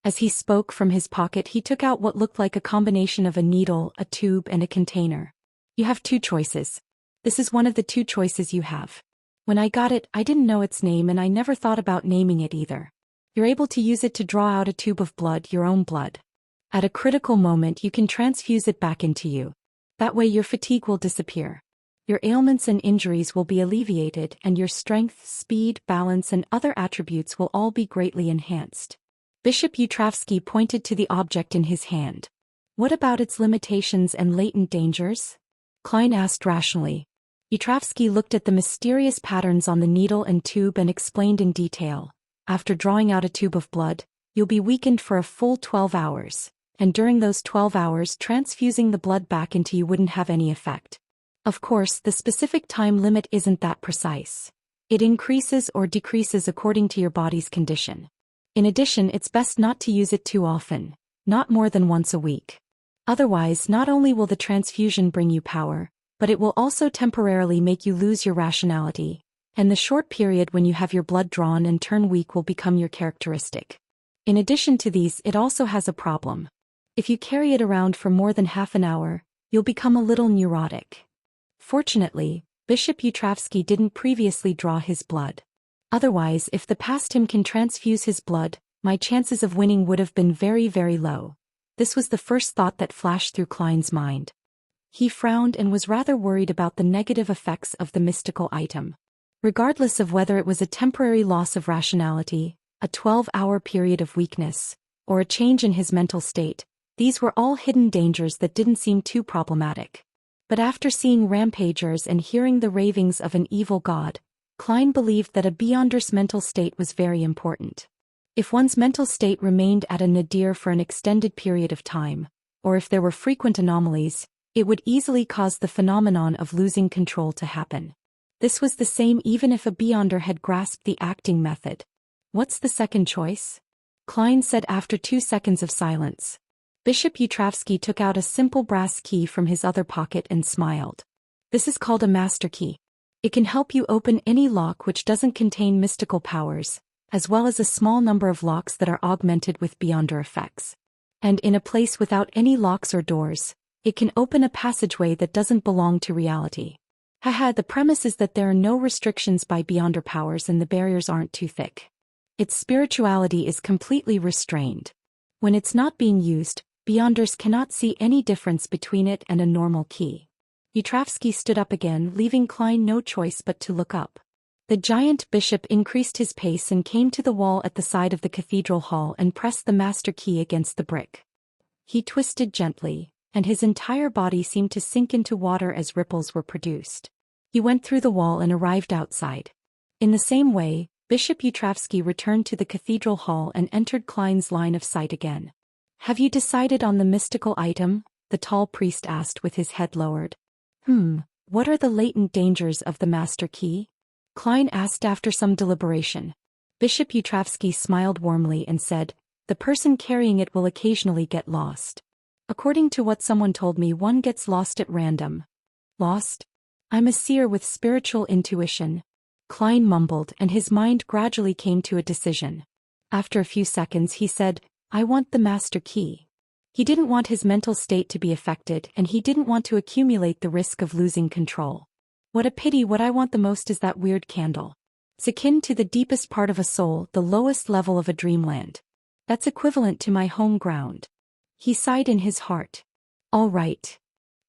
Speaker 1: As he spoke from his pocket, he took out what looked like a combination of a needle, a tube, and a container. "You have two choices. This is one of the two choices you have. When I got it, I didn't know its name and I never thought about naming it either. You're able to use it to draw out a tube of blood, your own blood. At a critical moment you can transfuse it back into you. That way your fatigue will disappear. Your ailments and injuries will be alleviated and your strength, speed, balance and other attributes will all be greatly enhanced." Bishop Yutravsky pointed to the object in his hand. "What about its limitations and latent dangers?" Klein asked rationally. Yutravsky looked at the mysterious patterns on the needle and tube and explained in detail. "After drawing out a tube of blood, you'll be weakened for a full 12 hours, and during those 12 hours transfusing the blood back into you wouldn't have any effect. Of course, the specific time limit isn't that precise. It increases or decreases according to your body's condition. In addition, it's best not to use it too often, not more than once a week. Otherwise, not only will the transfusion bring you power, but it will also temporarily make you lose your rationality, and the short period when you have your blood drawn and turn weak will become your characteristic. In addition to these, it also has a problem. If you carry it around for more than half an hour, you'll become a little neurotic." Fortunately, Bishop Yutravsky didn't previously draw his blood. Otherwise, if the past him can transfuse his blood, my chances of winning would have been very, very low. This was the first thought that flashed through Klein's mind. He frowned and was rather worried about the negative effects of the mystical item. Regardless of whether it was a temporary loss of rationality, a 12-hour period of weakness, or a change in his mental state, these were all hidden dangers that didn't seem too problematic. But after seeing rampagers and hearing the ravings of an evil god, Klein believed that a Beyonder's mental state was very important. If one's mental state remained at a nadir for an extended period of time, or if there were frequent anomalies, it would easily cause the phenomenon of losing control to happen. This was the same even if a Beyonder had grasped the acting method. What's the second choice? Klein said after 2 seconds of silence. Bishop Yutravsky took out a simple brass key from his other pocket and smiled. This is called a master key. It can help you open any lock which doesn't contain mystical powers, as well as a small number of locks that are augmented with Beyonder effects. And in a place without any locks or doors, it can open a passageway that doesn't belong to reality. Haha, the premise is that there are no restrictions by Beyonder powers and the barriers aren't too thick. Its spirituality is completely restrained. When it's not being used, Beyonders cannot see any difference between it and a normal key. Yutravsky stood up again, leaving Klein no choice but to look up. The giant bishop increased his pace and came to the wall at the side of the cathedral hall and pressed the master key against the brick. He twisted gently, and his entire body seemed to sink into water as ripples were produced. He went through the wall and arrived outside. In the same way, Bishop Yutravsky returned to the cathedral hall and entered Klein's line of sight again. Have you decided on the mystical item? The tall priest asked with his head lowered. What are the latent dangers of the master key? Klein asked after some deliberation. Bishop Yutravsky smiled warmly and said, the person carrying it will occasionally get lost. According to what someone told me, one gets lost at random. Lost? I'm a seer with spiritual intuition. Klein mumbled and his mind gradually came to a decision. After a few seconds he said, I want the master key. He didn't want his mental state to be affected and he didn't want to accumulate the risk of losing control. What a pity, what I want the most is that weird candle. It's akin to the deepest part of a soul, the lowest level of a dreamland. That's equivalent to my home ground. He sighed in his heart. All right.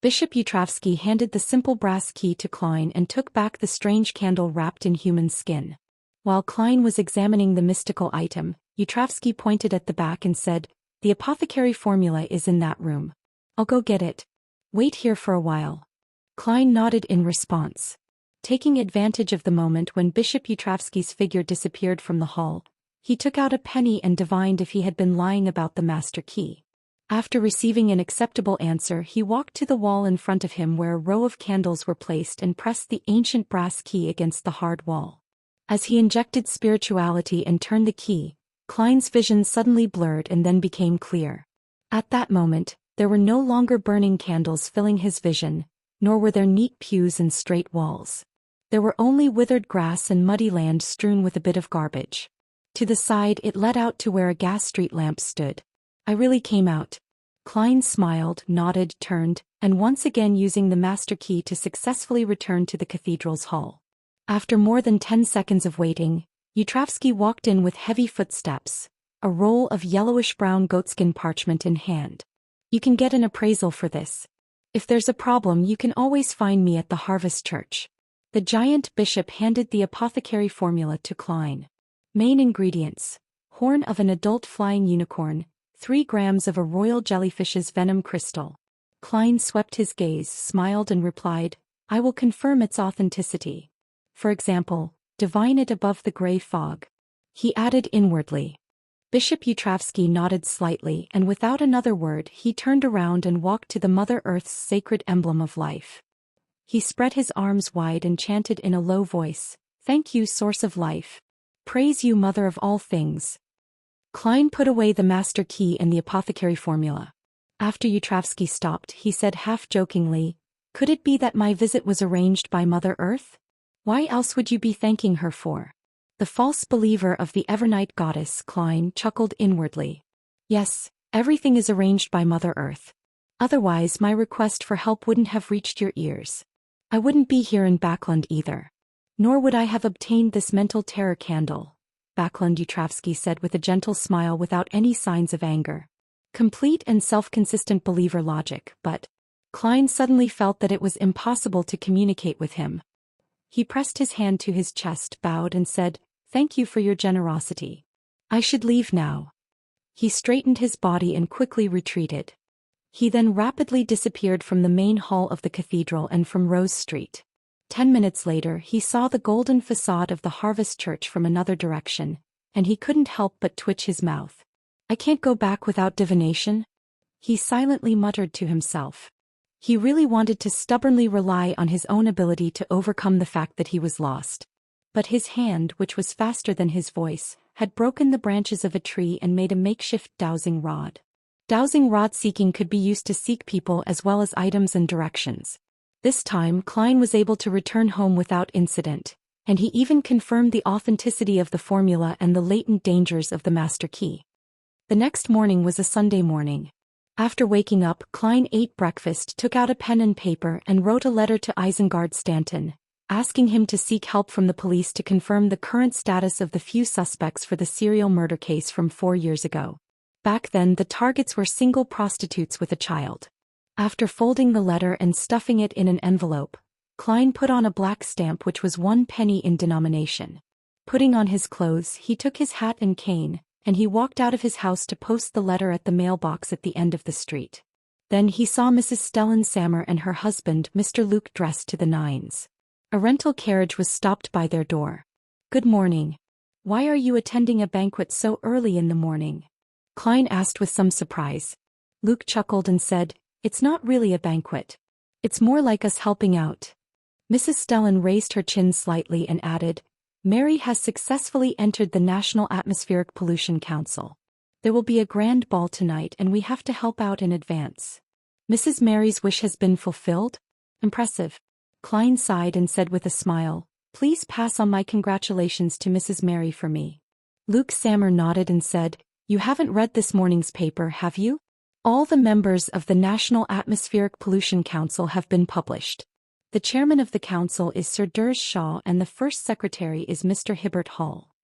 Speaker 1: Bishop Yutravsky handed the simple brass key to Klein and took back the strange candle wrapped in human skin. While Klein was examining the mystical item, Yutravsky pointed at the back and said, the apothecary formula is in that room. I'll go get it. Wait here for a while. Klein nodded in response. Taking advantage of the moment when Bishop Yutravsky's figure disappeared from the hall, he took out a penny and divined if he had been lying about the master key. After receiving an acceptable answer, he walked to the wall in front of him where a row of candles were placed and pressed the ancient brass key against the hard wall. As he injected spirituality and turned the key, Klein's vision suddenly blurred and then became clear. At that moment, there were no longer burning candles filling his vision, nor were there neat pews and straight walls. There were only withered grass and muddy land strewn with a bit of garbage. To the side it led out to where a gas street lamp stood. I really came out. Klein smiled, nodded, turned, and once again using the master key to successfully return to the cathedral's hall. After more than 10 seconds of waiting, Yutravsky walked in with heavy footsteps, a roll of yellowish-brown goatskin parchment in hand. You can get an appraisal for this. If there's a problem, you can always find me at the Harvest Church. The giant bishop handed the apothecary formula to Klein. Main ingredients: horn of an adult flying unicorn, 3 grams of a royal jellyfish's venom crystal. Klein swept his gaze, smiled and replied, I will confirm its authenticity. For example, divine it above the gray fog. He added inwardly. Bishop Yutravsky nodded slightly and without another word he turned around and walked to the Mother Earth's sacred emblem of life. He spread his arms wide and chanted in a low voice, Thank you, source of life. Praise you, mother of all things. Klein put away the master key and the apothecary formula. After Yutravsky stopped, he said half-jokingly, Could it be that my visit was arranged by Mother Earth? Why else would you be thanking her for? The false believer of the Evernight goddess, Klein chuckled inwardly. Yes, everything is arranged by Mother Earth. Otherwise my request for help wouldn't have reached your ears. I wouldn't be here in Backlund either. Nor would I have obtained this mental terror candle, Backlund, Yutravsky said with a gentle smile without any signs of anger. Complete and self-consistent believer logic, but Klein suddenly felt that it was impossible to communicate with him. He pressed his hand to his chest, bowed and said, Thank you for your generosity. I should leave now. He straightened his body and quickly retreated. He then rapidly disappeared from the main hall of the cathedral and from Rose Street. 10 minutes later he saw the golden facade of the Harvest Church from another direction, and he couldn't help but twitch his mouth. "I can't go back without divination," he silently muttered to himself. He really wanted to stubbornly rely on his own ability to overcome the fact that he was lost. But his hand, which was faster than his voice, had broken the branches of a tree and made a makeshift dowsing rod. Dowsing rod seeking could be used to seek people as well as items and directions. This time Klein was able to return home without incident, and he even confirmed the authenticity of the formula and the latent dangers of the master key. The next morning was a Sunday morning. After waking up, Klein ate breakfast, took out a pen and paper and wrote a letter to Isengard Stanton, asking him to seek help from the police to confirm the current status of the few suspects for the serial murder case from 4 years ago. Back then the targets were single prostitutes with a child. After folding the letter and stuffing it in an envelope, Klein put on a black stamp which was 1 penny in denomination. Putting on his clothes, he took his hat and cane, and he walked out of his house to post the letter at the mailbox at the end of the street. Then he saw Mrs. Stellan Sammer and her husband, Mr. Luke, dressed to the nines. A rental carriage was stopped by their door. "Good morning. Why are you attending a banquet so early in the morning?" Klein asked with some surprise. Luke chuckled and said, "It's not really a banquet. It's more like us helping out." Mrs. Stellan raised her chin slightly and added, "Mary has successfully entered the National Atmospheric Pollution Council. There will be a grand ball tonight and we have to help out in advance." "Mrs. Mary's wish has been fulfilled? Impressive." Klein sighed and said with a smile, "Please pass on my congratulations to Mrs. Mary for me." Luke Sammer nodded and said, "You haven't read this morning's paper, have you? All the members of the National Atmospheric Pollution Council have been published. The chairman of the council is Sir Durs Shaw and the first secretary is Mr. Hibbert Hall.